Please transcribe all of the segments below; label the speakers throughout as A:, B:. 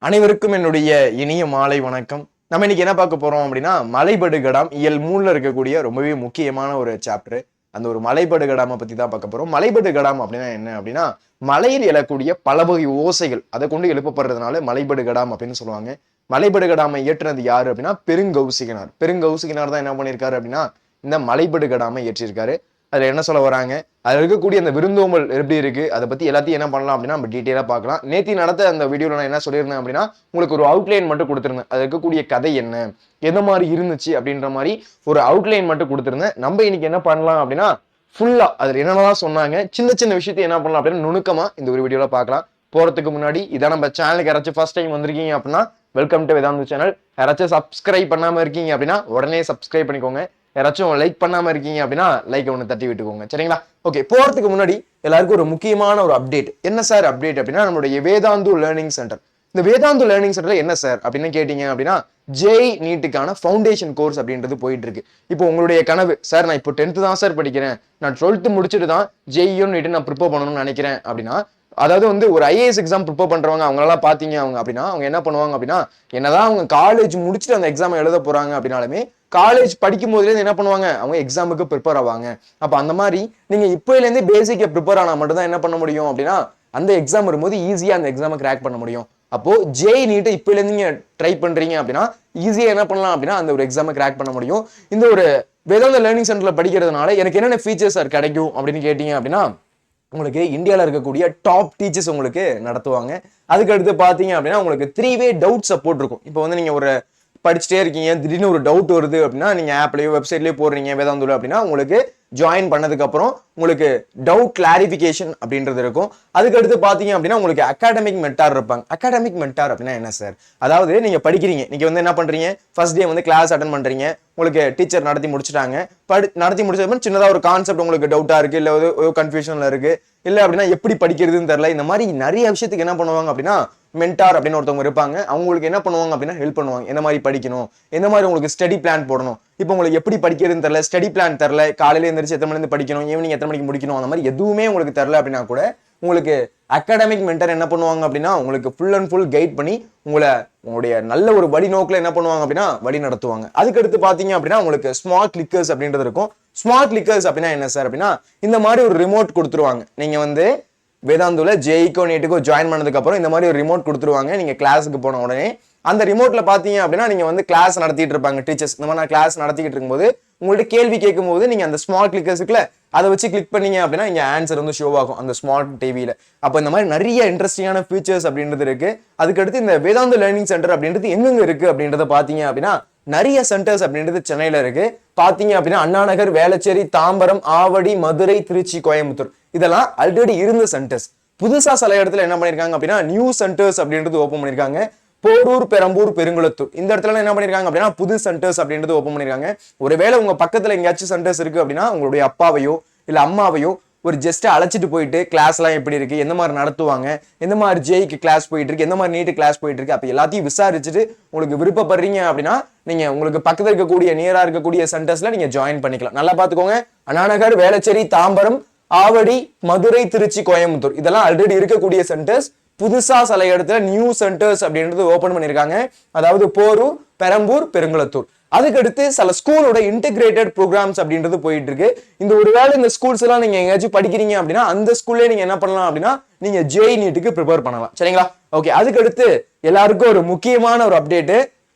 A: அனைவருக்கும் என்னுடைய இனிய மாலை வணக்கம். நம்ம இன்னைக்கு என்ன பார்க்க போறோம் அப்படின்னா, மலைபடுகடாம் இயல் 3ல இருக்கக்கூடிய ரொம்பவே முக்கியமான ஒரு சாப்டர். அந்த ஒரு மலைபடுகடாம பத்தி தான் பார்க்க போறோம். மலைபடுகடாம் அப்படின்னா என்ன அப்படின்னா, மலையில் எழக்கூடிய பல வகை ஓசைகள் அதை கொண்டு எழுப்பப்படுறதுனால மலைபடுகடாம் அப்படின்னு சொல்லுவாங்க. மலைபடுகடாமை இயற்றினது யாரு அப்படின்னா பெருங்கௌசிகனார். பெருங்கௌசிகனார் தான் என்ன பண்ணியிருக்காரு அப்படின்னா இந்த மலைபடுகடாமை இயற்றியிருக்காரு. அதுல என்ன சொல்ல வராங்க, அதுல இருக்கக்கூடிய அந்த விருந்தோம்பல் எப்படி இருக்கு, அதை பத்தி எல்லாத்தையும் என்ன பண்ணலாம் அப்படின்னா நம்ம டீட்டெயிலா பார்க்கலாம். நேத்தி நடத்த அந்த வீடியோல நான் என்ன சொல்லியிருந்தேன் அப்படின்னா, உங்களுக்கு ஒரு அவுட்லைன் மட்டும் கொடுத்திருந்தேன். அது இருக்கக்கூடிய கதை என்ன, எந்த மாதிரி இருந்துச்சு அப்படின்ற மாதிரி ஒரு அவுட்லைன் மட்டும் கொடுத்திருந்தேன். நம்ம இன்னைக்கு என்ன பண்ணலாம் அப்படின்னா ஃபுல்லா அதுல என்னென்னலாம் சொன்னாங்க, சின்ன சின்ன விஷயத்தை என்ன பண்ணலாம் அப்படின்னு நுணுக்கமா இந்த ஒரு வீடியோல பார்க்கலாம். போறதுக்கு முன்னாடி இதான் நம்ம சேனலுக்கு யாராச்சும் ஃபர்ஸ்ட் டைம் வந்திருக்கீங்க அப்படின்னா வெல்கம் டு வேதாந்த சேனல். யாராச்சும் சப்ஸ்கிரைப் பண்ணாம இருக்கீங்க அப்படின்னா உடனே சப்ஸ்கிரைப் பண்ணிக்கோங்க. யாராச்சும் லைக் பண்ணாம இருக்கீங்க அப்படின்னா லைக் ஒன்று தட்டி விட்டுக்கோங்க, சரிங்களா? ஓகே, போறதுக்கு முன்னாடி எல்லாருக்கும் ஒரு முக்கியமான ஒரு அப்டேட். என்ன சார் அப்டேட் அப்படின்னா, நம்மளுடைய வேதாந்து லேர்னிங் சென்டர். இந்த வேதாந்து லேர்னிங் சென்டர்ல என்ன சார் அப்படின்னு கேட்டீங்க அப்படின்னா, ஜேஇ நீட்டுக்கான ஃபவுண்டேஷன் கோர்ஸ் அப்படின்றது போயிட்டு இருக்கு. இப்போ உங்களுடைய கனவு, சார் நான் இப்போ 10th தான் சார் படிக்கிறேன், நான் 12th முடிச்சுட்டு தான் ஜேஇயும் நீட்டு நான் ப்ரிப்பேர் பண்ணணும்னு நினைக்கிறேன் அப்படின்னா, அதாவது வந்து ஒரு ஐஏஎஸ் எக்ஸாம் ப்ரிப்பேர் பண்றவங்க அவங்களெல்லாம் பாத்தீங்க அப்படின்னா அவங்க என்ன பண்ணுவாங்க அப்படின்னா, என்னதான் அவங்க காலேஜ் முடிச்சுட்டு அந்த எக்ஸாம் எழுத போறாங்க அப்படின்னாலுமே காலேஜ் படிக்கும் போதுலேருந்து என்ன பண்ணுவாங்க, அவங்க எக்ஸாமுக்கு ப்ரிப்பேர் ஆவாங்க. அப்ப அந்த மாதிரி நீங்க இப்போலேருந்தே பேசிக்கை ப்ரிப்பேர் ஆனா மட்டும் தான் என்ன பண்ண முடியும் அப்படின்னா அந்த எக்ஸாம் வரும்போது ஈஸியா அந்த எக்ஸாமை கிராக் பண்ண முடியும். அப்போ ஜேஇ நீட்டை இப்போலேருந்து நீங்க ட்ரை பண்றீங்க அப்படின்னா ஈஸியா என்ன பண்ணலாம் அப்படின்னா அந்த ஒரு எக்ஸாமை கிராக் பண்ண முடியும். இந்த ஒரு வேதாந்த லேர்னிங் சென்டர்ல படிக்கிறதுனால எனக்கு என்னென்ன ஃபீச்சர்ஸ் சார் கிடைக்கும் அப்படின்னு கேட்டீங்க அப்படின்னா, உங்களுக்கு இந்தியாவில் இருக்கக்கூடிய டாப் டீச்சர்ஸ் உங்களுக்கு நடத்துவாங்க. அதுக்கு அடுத்து பார்த்தீங்க அப்படின்னா உங்களுக்கு 3-way டவுட் சப்போர்ட் இருக்கும். இப்போ வந்து நீங்க ஒரு படிச்சுட்டே இருக்கீங்க, திடீர்னு ஒரு டவுட் வருது அப்படின்னா நீங்க ஆப்லயோ வெப்சைட்லயோ போடுறீங்க வேதாந்துல அப்படின்னா உங்களுக்கு ஜாயின் பண்ணதுக்கு அப்புறம் உங்களுக்கு டவுட் கிளாரிபிகேஷன் அப்படின்றது இருக்கும். அதுக்கு அடுத்து பாத்தீங்க அப்படின்னா உங்களுக்கு அகாடமிக் மென்டார் இருப்பாங்க. அகாடமிக் மென்டார் அப்படின்னா என்ன சார், அதாவது நீங்க படிக்கிறீங்க, நீங்க வந்து என்ன பண்றீங்க, ஃபர்ஸ்ட் டே வந்து கிளாஸ் அட்டன் பண்றீங்க, உங்களுக்கு டீச்சர் நடத்தி முடிச்சுட்டாங்க, நடத்தி முடிச்சதுக்கு சின்னதா ஒரு கான்செப்ட் உங்களுக்கு டவுட்டா இருக்கு, இல்ல ஒரு கன்ஃபியூஷன்ல இருக்கு, இல்ல அப்படின்னா எப்படி படிக்கிறதுன்னு தெரியல, இந்த மாதிரி நிறைய விஷயத்துக்கு என்ன பண்ணுவாங்க அப்படின்னா மென்டார் அப்படின்னு ஒருத்தவங்க இருப்பாங்க. அவங்களுக்கு என்ன பண்ணுவாங்க அப்படின்னா ஹெல்ப் பண்ணுவாங்க. எந்த மாதிரி படிக்கணும், எந்த மாதிரி உங்களுக்கு ஸ்டடி பிளான் போடணும், இப்போ உங்களுக்கு எப்படி படிக்கிறதுன்னு தெரியல, ஸ்டடி பிளான் தெரியல, காலையில எந்திரிச்சு எத்தனை மணிக்கு படிக்கணும், ஈவினிங் எத்தனை மணிக்கு முடிக்கணும், அந்த மாதிரி எதுவுமே உங்களுக்கு தெரியல அப்படின்னா கூட உங்களுக்கு அகாடமிக் மென்டர் என்ன பண்ணுவாங்க அப்படின்னா உங்களுக்கு ஃபுல் அண்ட் ஃபுல் கைட் பண்ணி உங்களுடைய நல்ல ஒரு வழி நோக்கில் என்ன பண்ணுவாங்க அப்படின்னா வழி நடத்துவாங்க. அதுக்கடுத்து பாத்தீங்க அப்படின்னா உங்களுக்கு ஸ்மார்ட் கிளிக்கர்ஸ் அப்படின்றது இருக்கும். ஸ்மார்ட் கிளிக்கர்ஸ் அப்படின்னா என்ன சார் அப்படின்னா, இந்த மாதிரி ஒரு ரிமோட் கொடுத்துருவாங்க. நீங்க வந்து வேதாந்துல ஜேஇக்கோ நீட்டுக்கோ ஜாயின் பண்ணதுக்கு அப்புறம் இந்த மாதிரி ஒரு ரிமோட் கொடுத்துருவாங்க. நீங்க கிளாஸுக்கு போன உடனே அந்த ரிமோட்ல பாத்தீங்க அப்படின்னா நீங்க வந்து கிளாஸ் நடத்திட்டு இருப்பாங்க டீச்சர்ஸ். இந்த மாதிரி நான் கிளாஸ் நடத்திக்கிட்டு இருக்கும்போது உங்கள்ட்ட கேள்வி கேட்கும் போது நீங்க அந்த ஸ்மார்ட் கிளிக்கர்ஸ்க்குல அதை வச்சு கிளிக் பண்ணீங்க அப்படின்னா இங்க ஆன்சர் வந்து ஷோ ஆகும் அந்த ஸ்மார்ட் டிவியில. அப்ப இந்த மாதிரி நிறைய இன்ட்ரெஸ்டிங்கான ஃபீச்சர்ஸ் அப்படின்றது இருக்கு. அதுக்கடுத்து இந்த வேதாந்த லேர்னிங் சென்டர் அப்படின்றது எங்கெங்க இருக்கு அப்படின்றத பாத்தீங்க அப்படின்னா நிறைய சென்டர்ஸ் அப்படின்றது சென்னையில இருக்கு. பாத்தீங்க அப்படின்னா அண்ணா நகர், வேளச்சேரி, தாம்பரம், ஆவடி, மதுரை, திருச்சி, கோயம்புத்தூர் இதெல்லாம் ஆல்ரெடி இருந்த சென்டர்ஸ். புதுசா சில இடத்துல என்ன பண்ணிருக்காங்க அப்படின்னா நியூ சென்டர்ஸ் அப்படின்றது ஓபன் பண்ணிருக்காங்க. போரூர், பெரம்பூர், பெருங்குளத்தூர் இந்த இடத்துல என்ன பண்ணிருக்காங்க அப்படின்னா புது சென்டர்ஸ் அப்படின்றது ஓபன் பண்ணிருக்காங்க. ஒருவேளை உங்க பக்கத்துல எங்கேயாச்சும் சென்டர்ஸ் இருக்கு அப்படின்னா உங்களுடைய அப்பாவையோ இல்ல அம்மாவையோ ஒரு ஜஸ்ட் அழைச்சிட்டு போயிட்டு கிளாஸ் எல்லாம் எப்படி இருக்கு, எந்த மாதிரி நடத்துவாங்க, எந்த மாதிரி ஜேஇக்கு கிளாஸ் போயிட்டு இருக்கு, எந்த மாதிரி நீட்டு கிளாஸ் போயிட்டு இருக்கு, அப்ப எல்லாத்தையும் விசாரிச்சுட்டு உங்களுக்கு விருப்பப்படுறீங்க அப்படின்னா நீங்க உங்களுக்கு பக்கத்துல இருக்கக்கூடிய நியரா இருக்கக்கூடிய சென்டர்ஸ்ல நீங்க ஜாயின் பண்ணிக்கலாம். நல்லா பாத்துக்கோங்க, அண்ணாநகர், வேளச்சேரி, தாம்பரம், ஆவடி, மதுரை, திருச்சி, கோயம்புத்தூர் இதெல்லாம் ஆல்ரெடி இருக்கக்கூடிய சென்டர்ஸ். புதுசா சில இடத்துல நியூ சென்டர்ஸ் அப்படின்றது ஓபன் பண்ணிருக்காங்க. அதாவது போரூர், பெரம்பூர், பெருங்குளத்தூர். அதுக்கடுத்து சில ஸ்கூலோட இன்டிகிரேட்டட் ப்ரோக்ராம்ஸ் அப்படின்றது போயிட்டு இருக்கு. இந்த ஒருவேளை இந்த ஸ்கூல்ஸ் எல்லாம் நீங்க எங்கேயாச்சும் படிக்கிறீங்க அப்படின்னா அந்த ஸ்கூல்ல நீங்க என்ன பண்ணலாம் அப்படின்னா நீங்க ஜேஇ நீட்டுக்கு ப்ரிப்பேர் பண்ணலாம், சரிங்களா? ஓகே, அதுக்கடுத்து எல்லாருக்கும் ஒரு முக்கியமான ஒரு அப்டேட்,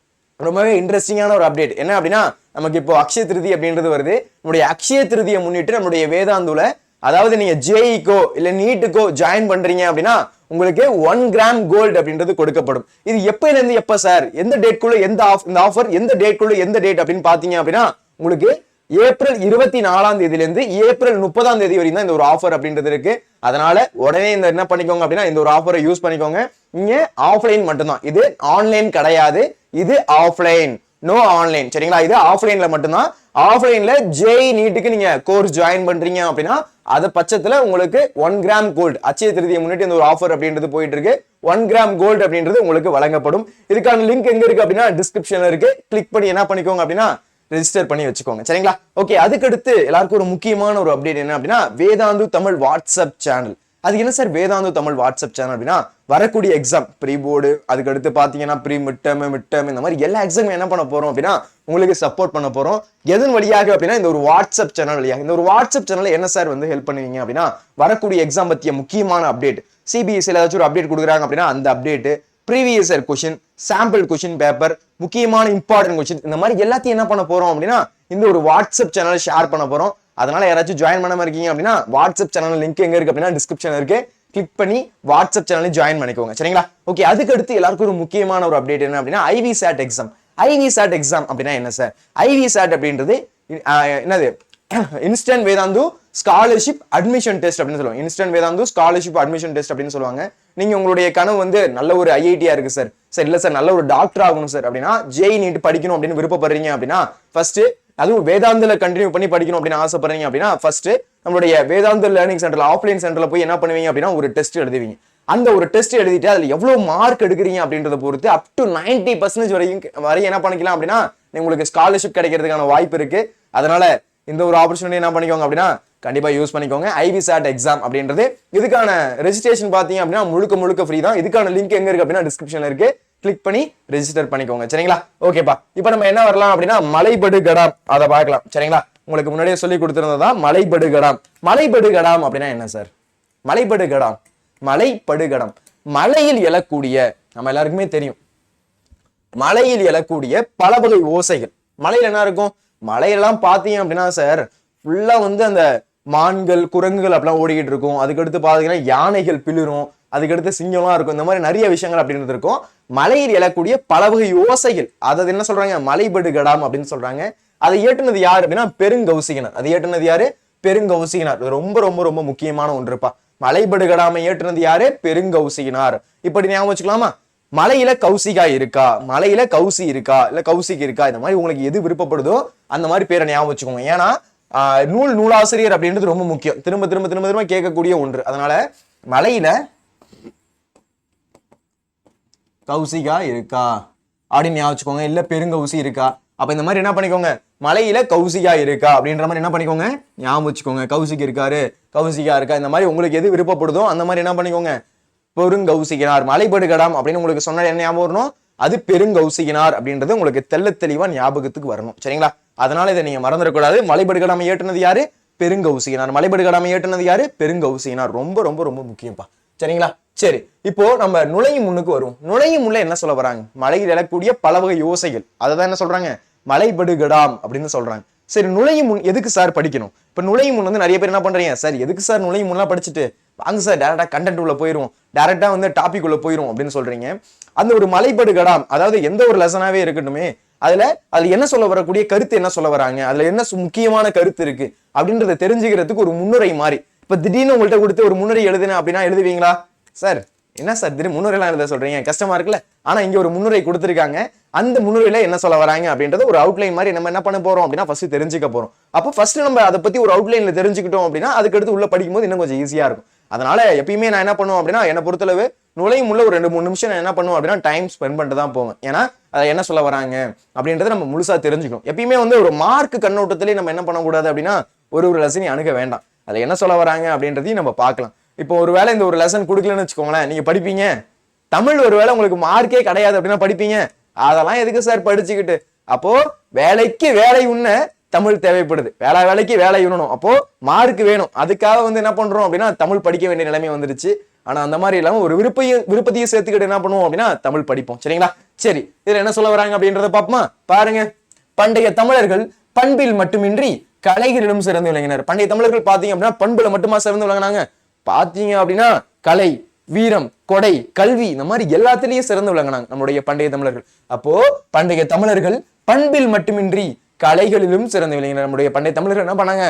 A: ரொம்பவே இன்ட்ரெஸ்டிங்கான ஒரு அப்டேட் என்ன அப்படின்னா, நமக்கு இப்போ அக்ஷய திருதி அப்படின்றது வருது. நம்முடைய அக்ஷய திருதியை முன்னிட்டு நம்மளுடைய வேதாந்துல அதாவது நீங்க ஜேஇக்கோ இல்ல நீட்டுக்கோ ஜாயின் பண்றீங்க அப்படின்னா உங்களுக்கு 1 கிராம் கோல்டு அப்படின்றது கொடுக்கப்படும். இது எப்பல இருந்து எப்ப சார், எந்த டேட்குள்ள இந்த ஆஃபர் எந்த டேட்குள்ள எந்த டேட் அப்படின்னு பாத்தீங்க அப்படின்னா உங்களுக்கு ஏப்ரல் 24ஆம் தேதியில இருந்து ஏப்ரல் 30ஆம் தேதி வரைக்கும் தான் இந்த ஒரு ஆஃபர் அப்படின்றது இருக்கு. அதனால உடனே இந்த என்ன பண்ணிக்கோங்க அப்படின்னா இந்த ஒரு ஆஃபரை யூஸ் பண்ணிக்கோங்க. இங்க ஆஃப்லைன் மட்டும்தான், இது ஆன்லைன் கிடையாது, இது ஆஃப்லைன், நோ ஆன்லைன், சரிங்களா? இது ஆஃப்லைன்ல மட்டும்தான். ஆஃப்லைன்ல ஜேஇ நீட்டுக்கு நீங்க கோர்ஸ் ஜாயின் பண்றீங்க அப்படின்னா அது பட்சத்துல உங்களுக்கு 1 கிராம் கோல்டு அச்சய திருதியை முன்னிட்டு இந்த ஒரு ஆஃபர் அப்படின்றது போயிட்டு இருக்கு. 1 கிராம் கோல்டு அப்படின்றது உங்களுக்கு வழங்கப்படும். இதுக்கான லிங்க் எங்க இருக்கு அப்படின்னா டிஸ்கிரிப்ஷன்ல இருக்கு. கிளிக் பண்ணி என்ன பண்ணிக்கோங்க அப்படின்னா ரெஜிஸ்டர் பண்ணி வச்சுக்கோங்க, சரிங்களா? ஓகே, அதுக்கடுத்து எல்லாருக்கும் ஒரு முக்கியமான ஒரு அப்டேட் என்ன அப்படின்னா வேதாந்து தமிழ் வாட்ஸ்அப் சேனல். அது என்ன sir Vedantu Tamil WhatsApp channel அப்படின்னா, வரக்கூடிய எக்ஸாம் ப்ரீ போர்டு, அதுக்கு அடுத்து பாத்தீங்கன்னா ப்ரீ மிட் டேர்ம் இந்த மாதிரி எல்லா எக்ஸாமும் என்ன பண்ண போறோம் அப்படின்னா உங்களுக்கு சப்போர்ட் பண்ண போறோம். எதன் வழியாக அப்படின்னா இந்த ஒரு வாட்ஸ்அப் சேனல் வழியாக. இந்த ஒரு வாட்ஸ்அப் சேனல்ல என்ன சார் வந்து ஹெல்ப் பண்ணுவீங்க அப்படின்னா, வரக்கூடிய எக்ஸாம் பத்திய முக்கியமான அப்டேட், சிபிஎஸ்சில ஏதாச்சும் ஒரு அப்டேட் கொடுக்குறாங்க அப்படின்னா அந்த update, previous year question, sample question paper, முக்கியமான இம்பார்ட்டன்ட் கொஸ்டின், இந்த மாதிரி எல்லாத்தையும் என்ன பண்ண போறோம் அப்படின்னா இந்த ஒரு வாட்ஸ்அப் சேனல் ஷேர் பண்ண போறோம். அதனால யாராச்சும் ஜாயின் பண்ணாம இருக்கீங்க அப்படின்னா வாட்ஸ்அப் சேனல் லிங்க் எங்க இருக்கு அப்படின்னா டிஸ்கிரிப்ஷன் இருக்கு, கிளிக் பண்ணி வாட்ஸ்அப் சேனல் ஜாயின் பண்ணிக்கோங்க. சரிங்களா? ஓகே, அதுக்கு அடுத்து எல்லாருக்கும் ஒரு முக்கியமான ஒரு அப்டேட் என்ன அப்படின்னா IV SAT exam. IV SAT exam அப்படின்னா என்ன சார்? ஐவி சாட் அப்படின்றது என்னது? Instant Vedantu scholarship admission test அப்படின்னு சொல்லுவாங்க. Instant Vedantu scholarship admission test அப்படின்னு சொல்லுவாங்க. நீங்க உங்களுடைய கனவு வந்து நல்ல ஒரு ஐஐடியா இருக்கு சார், சார் இல்ல சார் நல்ல ஒரு டாக்டர் ஆகணும் சார் அப்படின்னா, ஜேஇ நீட் படிக்கணும் அப்படின்னு விருப்பப்படுறீங்க அப்படின்னா ஃபர்ஸ்ட், அதுவும் வேதாந்தில கண்டினியூ பண்ணி படிக்கணும் அப்படின்னு ஆசைப்படுறீங்க அப்படின்னா ஃபர்ஸ்ட் நம்மளுடைய வேதாந்த லேர்னிங் சென்டர்ல ஆஃப்லைன் சென்டர்ல போய் என்ன பண்ணுவீங்க அப்படின்னா ஒரு டெஸ்ட் எழுதுவீங்க. அந்த ஒரு டெஸ்ட் எழுதிட்டு அதுல எவ்வளவு மார்க் எடுக்கிறீங்க அப்படின்றத பொறுத்து அப் டு 90% வரையும் என்ன பண்ணிக்கலாம் அப்படின்னா உங்களுக்கு ஸ்காலர்ஷிப் கிடைக்கிறதுக்கான வாய்ப்பு இருக்கு. அதனால இந்த ஒரு ஆப்பர்ச்சுனிட்டி என்ன பண்ணிக்கோங்க அப்படின்னா கண்டிப்பா யூஸ் பண்ணிக்கோங்க. ஐவி சாட் எக்ஸாம் அப்படின்றது இதுக்கான ரெஜிஸ்ட்ரேஷன் பாத்தீங்க அப்படின்னா முழுக்க முழுக்க ஃப்ரீ தான். இதுக்கான லிங்க் எங்க இருக்கு அப்படின்னா டிஸ்கிரிப்ஷன்ல இருக்கு, கிளிக் பண்ணி ரெஜிஸ்டர் பண்ணிக்கோங்க. சரிங்களா? ஓகேப்பா, இப்போ நம்ம என்ன வரலாம் அப்படின்னா மலைபடு கடாம் அதை பார்க்கலாம். சரிங்களா? உங்களுக்கு முன்னாடியே சொல்லி கொடுத்திருந்ததா மலைபடு கடாம். மலைபடு கடாம் அப்படின்னா என்ன சார்? மலைபடு கடாம், மலைப்படுகடம், மலையில் எழக்கூடிய, நம்ம எல்லாருக்குமே தெரியும் மலையில் எழக்கூடிய பல வகை ஓசைகள். மலையில என்ன இருக்கும்? மலையெல்லாம் பாத்தீங்க அப்படின்னா சார் ஃபுல்லா வந்து அந்த மான்கள் குரங்குகள் அப்படிலாம் ஓடிக்கிட்டு இருக்கும். அதுக்கடுத்து பாத்தீங்கன்னா யானைகள் பிளிரும், அதுக்கடுத்து சிங்கம்லாம் இருக்கும். இந்த மாதிரி நிறைய விஷயங்கள் அப்படின்றது இருக்கும். மலையில் எழக்கூடிய பல வகை ஓசைகள், அதை என்ன சொல்றாங்க? மலைபடு கடாம் அப்படின்னு சொல்றாங்க. அதை இயற்றுனது யாரு அப்படின்னா பெருங்கௌசிகனார். அதை இயற்றுனது யாரு? பெருங்கௌசிகனார். ரொம்ப ரொம்ப ரொம்ப முக்கியமான ஒன்றுப்பா. மலைபடு கடாமை இயற்றுனது யாரு? பெருங்கௌசிகனார். இப்படி ஞாபகம் வச்சுக்கலாமா? மலையில கௌசிகா இருக்கா, மலையில கௌசி இருக்கா, இல்ல கௌசிக் இருக்கா, இந்த மாதிரி உங்களுக்கு எது விருப்பப்படுதோ அந்த மாதிரி பேரை ஞாபகம் வச்சுக்கோங்க. ஏன்னா நூலாசிரியர் அப்படின்றது ரொம்ப முக்கியம், திரும்ப திரும்ப திரும்ப திரும்ப கேட்கக்கூடிய ஒன்று. அதனால மலையில கௌசிகா இருக்கா அப்படின்னு ஞாபகம் வச்சுக்கோங்க, இல்ல பெருங்கௌசி இருக்கா. அப்ப இந்த மாதிரி என்ன பண்ணிக்கோங்க, மலையில கௌசிகா இருக்கா அப்படின்ற மாதிரி என்ன பண்ணிக்கோங்க ஞாபகம் வச்சுக்கோங்க. கௌசிக் இருக்காரு, கௌசிகா இருக்கா, இந்த மாதிரி உங்களுக்கு எது விருப்பப்படுதோ அந்த மாதிரி என்ன பண்ணிக்கோங்க. பெருங்கௌசிகனார், மலைபடு கடாம் அப்படின்னு உங்களுக்கு சொன்ன என்ன ஞாபகம் வரணும்? அது பெருங்கௌசிகனார் அப்படின்றது உங்களுக்கு தெள்ள தெளிவா ஞாபகத்துக்கு வரணும். சரிங்களா? அதனால இதை நீங்க மறந்துடக்கூடாது. மலைபடு கடாமை ஏற்றுனது யாரு? பெருங்கௌசிகனார். மலைபடு கடாமை ஏற்றுனது யாரு? பெருங்கௌசிகனார். ரொம்ப ரொம்ப ரொம்ப முக்கியம்ப்பா. சரிங்களா? சரி, இப்போ நம்ம நுழையும் முன்னுக்கு வருவோம். நுழையும் முன்ன என்ன சொல்ல வராங்க? மலையில் எழக்கூடிய பல வகை யோசைகள், அதான் என்ன சொல்றாங்க? மலைபடு கடாம் அப்படின்னு சொல்றாங்க. சரி, நுழையும் முன் எதுக்கு சார் படிக்கணும்? இப்ப நுழையும் முன் வந்து நிறைய பேர் என்ன பண்றீங்க, சார் எதுக்கு சார் நுழையும் முன்லாம் படிச்சுட்டு வாங்க சார் டேரக்டா கண்டென்ட் உள்ள போயிரும், டேரக்டா வந்து டாபிக் உள்ள போயிரும் அப்படின்னு சொல்றீங்க. அந்த ஒரு மலைபடு கடாம், அதாவது எந்த ஒரு லெசனாவே இருக்கட்டுமே, அதுல என்ன சொல்ல வரக்கூடிய கருத்து என்ன சொல்ல வராங்க, அதுல என்ன முக்கியமான கருத்து இருக்கு அப்படின்றத தெரிஞ்சுக்கிறதுக்கு ஒரு முன்னுரை மாதிரி. இப்ப திடீர்னு உங்கள்கிட்ட கொடுத்து ஒரு முன்னுரை எழுதுன அப்படின்னா எழுதுவீங்களா? சார் என்ன சார் திடீர்னு முன்னுரைலாம் எழுத சொல்றீங்க, கஷ்டமா இருக்குல்ல. ஆனா இங்க ஒரு முன்னுரை கொடுத்திருக்காங்க, அந்த முன்னுரையில என்ன சொல்ல வராங்க அப்படின்றது ஒரு அவுட்லைன் மாதிரி நம்ம என்ன பண்ண போறோம் அப்படின்னா ஃபர்ஸ்ட் தெரிஞ்சுக்க போறோம். அப்போ ஃபர்ஸ்ட் நம்ம அதை பத்தி ஒரு அவுட்லைன்ல தெரிஞ்சுக்கிட்டோம் அப்படின்னா அதுக்கு அடுத்து உள்ள படிக்கும்போது இன்னும் கொஞ்சம் ஈஸியா இருக்கும். அதனால எப்பயுமே நான் என்ன பண்ணுவோம் அப்படின்னா என்னை பொறுத்தளவு நுழையும் உள்ள ஒரு 2-3 நிமிஷம் நான் என்ன பண்ணுவோம் அப்படின்னா டைம் ஸ்பெண்ட் பண்ணிட்டு தான் போவேன். ஏன்னா அதை என்ன சொல்ல வராங்க அப்படின்றத நம்ம முழுசா தெரிஞ்சுக்கணும். எப்பயுமே வந்து ஒரு மார்க் கண்ணோட்டத்திலேயே நம்ம என்ன பண்ணக்கூடாது அப்படின்னா ஒரு லெசனையும் அணுக வேண்டாம். அதை என்ன சொல்ல வராங்க அப்படின்றதையும் நம்ம பார்க்கலாம். இப்போ ஒருவேளை இந்த ஒரு லெசன் கொடுக்கலன்னு வச்சுக்கோங்களேன், நீங்க படிப்பீங்க தமிழ், ஒருவேளை உங்களுக்கு மார்க்கே கிடையாது அப்படின்னா படிப்பீங்க. அதெல்லாம் எதுக்கு சார் படிச்சுக்கிட்டு? அப்போ வேலைக்கு வேலை உண்ண தமிழ் தேவைப்படுது, வேலைக்கு வேலை உண்ணணும், அப்போ மார்க் வேணும். அதுக்காக வந்து என்ன பண்றோம் அப்படின்னா தமிழ் படிக்க வேண்டிய நிலைமை வந்துருச்சு. ஆனா அந்த மாதிரி இல்லாம ஒரு விருப்பத்தையும் சேர்த்துக்கிட்டு என்ன பண்ணுவோம் அப்படின்னா தமிழ் படிப்போம். சரிங்களா? சரி, இதுல என்ன சொல்ல வராங்க அப்படின்றத பாப்போமா? பாருங்க, பண்டைய தமிழர்கள் பண்பில் மட்டுமின்றி கலைகளிலும் சிறந்து விளங்கினர். பண்டைய தமிழர்கள் பாத்தீங்க அப்படின்னா பண்புல மட்டுமா சிறந்து விளங்கினாங்க? பாத்தீங்க அப்படின்னா கலை, வீரம், கொடை, கல்வி, இந்த மாதிரி எல்லாத்திலையும் சிறந்து விளங்கினாங்க நம்மளுடைய பண்டைய தமிழர்கள். அப்போ பண்டைய தமிழர்கள் பண்பில் மட்டுமின்றி கலைகளிலும் சிறந்து விளங்கினர். நம்முடைய பண்டைய தமிழர்கள் என்ன பண்ணாங்க?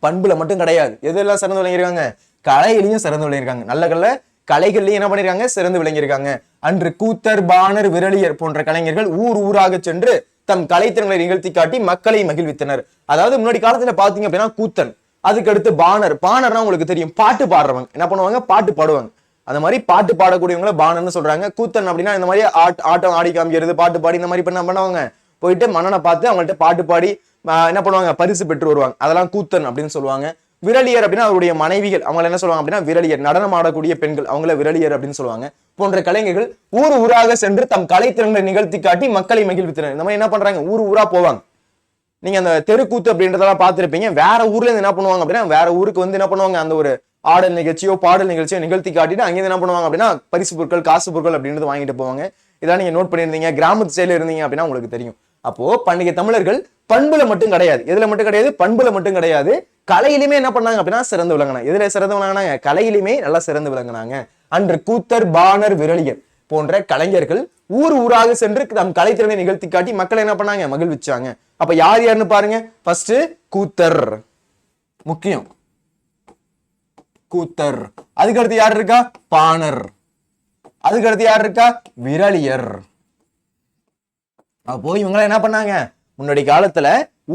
A: பண்புல மட்டும் கிடையாது, எதெல்லாம் சிறந்து விளங்கியிருக்காங்க? கலையிலையும் சிறந்து விளங்கியிருக்காங்க. நல்ல கலைகள்லையும் என்ன பண்ணிருக்காங்க? சிறந்து விளங்கியிருக்காங்க. அன்று கூத்தர், பாணர், விரலியர் போன்ற கலைஞர்கள் ஊர் ஊராக சென்று தம் கலைத்திறங்களை நிகழ்த்தி காட்டி மக்களை மகிழ்வித்தனர். அதாவது முன்னாடி காலத்துல பாத்தீங்க அப்படின்னா கூத்தன், அதுக்கு அடுத்து பாணர். பாணர்னா உங்களுக்கு தெரியும், பாட்டு பாடுறவங்க. என்ன பண்ணுவாங்க? பாட்டு பாடுவாங்க. அந்த மாதிரி பாட்டு பாடக்கூடியவங்களை பாணர்னு சொல்றாங்க. கூத்தன் அப்படின்னா இந்த மாதிரி ஆட்டம் ஆடி காமிக்கிறது, பாட்டு பாடி இந்த மாதிரி என்ன பண்ணுவாங்க? போயிட்டு மன்னனை பார்த்து அவங்கள்ட்ட பாட்டு பாடி என்ன பண்ணுவாங்க? பரிசு பெற்று வருவாங்க. அதெல்லாம் கூத்தன் அப்படின்னு சொல்லுவாங்க. விரலியர் அப்படின்னா அவருடைய மனைவிகள், அவங்க என்ன சொல்லுவாங்க அப்படின்னா விரலியர், நடனம் ஆடக்கூடிய பெண்கள், அவங்கள விரலியர் அப்படின்னு சொல்லுவாங்க. போன்ற கலைஞர்கள் ஊர் ஊராக சென்று தம் கலைத்திறனை நிகழ்த்தி காட்டி மக்களை மகிழ்வித்தனர். இந்த மாதிரி என்ன பண்றாங்க, ஊர் ஊரா போவாங்க. நீங்க அந்த தெருக்கூத்து அப்படின்றதெல்லாம் பார்த்திருப்பீங்க. வேற ஊர்ல இருந்து என்ன பண்ணுவாங்க அப்படின்னா வேற ஊருக்கு வந்து என்ன பண்ணுவாங்க, அந்த ஒரு ஆடல் நிகழ்ச்சியோ பாடல் நிகழ்ச்சியோ நிகழ்த்தி காட்டிட்டு அங்கே என்ன பண்ணுவாங்க அப்படின்னா பரிசு பொருட்கள் காசு பொருட்கள் அப்படின்றது வாங்கிட்டு போவாங்க. இதெல்லாம் நீங்க நோட் பண்ணியிருந்தீங்க, கிராமத்து சைடுல இருந்தீங்க அப்படின்னா உங்களுக்கு தெரியும். அப்போ பண்டிகை தமிழர்கள் பண்புல மட்டும் கிடையாது, எதுல மட்டும் கிடையாது, பண்புல மட்டும் கிடையாது, கலையிலுமே என்ன பண்ணாங்க அப்படின்னா சிறந்து விளங்கினாங்க. எதுல சிறந்து விளங்கினாங்க, கலையிலுமே நல்லா சிறந்து விளங்கினாங்க. அன்று கூத்தர், பாணர், விரலியர் போன்ற கலைஞர்கள் ஊர் ஊராக சென்று தம் கலைத்திறனை நிகழ்த்தி காட்டி மக்களை என்ன பண்ணாங்க, மகிழ்விச்சாங்க. அப்ப யார் யாருன்னு பாருங்க. ஃபர்ஸ்ட் கூத்தர், முக்கியம் கூத்தர். அதுக்கடுத்து யார் இருக்கா, பாணர். அதுக்கடுத்து யார் இருக்கா, விரலியர். அப்போ இவங்க என்ன பண்ணாங்க, முன்னாடி காலத்துல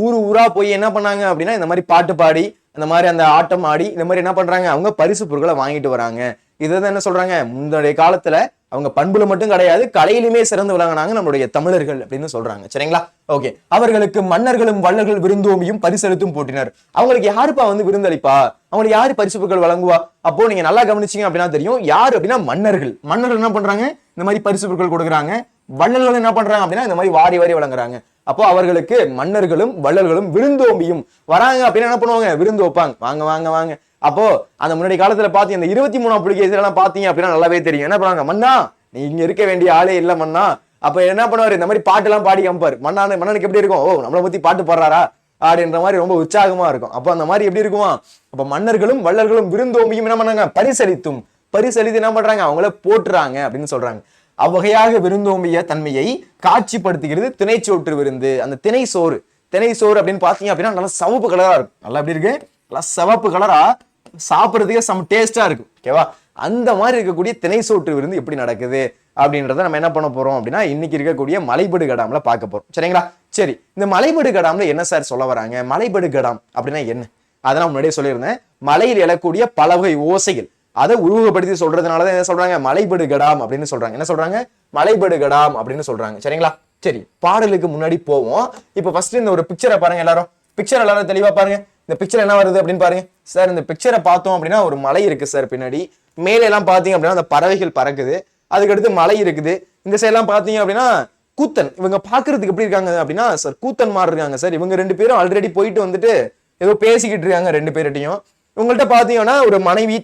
A: ஊர் ஊரா போய் என்ன பண்ணாங்க அப்படின்னா இந்த மாதிரி பாட்டு பாடி இந்த மாதிரி அந்த ஆட்டம் ஆடி இந்த மாதிரி என்ன பண்றாங்க, அவங்க பரிசு பொருட்களை வாங்கிட்டு வராங்க. இதுதான் என்ன சொல்றாங்க, முந்தைய காலத்துல அவங்க பண்புல மட்டும் கிடையாது, கலையிலுமே சிறந்து விளங்கினாங்க நம்மளுடைய தமிழர்கள் அப்படின்னு சொல்றாங்க. சரிங்களா, ஓகே. அவர்களுக்கு மன்னர்களும் வள்ளல்கள் விருந்தோம்பியும் பரிசளித்தும் போட்டினர். அவங்களுக்கு யாருப்பா வந்து விருந்தளிப்பா, அவங்களுக்கு யாரு பரிசு பொருட்கள் வழங்குவா? அப்போ நீங்க நல்லா கவனிச்சீங்க அப்படின்னா தெரியும், யாரு அப்படின்னா மன்னர்கள். மன்னர்கள் என்ன பண்றாங்க, இந்த மாதிரி பரிசு பொருட்கள் கொடுக்குறாங்க. வள்ளல்கள் என்ன பண்றாங்க அப்படின்னா இந்த மாதிரி வாரி வாரி வழங்குறாங்க. அப்போ அவர்களுக்கு மன்னர்களும் வள்ளல்களும் விருந்தோம்பியும் வராங்க அப்படின்னா என்ன பண்ணுவாங்க, விருந்து வைப்பாங்க. வாங்க வாங்க வாங்க. அப்போ அந்த முன்னாடி காலத்துல பாத்தீங்க, இந்த 23ஆம் புலிகேசில எல்லாம் பாத்தீங்க அப்படின்னா நல்லாவே தெரியும். என்ன பண்ணுவாங்க, மன்னா நீ இங்க இருக்க வேண்டிய ஆளே இல்ல மன்னா. அப்ப என்ன பண்ணுவாரு, இந்த மாதிரி பாட்டு எல்லாம் பாடி காமிப்பாரு. மன்னனுக்கு எப்படி இருக்கும், ஓ நம்மளை பத்தி பாட்டு பாடுறாரா அப்படின்ற மாதிரி ரொம்ப உற்சாகமா இருக்கும். அப்ப அந்த மாதிரி எப்படி இருக்குமா, அப்ப மன்னர்களும் வள்ளல்களும் விருந்தோம்பியும் என்ன பண்ணாங்க, பரிசளித்து என்ன பண்றாங்க, அவங்கள போட்டுறாங்க அப்படின்னு சொல்றாங்க. அவ்வகையாக விருந்தோம்பிய தன்மையை காட்சிப்படுத்துகிறது திணைச்சோற்று விருந்து. அந்த திணை சோறு அப்படின்னு பாத்தீங்க அப்படின்னா நல்லா சிவப்பு கலரா இருக்கும். நல்லா எப்படி இருக்கு, நல்லா சிவப்பு கலரா, சாப்பிட்றதுக்கே சம் டேஸ்டா இருக்கும். ஓகேவா, அந்த மாதிரி இருக்கக்கூடிய திணை சோற்று விருந்து எப்படி நடக்குது அப்படின்றத நம்ம என்ன பண்ண போறோம் அப்படின்னா இன்னைக்கு இருக்கக்கூடிய மலைபடு கடாம்ல பார்க்க போறோம். சரிங்களா, சரி. இந்த மலைபடு கடாம்ல என்ன சார் சொல்ல வராங்க, மலைபடு கடாம் அப்படின்னா என்ன, அதெல்லாம் முன்னாடியே சொல்லியிருந்தேன். மலையில் எழக்கூடிய பல வகை ஓசைகள் அதை உருவகப்படுத்தி சொல்றதுனாலதான் என்ன சொல்றாங்க, மலைபடு கடாம் அப்படின்னு சொல்றாங்க. என்ன சொல்றாங்க, மலைபடு கடாம் அப்படின்னு சொல்றாங்க. சரிங்களா, சரி. பாடலுக்கு முன்னாடி போவோம். இப்ப ஃபர்ஸ்ட் இந்த ஒரு பிக்சரை பாருங்க, எல்லாரும் தெளிவா பாருங்க. இந்த பிக்சர் என்ன வருது அப்படின்னு பாருங்க சார். இந்த பிக்சரை பார்த்தோம் அப்படின்னா ஒரு மலை இருக்கு சார், பின்னாடி மேல எல்லாம் பாத்தீங்க அப்படின்னா அந்த பறவைகள் பறக்குது, அதுக்கடுத்து மலை இருக்குது. இந்த சைட் எல்லாம் பாத்தீங்க அப்படின்னா கூத்தன். இவங்க பாக்குறதுக்கு எப்படி இருக்காங்க அப்படின்னா சார், கூத்தன் மாதிரி இருக்காங்க சார். இவங்க ரெண்டு பேரும் ஆல்ரெடி போயிட்டு வந்துட்டு ஏதோ பேசிக்கிட்டு இருக்காங்க ரெண்டு பேர்கிட்டையும். உங்கள்கிட்ட பாத்தீங்கன்னா ஒரு மனைவி,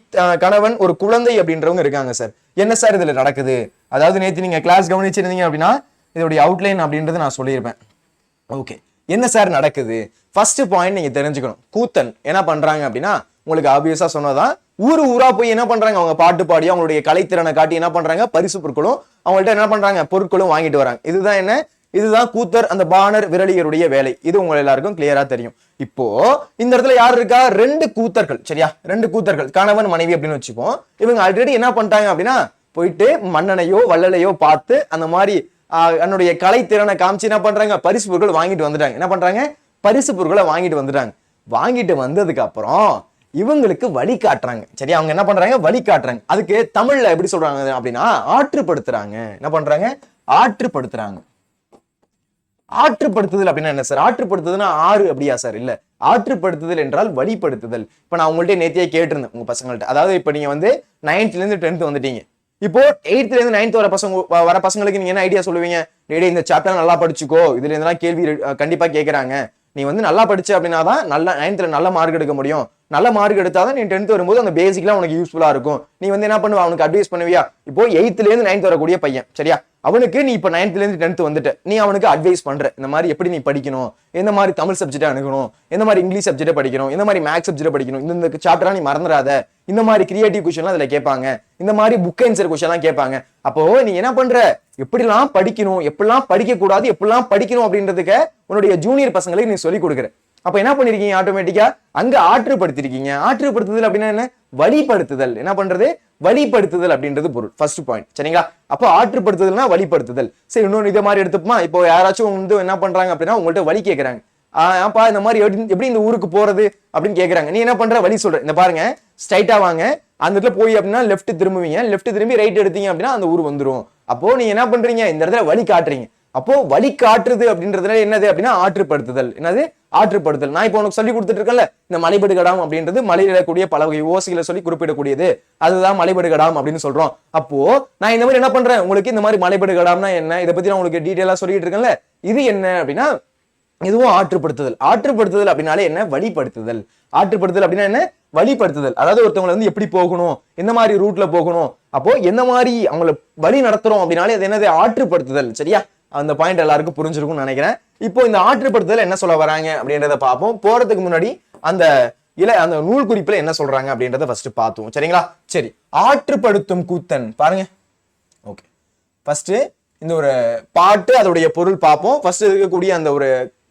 A: கணவன், ஒரு குழந்தை அப்படின்றவங்க இருக்காங்க சார். என்ன சார் இதுல நடக்குது, அதாவது நேற்று நீங்க கிளாஸ் கவனிச்சிருந்தீங்க அப்படின்னா இதோடைய அவுட்லைன் அப்படின்றது நான் சொல்லியிருப்பேன். ஓகே, என்ன சார் நடக்குது, ஃபர்ஸ்ட் பாயிண்ட் நீங்க தெரிஞ்சுக்கணும். கூத்தன் என்ன பண்றாங்க அப்படின்னா உங்களுக்கு ஆப்வியஸா சொன்னதான், ஊர் ஊரா போய் என்ன பண்றாங்க, அவங்க பாட்டு பாடி அவங்களுடைய கலைத்திறனை காட்டி என்ன பண்றாங்க, பரிசு பொருட்களும் அவங்கள்ட்ட என்ன பண்றாங்க, பொருட்களும் வாங்கிட்டு வராங்க. இதுதான் என்ன, இதுதான் கூத்தர் அந்த பாணர் விரலியருடைய வேலை. இது உங்க எல்லாருக்கும் கிளியரா தெரியும். இப்போ இந்த இடத்துல யார் இருக்கா, ரெண்டு கூத்தர்கள். சரியா, ரெண்டு கூத்தர்கள், கணவன் மனைவி அப்படின்னு வச்சுப்போம். இவங்க ஆல்ரெடி என்ன பண்ணிட்டாங்க அப்படின்னா போயிட்டு மன்னனையோ வள்ளலையோ பார்த்து அந்த மாதிரி என்னுடைய கலைத்திறனை காமிச்சு என்ன பண்றாங்க, பரிசு பொருட்கள் வாங்கிட்டு வந்துட்டாங்க. என்ன பண்றாங்க, பரிசு பொருட்களை வாங்கிட்டு வந்துட்டாங்க. வாங்கிட்டு வந்ததுக்கு அப்புறம் இவங்களுக்கு வழி காட்டுறாங்க. சரியா, அவங்க என்ன பண்றாங்க, வழி காட்டுறாங்க. அதுக்கு தமிழ்ல எப்படி சொல்றாங்க அப்படின்னா ஆற்றுப்படுத்துறாங்க. என்ன பண்றாங்க, ஆற்றுப்படுத்துறாங்க. ஆற்றுப்படுத்துதல் அப்படின்னா என்ன சார், ஆற்றுப்படுத்துதல்னா ஆறு அப்படியா சார், இல்ல. ஆற்றுப்படுத்துதல் என்றால் வழிப்படுத்துதல். இப்ப நான் உங்கள்கிட்ட நேத்தியே கேட்டிருந்தேன் உங்க பசங்கள்ட்ட, அதாவது இப்ப நீங்க வந்து 9th இருந்து 10th வந்துட்டீங்க. இப்போ 8th இருந்து 9th வர பசங்களுக்கு நீங்க என்ன ஐடியா சொல்லுவீங்க, டேய் இந்த சாப்டர் நல்லா படிச்சுக்கோ, இதுல இருந்தெல்லாம் கேள்வி கண்டிப்பா கேட்கறாங்க, நீ வந்து நல்லா படிச்ச அப்படின்னா தான் நல்ல 9th நல்ல மார்க் எடுக்க முடியும், நல்ல மார்க் எடுத்தாதான் நீ 10th வரும்போது அந்த பேசிக்லாம் உனக்கு யூஸ்ஃபுல்லா இருக்கும், நீ வந்து என்ன பண்ணுவா, அவனுக்கு அட்வைஸ் பண்ணுவியா. இப்போ 8th இருந்து 9th வரக்கூடிய பையன், சரியா, அவனுக்கு நீ இப்ப 9th இருந்து 10th வந்துட்ட, நீ அவனுக்கு அட்வைஸ் பண்ற, இந்த மாதிரி எப்படி நீ படிக்கணும், எந்த மாதிரி தமிழ் சப்ஜெக்ட் அணுகணும், எந்த மாதிரி இங்கிலீஷ் சப்ஜெக்ட் படிக்கணும், எந்த மாதிரி மேக்ஸ் சப்ஜெக்ட் படிக்கணும், இந்த சாப்டரா நீ மறந்துடாத, இந்த மாதிரி கிரியேட்டிவ் கொஸ்டின்லாம் அதுல கேட்பாங்க, இந்த மாதிரி புக் ஆன்சர் கொஸ்டின்லாம் கேட்பாங்க. அப்போ நீ என்ன பண்ற, எப்படிலாம் படிக்கணும், எப்படிலாம் படிக்க கூடாது, எப்படிலாம் படிக்கணும் அப்படின்றதுக்கு உன்னுடைய ஜூனியர் பசங்களுக்கு நீ சொல்லி கொடுக்குற. அப்ப என்ன பண்ணிருக்கீங்க, ஆட்டோமேட்டிக்கா அங்க ஆற்றுப்படுத்திருக்கீங்க. ஆற்றுப்படுத்துதல் அப்படின்னா என்ன, வழிப்படுத்துதல். என்ன பண்றது, வழிப்படுத்துதல் அப்படின்றது பொருள், ஃபர்ஸ்ட் பாயிண்ட். சரிங்களா, அப்போ ஆற்றுப்படுத்துதல்னா வழிப்படுத்துதல். சரி, இன்னொன்று இதே மாதிரி எடுத்துப்போமா. இப்போ யாராச்சும் வந்து என்ன பண்றாங்க அப்படின்னா உங்கள்ட்ட வழி கேட்கறாங்க, அப்பா இந்த மாதிரி எப்படி இந்த ஊருக்கு போறது அப்படின்னு கேட்கறாங்க. நீ என்ன பண்ற, வழி சொல்ற, இந்த பாருங்க ஸ்ட்ரைட்டா வாங்க, அந்த இடத்துல போய் அப்படின்னா லெஃப்ட் திரும்புவீங்க, லெஃப்ட் திரும்பி ரைட் எடுத்தீங்க அப்படின்னா அந்த ஊர் வந்துடும். அப்போ நீங்க என்ன பண்றீங்க, இந்த இடத்துல வழி காட்டுறீங்க. அப்போ வழிகாட்டுறது அப்படின்றதுல என்னது அப்படின்னா ஆற்றுப்படுத்துதல். என்னது? ஆற்றுப்படுத்தல். நான் இப்போ உனக்கு சொல்லி கொடுத்துட்டு இருக்கேன்ல, இந்த மலைபடு கடாம் அப்படின்றது மலையில கூடிய பல வகை ஓசைகளை சொல்லி குறிப்பிடக்கூடியது, அதுதான் மலைபடு கடாம் அப்படின்னு சொல்றோம். அப்போ நான் இந்த மாதிரி என்ன பண்றேன், உங்களுக்கு இந்த மாதிரி மலைபடு கடாம்னா என்ன, இதை பத்தி நான் உங்களுக்கு டீடைலா சொல்லிட்டு இருக்கேன்ல, இது என்ன அப்படின்னா இதுவும் ஆற்றுப்படுத்துதல். ஆற்றுப்படுத்துதல் அப்படின்னாலே என்ன? வழிப்படுத்துதல். ஆற்றுப்படுத்துதல் அப்படின்னா என்ன? வழிப்படுத்துதல். அதாவது ஒருத்தவங்களை வந்து எப்படி போகணும், எந்த மாதிரி ரூட்ல போகணும், அப்போ எந்த மாதிரி அவங்களை வழி நடத்துறோம் அப்படின்னாலே அது என்னது? ஆற்றுப்படுத்துதல். சரியா? அந்த பாயிண்ட் எல்லாருக்கும் புரிஞ்சிருக்கும்னு நினைக்கிறேன். இப்போ இந்த ஆற்றுப்படுத்துதல் என்ன சொல்ல வராங்க அப்படின்றத பார்ப்போம். போறதுக்கு முன்னாடி அந்த அந்த நூல் குறிப்புல என்ன சொல்றாங்க அப்படின்றத ஃபர்ஸ்ட் பார்த்தோம். சரிங்களா? சரி, ஆற்றுப்படுத்தும் கூத்தன் பாருங்க. ஓகே, ஃபர்ஸ்ட் இந்த ஒரு பாட்டு அதோடைய பொருள் பார்ப்போம். ஃபர்ஸ்ட் இருக்கக்கூடிய அந்த ஒரு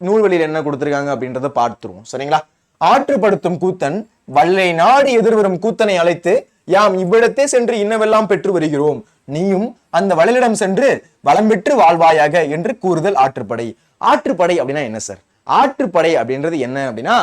A: நூல்வெளியில் என்ன கொடுத்திருக்காங்க அப்படின்றத பார்த்துருவோம். சரிங்களா? ஆற்றுப்படுத்தும் கூத்தன் வல்லை நாடு எதிர்வரும் கூத்தனை அழைத்து யாம் இவ்விடத்தே சென்று இன்னவெல்லாம் பெற்று வருகிறோம், நீயும் அந்த வளலிடம் சென்று வளம் பெற்று வாழ்வாயாக என்று கூறுதல் ஆற்றுப்படை. ஆற்றுப்படை அப்படின்னா என்ன சார்? ஆற்றுப்படை அப்படின்றது என்ன அப்படின்னா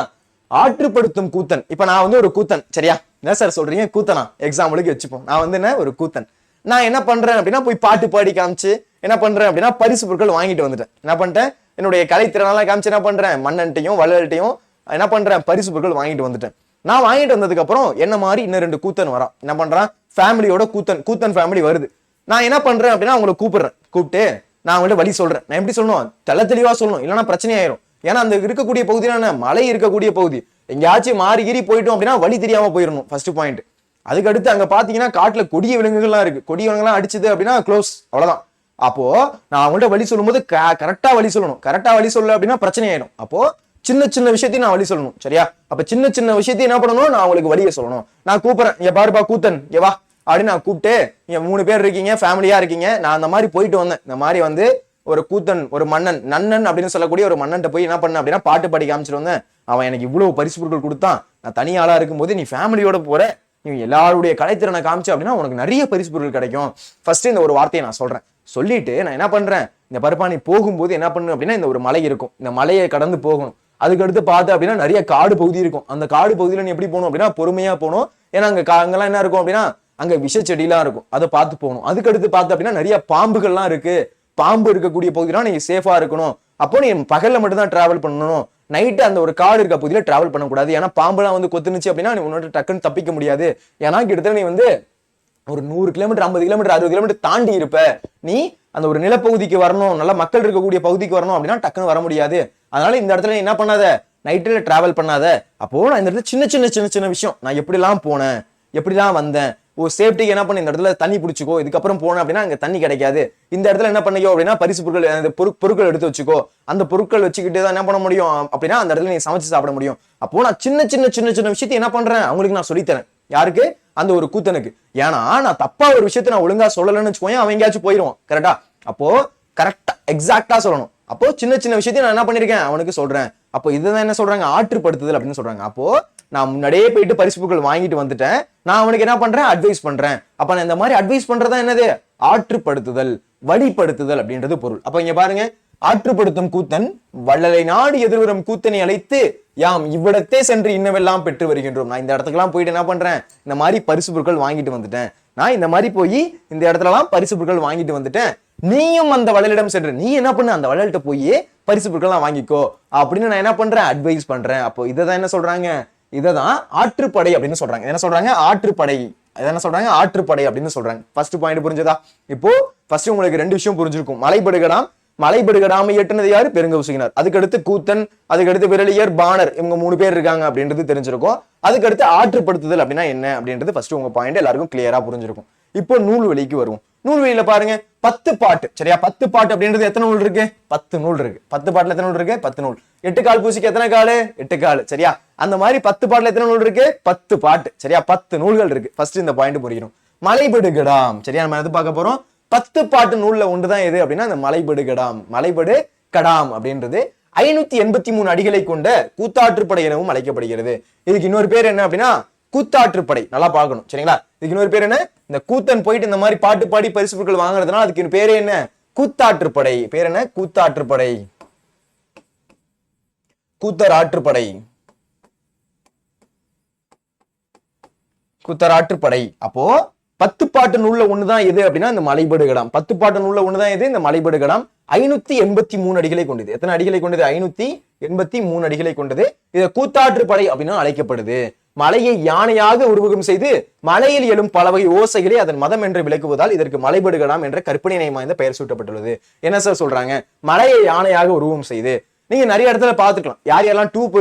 A: ஆற்றுப்படுத்தும் கூத்தன். இப்ப நான் வந்து ஒரு கூத்தன். சரியா? என்ன சார் சொல்றீங்க? கூத்தனா? எக்ஸாம்பிளுக்கு வச்சுப்போம், நான் வந்து என்ன ஒரு கூத்தன். நான் என்ன பண்றேன் அப்படின்னா போய் பாட்டு பாடி காமிச்சு என்ன பண்றேன் அப்படின்னா பரிசு பொருட்கள் வாங்கிட்டு வந்துட்டேன். என்ன பண்ணிட்டேன்? என்னுடைய கலைத்திறனால காமிச்சு என்ன பண்றேன்? மன்னன்ட்டையும் வள்ளல்ட்டையும் என்ன பண்றேன்? பரிசு பொருட்கள் வாங்கிட்டு வந்துட்டேன். நான் வாங்கிட்டு வந்ததுக்கு அப்புறம் என்ன மாதிரி இன்னும் 2 கூத்தன் வரான். என்ன பண்றான்? ஃபேமிலியோட கூத்தன் ஃபேமிலி வருது. நான் என்ன பண்றேன் அப்படின்னா அவங்களை கூப்பிடுறேன். கூப்பிட்டு நான் அவங்கள்ட்ட வழி சொல்றேன். நான் எப்படி சொல்லணும்? தெளிவா சொல்லணும், இல்லைன்னா பிரச்சனை ஆயிரும். ஏன்னா அந்த இருக்கக்கூடிய பகுதியில மலை இருக்கக்கூடிய பகுதி, எங்கேயாச்சும் மாறிகிரி போயிட்டோம் அப்படின்னா வழி தெரியாம போயிடணும். First point. அதுக்கு அடுத்து அங்க பாத்தீங்கன்னா காட்டுல கொடிய விலங்குகள்லாம் இருக்கு. கொடிய விலங்குலாம் அடிச்சது அப்படின்னா க்ளோஸ், அவ்வளவுதான். அப்போ நான் அவங்கள்ட்ட வழி சொல்லும் போது கரெக்டா வழி சொல்லணும். கரெக்டா வழி சொல்லல அப்படின்னா பிரச்சனை ஆயிடும். அப்போ சின்ன சின்ன விஷயத்தையும் நான் வழி சொல்லணும். சரியா? அப்ப சின்ன சின்ன விஷயத்தையும் என்ன பண்ணணும்? நான் அவங்களுக்கு வழியை சொல்லணும். நான் கூப்பிடுறேன், இங்க பாருப்பா கூத்தன், இங்க வா அப்படின்னு நான் கூப்பிட்டு, நீங்க 3 பேர் இருக்கீங்க, ஃபேமிலியா இருக்கீங்க, நான் அந்த மாதிரி போயிட்டு வந்தேன். இந்த மாதிரி வந்து ஒரு கூத்தன், ஒரு மன்னன், நன்னன் அப்படின்னு சொல்லக்கூடிய ஒரு மன்னன்ட்ட போய் என்ன பண்ண அப்படின்னா பாட்டு பாடி காமிச்சிட்டு வந்தேன். அவன் எனக்கு இவ்வளவு பரிசு பொருட்கள் கொடுத்தான். நான் தனி ஆளா இருக்கும்போது நீ ஃபேமிலியோட போற, நீ எல்லாருடைய கலைத்திறனை காமிச்சு அப்படின்னா உனக்கு நிறைய பரிசு பொருட்கள் கிடைக்கும். ஃபர்ஸ்ட் இந்த ஒரு வார்த்தையை நான் சொல்றேன். சொல்லிட்டு நான் என்ன பண்றேன், இந்த பருப்பா நீ போகும்போது என்ன பண்ணு அப்படின்னா இந்த ஒரு மலை இருக்கும், இந்த மலையை கடந்து போகணும். அதுக்கு அடுத்து பார்த்து அப்படின்னா நிறைய காடு பகுதி இருக்கும். அந்த காடு பகுதியில நீ எப்படி போகணும் அப்படின்னா பொறுமையா போகணும். ஏன்னா அங்கெல்லாம் என்ன இருக்கும் அப்படின்னா அங்க விஷ செடிலாம் இருக்கும், அதை பார்த்து போகணும். அதுக்கு அடுத்து பார்த்து அப்படின்னா நிறைய பாம்புகள்லாம் இருக்கு. பாம்பு இருக்கக்கூடிய பகுதியெல்லாம் நீங்க சேஃபா இருக்கணும். அப்போ நீ பகல்ல மட்டும் தான் டிராவல் பண்ணணும். நைட்டு அந்த ஒரு காடு இருக்க பகுதியில டிராவல் பண்ணக்கூடாது. ஏன்னா பாம்புலாம் வந்து கொத்துனுச்சு அப்படின்னா நீ உன்னோட டக்குன்னு தப்பிக்க முடியாது. ஏன்னா கிட்டத்தட்ட நீ வந்து ஒரு 100 கிலோமீட்டர், 50 கிலோமீட்டர், 60 கிலோமீட்டர் தாண்டி இருப்ப. நீ அந்த ஒரு நிலப்பகுதிக்கு வரணும், நல்ல மக்கள் இருக்கக்கூடிய பகுதிக்கு வரணும் அப்படின்னா டக்குன்னு வர முடியாது. அதனால இந்த இடத்துல நீ என்ன பண்ணாத, நைட்டுல டிராவல் பண்ணாத. அப்போ நான் இந்த இடத்துல சின்ன சின்ன விஷயம், நான் எப்படிலாம் போனேன், எப்படிலாம் வந்தேன், ஒரு சேஃப்டிக்கு என்ன பண்ண, இந்த இடத்துல தண்ணி பிடிச்சிக்கோ, இதுக்கப்புறம் போனேன் அப்படின்னா அங்க தண்ணி கிடைக்காது. இந்த இடத்துல என்ன பண்ணிக்கோ அப்படின்னா பரிசு பொருட்கள் எடுத்து வச்சுக்கோ. அந்த பொருட்கள் வச்சுக்கிட்டு தான் என்ன பண்ண முடியும் அப்படின்னா அந்த இடத்துல நீ சமைச்சு சாப்பிட முடியும். அப்போ நான் சின்ன விஷயத்தை என்ன பண்றேன் அவங்களுக்கு நான் சொல்லித்தரேன். யாருக்கு? அந்த ஒரு கூத்தனுக்கு. ஏன்னா நான் தப்பா ஒரு விஷயத்த நான் ஒழுங்கா சொல்லலன்னு வச்சுக்கோங்க, அவன் எங்கேயாச்சும் போயிடுவான். கரெக்டா? அப்போ கரெக்டா எக்ஸாக்டா சொல்லணும். அப்போ சின்ன விஷயத்தையும் நான் என்ன பண்ணிருக்கேன் அவனுக்கு சொல்றேன். அப்போ இதுதான் என்ன சொல்றாங்க, ஆற்றுப்படுத்துதல் அப்படின்னு சொல்றாங்க. அப்போ நான் முன்னாடியே போயிட்டு பரிசு பொருட்கள் வாங்கிட்டு வந்துட்டேன், நான் அவனுக்கு என்ன பண்றேன், அட்வைஸ் பண்றேன். அப்ப நான் இந்த மாதிரி அட்வைஸ் பண்றதா என்னது, ஆற்றுப்படுத்துதல், வழிப்படுத்துதல் அப்படின்றது பொருள். அப்ப இங்க பாருங்க, ஆற்றுப்படுத்தும் கூத்தன் வள்ளலை நாடு எதிர்வரும் கூத்தனை அழைத்து யாம் இவ்விடத்தே சென்று இன்னவெல்லாம் பெற்று வருகின்றோம். நான் இந்த இடத்துக்குலாம் போயிட்டு என்ன பண்றேன், இந்த மாதிரி பரிசு பொருட்கள் வாங்கிட்டு வந்துட்டேன். நான் இந்த மாதிரி போய் இந்த இடத்துலலாம் பரிசு பொருட்கள் வாங்கிட்டு வந்துட்டேன். நீயும் அந்த வள்ளலிடம் சென்று நீ என்ன பண்ண, அந்த வள்ளல்கிட்ட போய் பரிசு பொருட்கள்லாம் வாங்கிக்கோ அப்படின்னு நான் என்ன பண்றேன், அட்வைஸ் பண்றேன். அப்போ இதை என்ன சொல்றாங்க, இததான் ஆற்றுப்படை அப்படின்னு சொல்றாங்க. என்ன சொல்றாங்க, ஆற்றுப்படை. என்ன சொல்றாங்க, ஆற்றுப்படை அப்படின்னு சொல்றாங்க. ஃபர்ஸ்ட் பாயிண்ட் புரிஞ்சதா? இப்போ ஃபர்ஸ்ட் உங்களுக்கு 2 விஷயம் புரிஞ்சிருக்கும். மலைபடுகடாமை எட்டுனது யாரு, பெருங்கௌசிகனார். அதுக்கடுத்து கூத்தன், அதுக்கடுத்து விரலியர், பாணர், இவங்க 3 பேர் இருக்காங்க அப்படின்றது தெரிஞ்சிருக்கும். அதுக்கடுத்து ஆற்றுப்படுத்துதல் அப்படின்னா என்ன அப்படின்றது ஃபர்ஸ்ட் உங்க பாயிண்ட் எல்லாருக்கும் கிளியரா புரிஞ்சிருக்கும். இப்போ நூல்வெளிக்கு வருவோம். நூல்வெளியில பாருங்க 10 பாட்டு. சரியா? 10 பாட்டு அப்படின்றது எத்தனை நூல் இருக்கு, 10 நூல் இருக்கு. 10 பாட்டுல எத்தனை நூல் இருக்கு, 10 நூல். 8 கால் பூசிக்கு எத்தனை காலு, 8 காலு. சரியா? அந்த மாதிரி 10 பாட்டுல எத்தனை நூல் இருக்கு, 10 பாட்டு. சரியா? 10 நூல்கள் இருக்கு. ஃபர்ஸ்ட் இந்த பாயிண்ட் புரியணும். மலைபடுகடாம். சரியா? நம்ம எது பார்க்க போறோம், 10 பாட்டு நூல்ல ஒன்றுதான் எது அப்படின்னா அந்த மலைபடுகடாம். மலைபடு கடாம் அப்படின்றது 583 அடிகளை கொண்ட கூத்தாற்றுப்படை எனவும் அழைக்கப்படுகிறது. இதுக்கு இன்னொரு பேர் என்ன அப்படின்னா கூத்தாற்றுப்படை. நல்லா பார்க்கணும். சரிங்களா? இதுக்கு இன்னொரு பேர் என்ன, இந்த கூத்தன் போயிட்டு இந்த மாதிரி பாட்டு பாடி பரிசு பொருட்கள் வாங்குறதுனால அதுக்கு பேரு என்ன, கூத்தாற்றுப்படை. பேர் என்ன, கூத்தாற்றுப்படை, கூத்தராற்றுப்படை, கூத்தராற்றுப்படை. அப்போ 10 பாட்டு நூல்ல ஒண்ணுதான் எது அப்படின்னா இந்த மலைபடு கடாம். 10 பாட்டு நூல்ல ஒண்ணுதான் எது இந்த மலைபடு கடாம். 583 அடிகளை கொண்டது. எத்தனை அடிகளை கொண்டது? 583 அடிகளை கொண்டது. இது கூத்தாற்று படை அப்படின்னு அழைக்கப்படுது. மலையை யானையாக உருவகம் செய்து மலையில் எழும் பல வகை ஓசைகளை அதன் மதம் என்று விளக்குவதால் இதற்கு மலைபடு கடாம் என்ற கற்பனை நயம் வாய்ந்த பெயர் சூட்டப்பட்டுள்ளது. என்ன சார் சொல்றாங்க? மலையை யானையாக உருவம் செய்து. நீங்க நிறைய இடத்துல பாத்துக்கலாம். யார் யாரெல்லாம்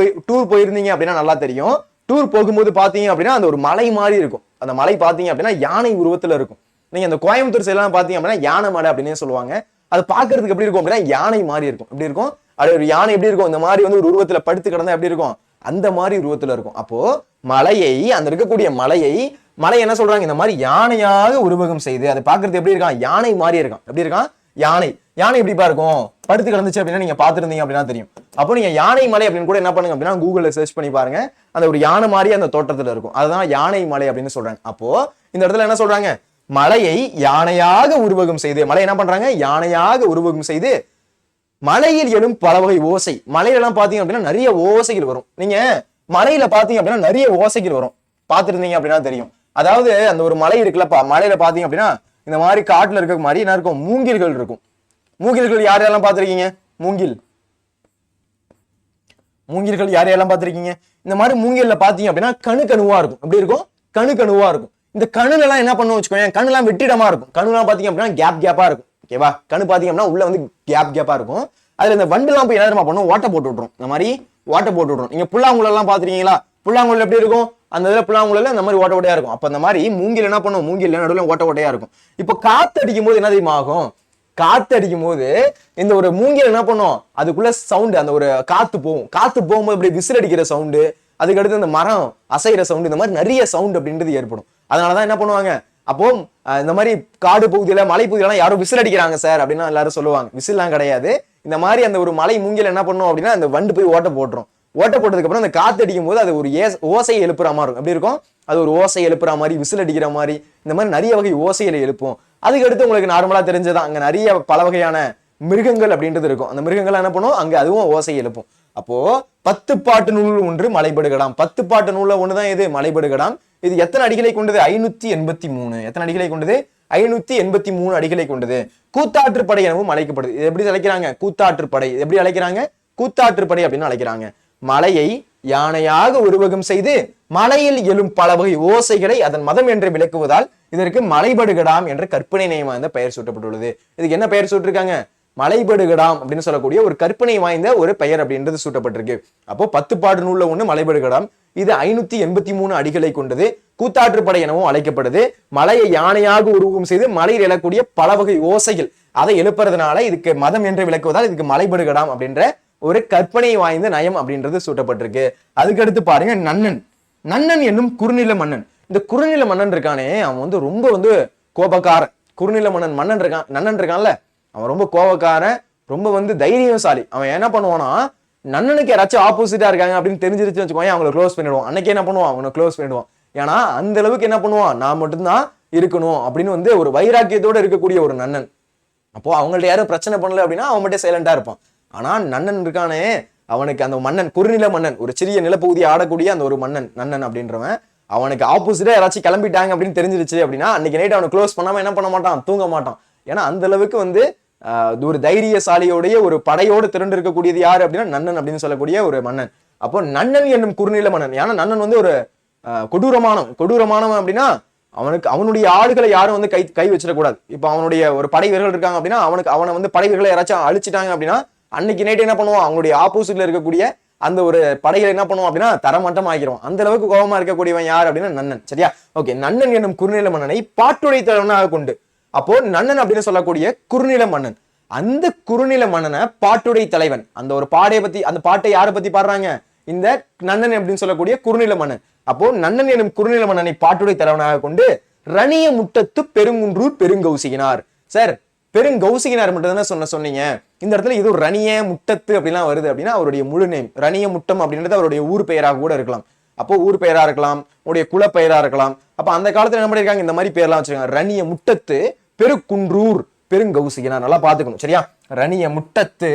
A: டூர் போயிருந்தீங்க அப்படின்னா நல்லா தெரியும். டூர் போகும்போது பாத்தீங்க அப்படின்னா அந்த ஒரு மலை மாதிரி இருக்கும். அந்த மலை பாத்தீங்க அப்படின்னா யானை உருவத்துல இருக்கும். நீங்க அந்த கோயம்புத்தூர் சைட்லாம் பாத்தீங்க அப்படின்னா யானை மலை அப்படின்னு சொல்லுவாங்க. அது பாக்குறதுக்கு எப்படி இருக்கும் அப்படின்னா யானை மாதிரி இருக்கும். எப்படி இருக்கும்? அது ஒரு யானை எப்படி இருக்கும்? இந்த மாதிரி வந்து ஒரு உருவத்துல படுத்து கிடந்தா எப்படி இருக்கும்? அந்த மாதிரி உருவத்துல இருக்கும். அப்போ மலையை, அந்த இருக்கக்கூடிய மலை என்ன சொல்றாங்க? இந்த மாதிரி யானையாக உருவகம் செய்து அதை பாக்குறது எப்படி இருக்கான்? யானை மாதிரி இருக்கான். எப்படி இருக்கான்? யானை எப்படிப்பா இருக்கும்? படுத்து கிடந்துச்சு அப்படின்னா நீங்க பாத்துருந்தீங்க அப்படின்னா தெரியும். அப்போ நீங்க யானை மலை அப்படின்னு கூட என்ன பண்ணுங்க அப்படின்னா கூகுள்ல சர்ச் பண்ணி பாருங்க. அந்த ஒரு யானை மாதிரி அந்த தோற்றத்துல இருக்கும். அதுதான் யானை மலை அப்படின்னு சொல்றாங்க. அப்போ இந்த இடத்துல என்ன சொல்றாங்க? மலையை யானையாக உருவகம் செய்து, மலை என்ன பண்றாங்க? யானையாக உருவகம் செய்து மலையில் எழும் பல வகை ஓசை. மலையில பாத்தீங்க அப்படின்னா நிறைய ஓசைகள் வரும். நீங்க மலையில பாத்தீங்க அப்படின்னா நிறைய ஓசைகள் வரும். பாத்துருந்தீங்க அப்படின்னா தெரியும். அதாவது அந்த ஒரு மலை இருக்குல்லப்பா, மலையில பாத்தீங்க அப்படின்னா இந்த மாதிரி காட்டுல இருக்க மாதிரி என்ன இருக்கும்? மூங்கில்கள் இருக்கும். மூங்கில்கள் யாரெல்லாம் பாத்திருக்கீங்க? மூங்கில்கள் யாரெல்லாம் பாத்திருக்கீங்க? இந்த மாதிரி மூங்கில்ல பாத்தீங்க அப்படின்னா கணுவா இருக்கும். எப்படி இருக்கும்? கணுவா இருக்கும். இந்த கணுல எல்லாம் என்ன பண்ணுவோம் வச்சுக்கோங்க, கணுலாம் வெற்றிடமா இருக்கும். கணுலாம் பாத்தீங்க அப்படின்னா கேப்பா இருக்கும். ஓகேவா? கணு பாத்தீங்க அப்படின்னா உள்ள வந்து கேப்பா இருக்கும். அதுல இந்த வண்டு எல்லாம் போய் என்ன பண்ணும்? ஓட்ட போட்டு விட்டுரும். இந்த மாதிரி ஓட்ட போட்டு விட்டுரும். நீங்க புல்லாங்குழல் எல்லாம் பாத்திருக்கீங்களா? புல்லாங்குழல் எப்படி இருக்கும்? அந்த இதுல புல்லாங்குழல இந்த மாதிரி ஓட்டையா இருக்கும். அப்ப இந்த மாதிரி மூங்கில் என்ன பண்ணும்? மூங்கில் நடுவில் ஓட்டையா இருக்கும். இப்ப காத்து அடிக்கும் போது என்ன தெரியுமா ஆகும்? காத்து அடிக்கும் போது இந்த ஒரு மூங்கில் என்ன பண்ணும்? அதுக்குள்ள சவுண்டு, அந்த ஒரு காத்து போகும். காத்து போகும்போது இப்படி விசில் அடிக்கிற சவுண்டு, அதுக்கடுத்து இந்த மரம் அசைகிற சவுண்டு, இந்த மாதிரி நிறைய சவுண்ட் அப்படின்றது ஏற்படும். அதனாலதான் என்ன பண்ணுவாங்க? அப்போ இந்த மாதிரி காடு பகுதியில, மலை பகுதியெல்லாம் யாரும் விசில் அடிக்கிறாங்க சார் அப்படின்னு எல்லாரும் சொல்லுவாங்க. விசில்லாம் கிடையாது. இந்த மாதிரி அந்த ஒரு மலை மூங்கில் என்ன பண்ணும் அப்படின்னா அந்த வண்டு போய் ஓட்ட போட்டுரும். ஓட்ட போட்டதுக்கு அப்புறம் அந்த காத்து அடிக்கும் போது அது ஒரு ஓசையை எழுப்புற மாதிரி இருக்கும். எப்படி இருக்கும்? அது ஒரு ஓசை எழுப்புற மாதிரி, விசில் அடிக்கிற மாதிரி, இந்த மாதிரி நிறைய வகை ஓசைகளை எழுப்பும். அதுக்கடுத்து உங்களுக்கு நார்மலா தெரிஞ்சதான் அங்க நிறைய பல வகையான மிருகங்கள் அப்படின்றது இருக்கும். அந்த மிருகங்கள் என்ன பண்ணும்? அங்க அதுவும் ஓசை எழுப்பும். அப்போ 10 பாட்டு நூல் ஒன்று மலைபடு கடாம். 10 பாட்டு நூல்ல ஒண்ணுதான் இது மலைபடு கடாம். இது எத்தனை அடிகளை கொண்டது? 583. எத்தனை அடிகளை கொண்டது? 583 அடிகளை கொண்டது. கூத்தாற்று படை எனவும் அழைக்கப்படுது. இது எப்படி அழைக்கிறாங்க? கூத்தாற்று படை. எப்படி அழைக்கிறாங்க? கூத்தாற்று படை அப்படின்னு அழைக்கிறாங்க. மலையை யானையாக உருவகம் செய்து மலையில் எழும் பல வகை ஓசைகளை அதன் மதம் என்று விளக்குவதால் இதற்கு மலைபடு கடாம் என்ற கற்பனை நயம் வாய்ந்த பெயர் சூட்டப்பட்டுள்ளது. இதுக்கு என்ன பெயர் சூட்டிருக்காங்க? மலைபடு கடாம் அப்படின்னு சொல்லக்கூடிய ஒரு கற்பனை வாய்ந்த ஒரு பெயர் அப்படின்றது சூட்டப்பட்டிருக்கு. அப்போ 10 பாட்டு நூல்ல ஒண்ணு மலைபடு கடாம். இது 583 அடிகளை கொண்டது. கூத்தாற்று படை எனவும் அழைக்கப்படுது. மலையை யானையாக உருவகம் செய்து மலையில் எழக்கூடிய பல வகை ஓசைகள் அதை எழுப்புறதுனால இதுக்கு மதம் என்று விளக்குவதால் இதுக்கு மலைபடு கடாம் அப்படின்ற ஒரு கற்பனை வாய்ந்த நயம் அப்படின்றது சூட்டப்பட்டிருக்கு. அதுக்கடுத்து பாருங்க நன்னன் என்னும் குறுநில மன்னன். இந்த குறுநில மன்னன் இருக்கானே, அவன் வந்து ரொம்ப வந்து கோபக்காரன். குறுநில மன்னன் இருக்கான், நன்னன் இருக்கான்ல, அவன் ரொம்ப கோபக்காரன், ரொம்ப வந்து தைரியசாலி. அவன் என்ன பண்ணுவானா, நன்னனுக்கு யாராச்சும் ஆப்போசிட்டா இருக்காங்க அப்படின்னு தெரிஞ்சிருச்சு வச்சுக்கோங்க, அவங்களை க்ளோஸ் பண்ணிடுவான். அன்னைக்கு என்ன பண்ணுவான்? அவனை க்ளோஸ் பண்ணிடுவான். ஏன்னா அந்த அளவுக்கு என்ன பண்ணுவான்? நான் மட்டும்தான் இருக்கணும் அப்படின்னு வந்து ஒரு வைராக்கியத்தோட இருக்கக்கூடிய ஒரு நன்னன். அப்போ அவங்கள்ட்ட யாரும் பிரச்சனை பண்ணல அப்படின்னா அவன் மட்டும் சைலண்டா இருப்பான். ஆனா நன்னன் இருக்கானே, அவனுக்கு அந்த மன்னன், குறுநில மன்னன், ஒரு சிறிய நிலப்பகுதியை ஆடக்கூடிய அந்த ஒரு மன்னன் நன்னன் அப்படின்றவன், அவனுக்கு ஆப்போசிட்டா யாராச்சும் கிளம்பிட்டாங்க அப்படின்னு தெரிஞ்சிருச்சு அப்படின்னா அன்னைக்கு நைட் அவனை க்ளோஸ் பண்ணாம என்ன பண்ண மாட்டான்? தூங்க மாட்டான். ஏன்னா அந்த அளவுக்கு வந்து ஒரு தைரியசாலியோடைய ஒரு படையோடு திரண்டு இருக்கக்கூடியது யாரு அப்படின்னா நன்னன் அப்படின்னு சொல்லக்கூடிய ஒரு மன்னன். அப்போ நன்னன் என்னும் குறுநில மன்னன். ஏன்னா நன்னன் வந்து ஒரு கொடூரமானவன் அப்படின்னா அவனுடைய ஆளுகளை யாரும் வந்து கை வச்சிடக்கூடாது. இப்ப அவனுடைய ஒரு படை வீரர்கள் இருக்காங்க அப்படின்னா அவனை வந்து படை வீரர்களை யாராச்சும் அழிச்சிட்டாங்க அப்படின்னா அன்னைக்கு நைட்டு என்ன பண்ணுவான்? அவங்களுடைய ஆப்போசிட்ல இருக்கக்கூடிய அந்த ஒரு படைகளை என்ன பண்ணுவான் அப்படின்னா தரமட்டம் ஆகிரும். அந்த அளவுக்கு கோபமா இருக்கக்கூடியவன் யார் அப்படின்னா நன்னன். சரியா? ஓகே. நன்னன் என்னும் குறுநில மன்னனை பாட்டுடை தலைவனாக கொண்டு, அப்போ நன்னன் அப்படின்னு சொல்லக்கூடிய குறுநில மன்னன், அந்த குறுநில மன்னனை பாட்டுடை தலைவன், அந்த ஒரு பாடையை பத்தி, அந்த பாட்டை யாரை பத்தி பாடுறாங்க? இந்த நன்னன் அப்படின்னு சொல்லக்கூடிய குறுநில மன்னன். அப்போ நன்னன் எனும் குறுநில மன்னனை பாட்டுடை தலைவனாக கொண்டு ரணிய முட்டத்து பெருங்குன்றூர் பெருங்கௌசிகினார். சார், பெருங்கௌசிகினார் மட்டும் தானே சொன்னீங்க. இந்த இடத்துல இது ரணிய முட்டத்து அப்படிலாம் வருது அப்படின்னா அவருடைய முழு நேம் ரணிய முட்டம் அப்படின்றது அவருடைய ஊர் பெயராக கூட இருக்கலாம். அப்போ ஊர் பெயரா இருக்கலாம், உடைய குல பெயரா இருக்கலாம். அப்ப அந்த காலத்துல என்ன பண்ணிருக்காங்க? இந்த மாதிரி பேர்லாம் வச்சிருக்காங்க. ரணிய முட்டத்து பெருங்குன்றூர் பெருங்கௌசிகினார். நல்லா பாத்துக்கணும். சரியா? ரணிய முட்டத்து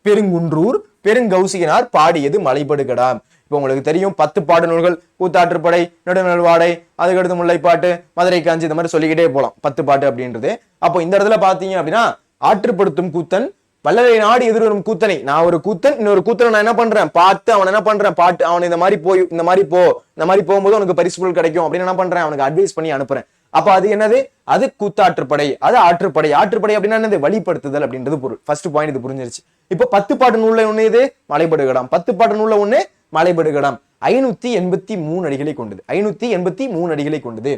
A: பெருங்குன்றூர் பெருங்கௌசிகினார் பாடியது மலைபடு கடாம். இப்ப இப்போ உங்களுக்கு தெரியும் 10 பாடு நூல்கள், கூத்தாற்றுப்படை, நெடுநல்வாடை, அதுக்கடுத்து முல்லைப்பாட்டு, மதுரை காஞ்சி, இந்த மாதிரி சொல்லிக்கிட்டே போலாம் 10 பாட்டு அப்படின்றது. அப்போ இந்த இடத்துல பாத்தீங்க அப்படின்னா ஆற்றுப்படுத்தும் கூத்தன், வள்ளலை நாடு எதிர்வரும் கூத்தனை, நான் ஒரு கூத்தன், இன்னொரு கூத்தனை நான் என்ன பண்றேன் பார்த்து அவன் என்ன பண்றேன் பாட்டு அவன் இந்த மாதிரி போய் இந்த மாதிரி போகும்போது உனக்கு பரிசு பொருள் கிடைக்கும் அப்படின்னு என்ன பண்றேன் அவனுக்கு அட்வைஸ் பண்ணி அனுப்புறேன். அப்ப அது என்னது, அது கூத்தாற்றுப்படை, அது ஆற்றுப்படை. ஆற்றுப்படை அப்படின்னா என்னது, வழிபடுத்துதல் அப்படின்றது பொருள். ஃபர்ஸ்ட் பாயிண்ட் இது புரிஞ்சிருச்சு. இப்போ 10 பாட்டு நூல்ல ஒண்ணு இது மலைபடுகடாம், 10 பாட்டு நூல்ல ஒண்ணு மலைபடுகடாம். 583 அடிகளை கொண்டது, 583 அடிகளை கொண்டது.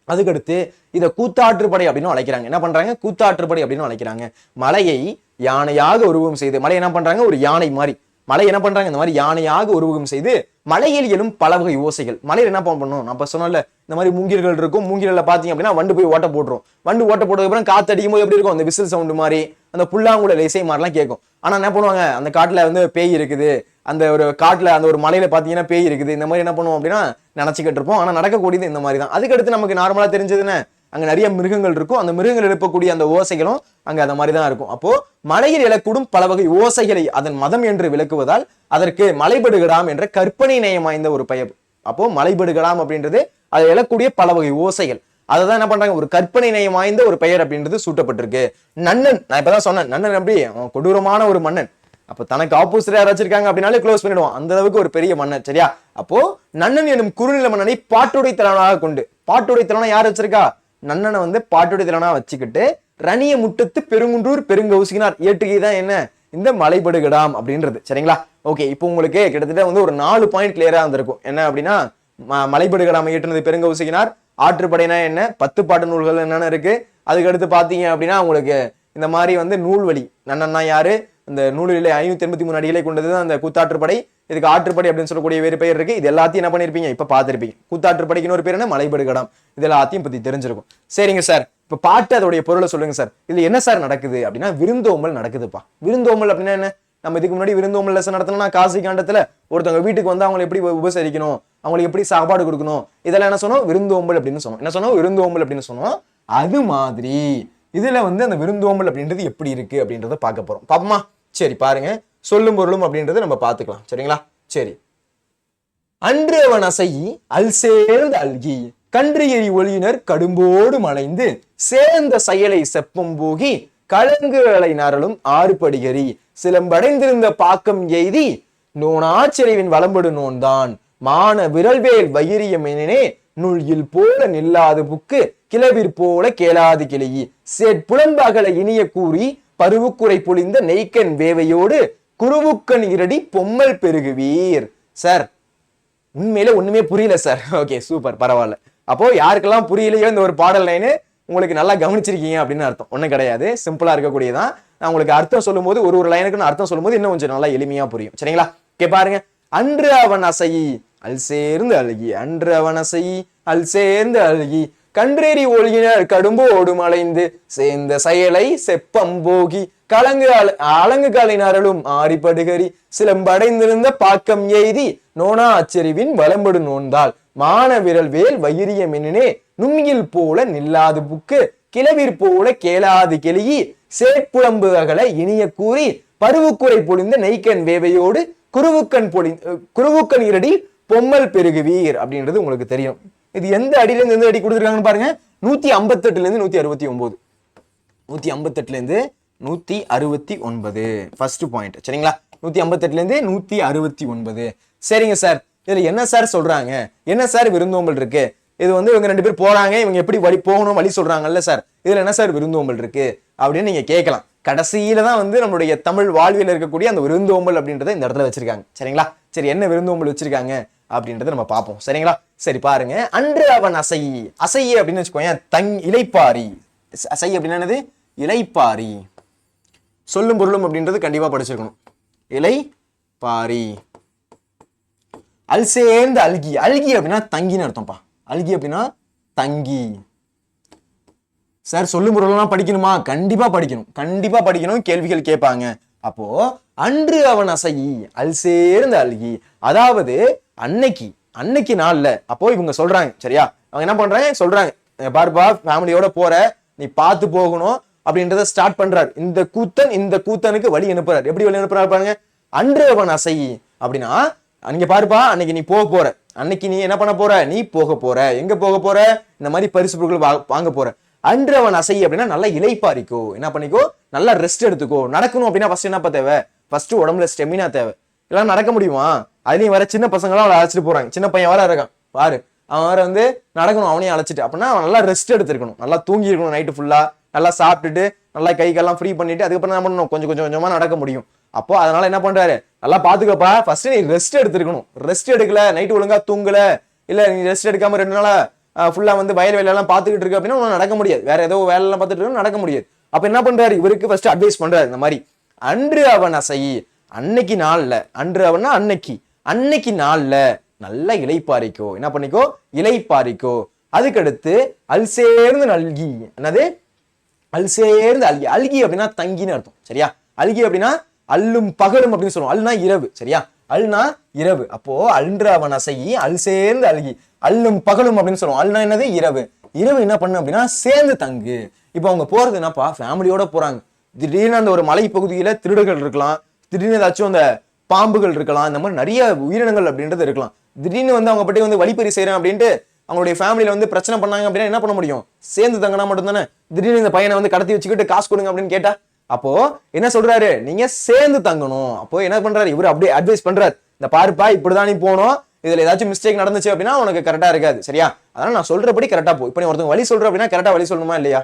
A: அதுக்கடுத்து இதை கூத்தாற்றுப்படை அப்படின்னு அழைக்கிறாங்க. என்ன பண்றாங்க, கூத்தாற்றுப்படை அப்படின்னு அழைக்கிறாங்க. மலையை யானையாக உருவம் செய்து, மலை என்ன பண்றாங்க ஒரு யானை மாதிரி, மலை என்ன பண்றாங்க இந்த மாதிரி யானையாக உருவகம் செய்து மலையில் எழும் பல வகை ஓசைகள். மலையில் என்ன பண்ணணும், நான் இப்ப சொன்னல இந்த மாதிரி மூங்கில்கள் இருக்கும், மூங்கில பாத்தீங்க அப்படின்னா வண்டு போய் ஓட்ட போட்டுரும். வண்டு ஓட்ட போட்டதுக்கு அப்புறம் காத்து அடிக்கும் போது எப்படி இருக்கும், அந்த விசில் சவுண்டு மாதிரி, அந்த புல்லாங்குழல் இசை மாதிரிலாம் கேட்கும். ஆனா என்ன பண்ணுவாங்க, அந்த காட்டுல வந்து பேய் இருக்குது, அந்த ஒரு காட்டுல அந்த ஒரு மலையில பாத்தீங்கன்னா பேய் இருக்குது, இந்த மாதிரி என்ன பண்ணுவோம் அப்படின்னா நினைச்சுக்கிட்டு இருப்போம். ஆனா நடக்கக்கூடியது இந்த மாதிரி தான். அதுக்கடுத்து நமக்கு நார்மலா தெரிஞ்சதுன்னு அங்க நிறைய மிருகங்கள் இருக்கும், அந்த மிருகங்கள் எழுப்பக்கூடிய அந்த ஓசைகளும் அங்க அந்த மாதிரி தான் இருக்கும். அப்போ மலையில் எழக்கூடும் பல வகை ஓசைகளை அதன் மதம் என்று விளக்குவதால் அதற்கு மலைபடுகடாம் என்ற கற்பனை நயம் வாய்ந்த ஒரு பெயர். அப்போ மலைபடுகடாம் அப்படின்றது அது எழக்கூடிய பல வகை ஓசைகள், அதை தான் என்ன பண்றாங்க ஒரு கற்பனை நயம் வாய்ந்த ஒரு பெயர் அப்படின்றது சூட்டப்பட்டிருக்கு. நன்னன், நான் இப்பதான் சொன்னேன், நன்னன் அப்படி கொடூரமான ஒரு மன்னன். அப்ப தனக்கு ஆப்போசிட் யாராச்சும் இருக்காங்க அப்படின்னாலே க்ளோஸ் பண்ணிடுவான், அந்த அளவுக்கு ஒரு பெரிய மன்னன். சரியா, அப்போ நன்னன் எனும் குறுநில மன்னனை பாட்டுடை தலைவனாக கொண்டு, பாட்டுடை தலைவனா யார் வச்சிருக்கா, நன்னனை வந்து பாட்டுடை தலைவனா வச்சுக்கிட்டு ரணிய முட்டத்து பெருங்குன்றூர் பெருங்கௌசினார் ஏற்றுகைதான் என்ன இந்த மலைபடுகடாம் அப்படின்றது. சரிங்களா, ஓகே. இப்போ உங்களுக்கு கிட்டத்தட்ட வந்து ஒரு 4 பாயிண்ட் கிளியரா இருந்திருக்கும். என்ன அப்படின்னா மலைபடுகடாம ஏற்றுனது பெருங்கௌசினார், ஆற்றுப்படைனா என்ன, 10 பாட்டு நூல்கள் என்னென்ன இருக்கு, அதுக்கு அடுத்து பாத்தீங்க அப்படின்னா உங்களுக்கு இந்த மாதிரி வந்து நூல்வழி, நன்னன்னா யாரு, இந்த நூலிலே 583 அடிகளை கொண்டதுதான் அந்த கூத்தாற்றுப்படை. இதுக்கு ஆற்றுப்படை அப்படின்னு சொல்லக்கூடிய வேறு பெயர் இருக்கு. இது எல்லாத்தையும் என்ன பண்ணிருப்பீங்க இப்ப பாத்திருப்பீங்க. கூத்தாற்றுப்படைக்கு ஒரு பேர் என்ன, மலைபடுகடாம். இது எல்லாத்தையும் பத்தி தெரிஞ்சிருக்கும். சரிங்க சார், இப்ப பாட்டு அதோடைய பொருளை சொல்லுங்க சார். இது என்ன சார் நடக்குது அப்படின்னா விருந்தோம்பல் நடக்குதுப்பா. விருந்தோம்பல் அப்படின்னா என்ன, நம்ம இதுக்கு முன்னாடி விருந்தோம்பல் லெசன் நடத்தினா காசி காண்டத்துல ஒருத்தவங்க வீட்டுக்கு வந்து அவங்களை எப்படி உபசரிக்கணும், அவங்களுக்கு எப்படி சாப்பாடு கொடுக்கணும், இதெல்லாம் என்ன சொன்னோம் விருந்தோம்பல் அப்படின்னு சொன்னோம். என்ன சொன்னோம் விருந்தோம்பல் அப்படின்னு சொன்னோம். அது மாதிரி இதுல வந்து அந்த விருந்தோம்பல் அப்படின்றது எப்படி இருக்கு அப்படின்றத பார்க்க போறோம். பாப்போமா, சரி பாருங்க. சொல்லும் பொருளும் அப்படின்றது நம்ம பார்த்துக்கலாம். சரிங்களா, சரி. அன்று அவன் அசையி அல் சேர்ந்த அல்கி கன்று எரி ஒளியினர் கடும்போடு மலைந்து சேர்ந்த செயலை செப்பம் போகி கலங்குகளை நரலும் ஆறுபடிகரி சிலம்படைந்திருந்த பாக்கம் எய்தி நோனாச்சரிவின் வளம்படு நோன்தான் மான விரல்வேல் வயிரியமெனே நுழியில் போல நில்லாது புக்கு கிளவிற் போல கேளாது கிளையி சேட்புலம்பகல இனிய கூறி பருவுக்குறை பொழிந்த நெய்க்கன் வேவையோடு குருவுக்கன் இரடி பொம்மல் பெருகுவீர். சார் உண்மையில ஒண்ணுமே புரியல சார். ஓகே சூப்பர், பரவாயில்ல. அப்போ யாருக்கெல்லாம் புரியலையோ இந்த ஒரு பாடல் லைனு உங்களுக்கு நல்லா கவனிச்சிருக்கீங்க அப்படின்னு அர்த்தம். ஒன்றும் கிடையாது, சிம்பிளா இருக்கக்கூடியதான். நான் உங்களுக்கு அர்த்தம் சொல்லும் போது ஒரு லைனுக்கு நான் அர்த்தம் சொல்லும் போது இன்னும் கொஞ்சம் நல்லா எளிமையா புரியும். சரிங்களா, ஓகே பாருங்க. அன்று அவன் அசையி அல் சேர்ந்து அழுகி, அன்று அவன் அசையி அல் சேர்ந்து அழுகி கன்றேறி ஒழுகினர் கடும்போடு மலைந்து சேர்ந்த செயலை செப்பம்போகி அலங்கு காலினரலும் ஆரிப்படுகரி சிலம்படைந்திருந்த பாக்கம் எய்தி நோனா அச்சரிவின் வளம்படு நோந்தால் மான விரல் வேல் வயிரிய மின்னே நும்மியில் போல நில்லாது புக்கு கிளவிற் போல கேளாது கெளியி சேட்புலம்புகளை இனிய கூறி பருவுக்குறை பொழிந்த நெய்க்கன் வேவையோடு குருவுக்கன் இரடி பொம்மல் பெருகுவீர் அப்படின்றது உங்களுக்கு தெரியும். இது எந்த அடியில இருந்து எந்த அடி கொடுத்துருக்காங்கன்னு பாருங்க. 158 இருந்து 169, 158 இருந்து 169 ஃபர்ஸ்ட் பாயிண்ட். சரிங்களா, 158 இருந்து 169. சரிங்க சார், இதுல என்ன சார் சொல்றாங்க, என்ன சார் விருந்தோம்பல் இருக்கு, இது வந்து இவங்க 2 பேர் போறாங்க, இவங்க எப்படி வழி போகணும் வழி சொல்றாங்கல்ல சார், இதுல என்ன சார் விருந்தோம்பல் இருக்கு அப்படின்னு நீங்க கேட்கலாம். கடைசியில தான் வந்து நம்மளுடைய தமிழ் வாழ்வியல் இருக்கக்கூடிய அந்த விருந்தோம்பல் அப்படின்றத இந்த இடத்துல வச்சிருக்காங்க. சரிங்களா, சரி என்ன விருந்தோம்பல் வச்சிருக்காங்க அப்படின்றத நம்ம பார்ப்போம். சரிங்களா, சரி பாருங்க. அன்று அவன் அசை, அசை அப்படின்னு வச்சுக்கோங்க இலைப்பாரி. அசை அப்படின்னா என்னது, இலைப்பாரி. சொல்லும் பொருளும் அப்படின்றது கண்டிப்பா படிச்சிருக்கணும். இலைப்பாரி. அல் சேர்ந்த அல்கி, அல்கி அப்படின்னா தங்கின்னு அர்த்தம்ப்பா. அல்கி அப்படின்னா தங்கி. சார் சொல்லும் பொருள்லாம் படிக்கணுமா, கண்டிப்பா படிக்கணும், கண்டிப்பா படிக்கணும், கேள்விகள் கேட்பாங்க. அப்போ அன்று அவன் அசை அல் சேர்ந்த அல்கி, அதாவது அன்னைக்கு நாள்ல. அப்போ இவங்க சொல்றாங்க, சரியா, அவங்க என்ன பண்றாங்க சொல்றாங்க, பாருப்பா ஃபேமிலியோட போற, நீ பார்த்து போகணும் அப்படின்றத ஸ்டார்ட் பண்றாரு. இந்த கூத்தனுக்கு வழி அனுப்புறாரு. எப்படி வழி அனுப்புறாரு பாருங்க. அன்று அவன் அசை அப்படின்னா அன்னைக்கு பாருப்பா, அன்னைக்கு நீ போக போற, அன்னைக்கு நீ என்ன பண்ண போற, நீ போக போற, எங்க போக போற, இந்த மாதிரி பரிசு பொருட்கள் வாங்க போற. அன்று அவன் அசை அப்படின்னா நல்லா இளைப்பாரிக்கோ, என்ன பண்ணிக்கோ, நல்லா ரெஸ்ட் எடுத்துக்கோ. நடக்கணும் அப்படின்னா ஃபர்ஸ்ட் என்னப்பா தேவை, ஃபர்ஸ்ட் உடம்புல ஸ்டெமினா தேவை. எல்லாம் நடக்க முடியுமா? அதுலயும் வர சின்ன பசங்களாம் அவளை அழைச்சிட்டு போறாங்க. சின்ன பையன் வர இருக்கான் பாரு, அவன் வர வந்து நடக்கணும், அவனையும் அழைச்சிட்டு. அப்படின்னா அவன் நல்லா ரெஸ்ட் எடுத்துருக்கணும், நல்லா தூங்கி இருக்கணும் நைட்டு ஃபுல்லா, நல்லா சாப்பிட்டுட்டு நல்லா கை கால்லாம் ஃப்ரீ பண்ணிட்டு அதுக்கப்புறம் என்ன பண்ணணும், கொஞ்சம் கொஞ்சமா நடக்க முடியும். அப்போ அதனால என்ன பண்றாரு, நல்லா பாத்துக்கப்பா, ஃபர்ஸ்ட் நீ ரெஸ்ட் எடுத்துருக்கணும். ரெஸ்ட் எடுக்கல, நைட்டு ஒழுங்கா தூங்கல, இல்ல நீ ரெஸ்ட் எடுக்காம 2 நாளா ஃபுல்லா வந்து வயல் வேலையெல்லாம் பார்த்துக்கிட்டு இருக்கு அப்படின்னா உனக்கு நடக்க முடியாது. வேற ஏதோ வேலை எல்லாம் பார்த்துட்டு இருக்கு, நடக்க முடியாது. அப்ப என்ன பண்றாரு, இவருக்கு ஃபர்ஸ்ட் அட்வைஸ் பண்றாரு இந்த மாதிரி, அன்று அவன் அசை, அன்னைக்கு நாள்ல, அன்று அவன்னா அன்னைக்கு, அன்னைக்கு நாள்ல நல்லா இளைப்பாரிக்கோ, என்ன பண்ணிக்கோ, இளைப்பாரிக்கோ. அதுக்கடுத்து அல் சேர்ந்து நல்கி, என்னது அல் சேர்ந்து அல்கி. அல்கி அப்படின்னா தங்கின்னு அர்த்தம், சரியா? அல்கி அப்படின்னா அல்லும் பகலும் அப்படின்னு சொல்லுவோம். அல்னா இரவு, சரியா? அல்னா இரவு. அப்போ அன்று அவன் அசை, அல் சேர்ந்து அல்கி, அல்லும் பகலும் அப்படின்னு சொல்லுவோம். அல்னா என்னது, இரவு. இரவு என்ன பண்ணு அப்படின்னா சேர்ந்து தங்கு. இப்போ அவங்க போறது என்னப்பா, ஃபேமிலியோட போறாங்க. திடீர்னு அந்த ஒரு மலை பகுதியில திருடர்கள் இருக்கலாம், திடீர்னு ஏதாச்சும் அந்த பாம்புகள் இருக்கலாம், இந்த மாதிரி நிறைய உயிரினங்கள் அப்படின்றது இருக்கலாம். திடீர்னு வந்து அவங்க பற்றி வந்து வழிப்பறி செய்யறேன் அப்படின்ட்டு அவங்களுடைய ஃபேமிலியில வந்து பிரச்சனை பண்ணாங்க அப்படின்னா என்ன பண்ண முடியும், சேர்ந்து தங்கினா மட்டும் தானே. திடீர்னு இந்த பையனை வந்து கடத்தி வச்சுக்கிட்டு காசு கொடுங்க அப்படின்னு கேட்டா, அப்போ என்ன சொல்றாரு, நீங்க சேர்ந்து தங்கணும். அப்போ என்ன பண்றாரு, இவரு அப்படியே அட்வைஸ் பண்றாரு, இந்த பாருப்பா இப்படிதான் நீ போகணும், இதுல ஏதாச்சும் மிஸ்டேக் நடந்துச்சு அப்படின்னா உனக்கு கரெக்டா இருக்காது, சரியா? அதனால நான் சொல்றபடி கரெக்டா போ. இப்போ நீ ஒருத்தவங்க வழி சொல்ற அப்படின்னா கரெக்டா வழி சொல்லணுமா இல்லையா?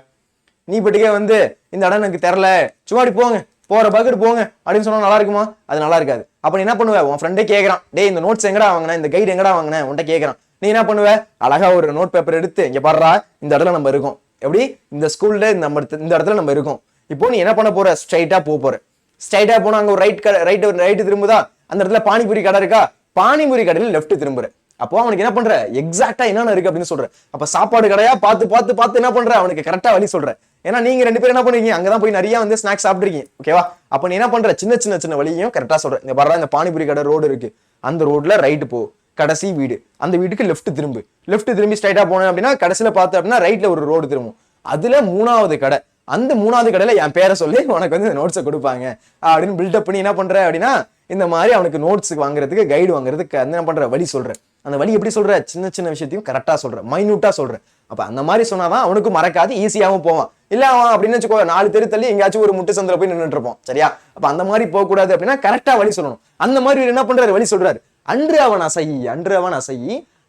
A: நீ பட்டிக்கே வந்து இந்த இடம் எனக்கு தெரியல, சும்மாடி போங்க, போற பக்கெட் போங்க அப்படின்னு சொன்னா நல்லா இருக்குமா? அது நல்லா இருக்காது. அப்ப நீ என்ன பண்ணுவ, உன் ஃப்ரெண்டே கேட்கறான், டேய் இந்த நோட்ஸ் எங்கடா வாங்கின, இந்த கைடு எங்கடா வாங்கின, உன்கிட்ட கேட்கறான். நீ என்ன பண்ணுவ, அழகா ஒரு நோட் பேப்பர் எடுத்து, இங்க பாடுறா இந்த இடத்துல நம்ம இருக்கோம், எப்படி இந்த ஸ்கூல்ல இந்த இடத்துல நம்ம இருக்கோம். இப்போ நீ என்ன பண்ண போற, ஸ்ட்ரைட்டா போற. ஸ்ட்ரைட்டா போனா அங்க ஒரு ரைட் திரும்புதா, அந்த இடத்துல பானிபூரி கடை இருக்கா, பானிபூரி கடையில லெஃப்ட் திரும்புற. அப்போ அவனுக்கு என்ன பண்ற, எக்ஸாக்டா என்னென்ன இருக்கு அப்படின்னு சொல்ற. அப்ப சாப்பாடு கடையா பார்த்து என்ன பண்ற, அவனுக்கு கரெக்டா வழி சொல்ற. ஏன்னா நீங்க 2 பேரும் என்ன பண்ணுவீங்க, அங்கதான் போய் நிறைய வந்து ஸ்நாக்ஸ் சாப்பிட்டுருக்கீங்க, ஓகேவா? அப்ப நீ என்ன பண்ற, சின்ன வழியையும் கரெக்டா சொல்ற. இந்த வர்ற இந்த பானிபூரி கடை ரோடு இருக்கு, அந்த ரோட்ல ரைட்டு போ, கடைசி வீடு, அந்த வீட்டுக்கு லெஃப்ட் திரும்பி ஸ்ட்ரைட்டா போனேன் அப்படின்னா கடைசியில பார்த்து அப்படின்னா ரைட்ல ஒரு ரோடு திரும்பும், அதுல 3வது கடை, அந்த 3வது கடையில என் பேரை சொல்லி உனக்கு வந்து நோட்ஸை கொடுப்பாங்க அப்படின்னு பில்டப் பண்ணி என்ன பண்ற அப்படின்னா இந்த மாதிரி அவனுக்கு நோட்ஸ் வாங்குறதுக்கு, கைடு வாங்குறதுக்கு என்ன பண்ற, வழி சொல்ற. அந்த வழி எப்படி சொல்ற, சின்ன விஷயத்தையும் கரெக்டா சொல்ற, மைன்யூட்டா சொல்ற. அப்ப அந்த மாதிரி சொன்னாதான் அவனுக்கு மறக்காது, ஈஸியாவும் போவான். இல்ல அவன் அப்படின்னு வச்சுக்கோ 4 தெரு தள்ளி எங்கேயாச்சும் ஒரு முட்டு சந்தில போய் நின்றுட்டு இருப்போம், சரியா? அப்ப அந்த மாதிரி போக கூடாது அப்படின்னா கரெக்டா வழி சொல்லணும். அந்த மாதிரி என்ன பண்றாரு, வழி சொல்றாரு. அன்று அவன் அசை,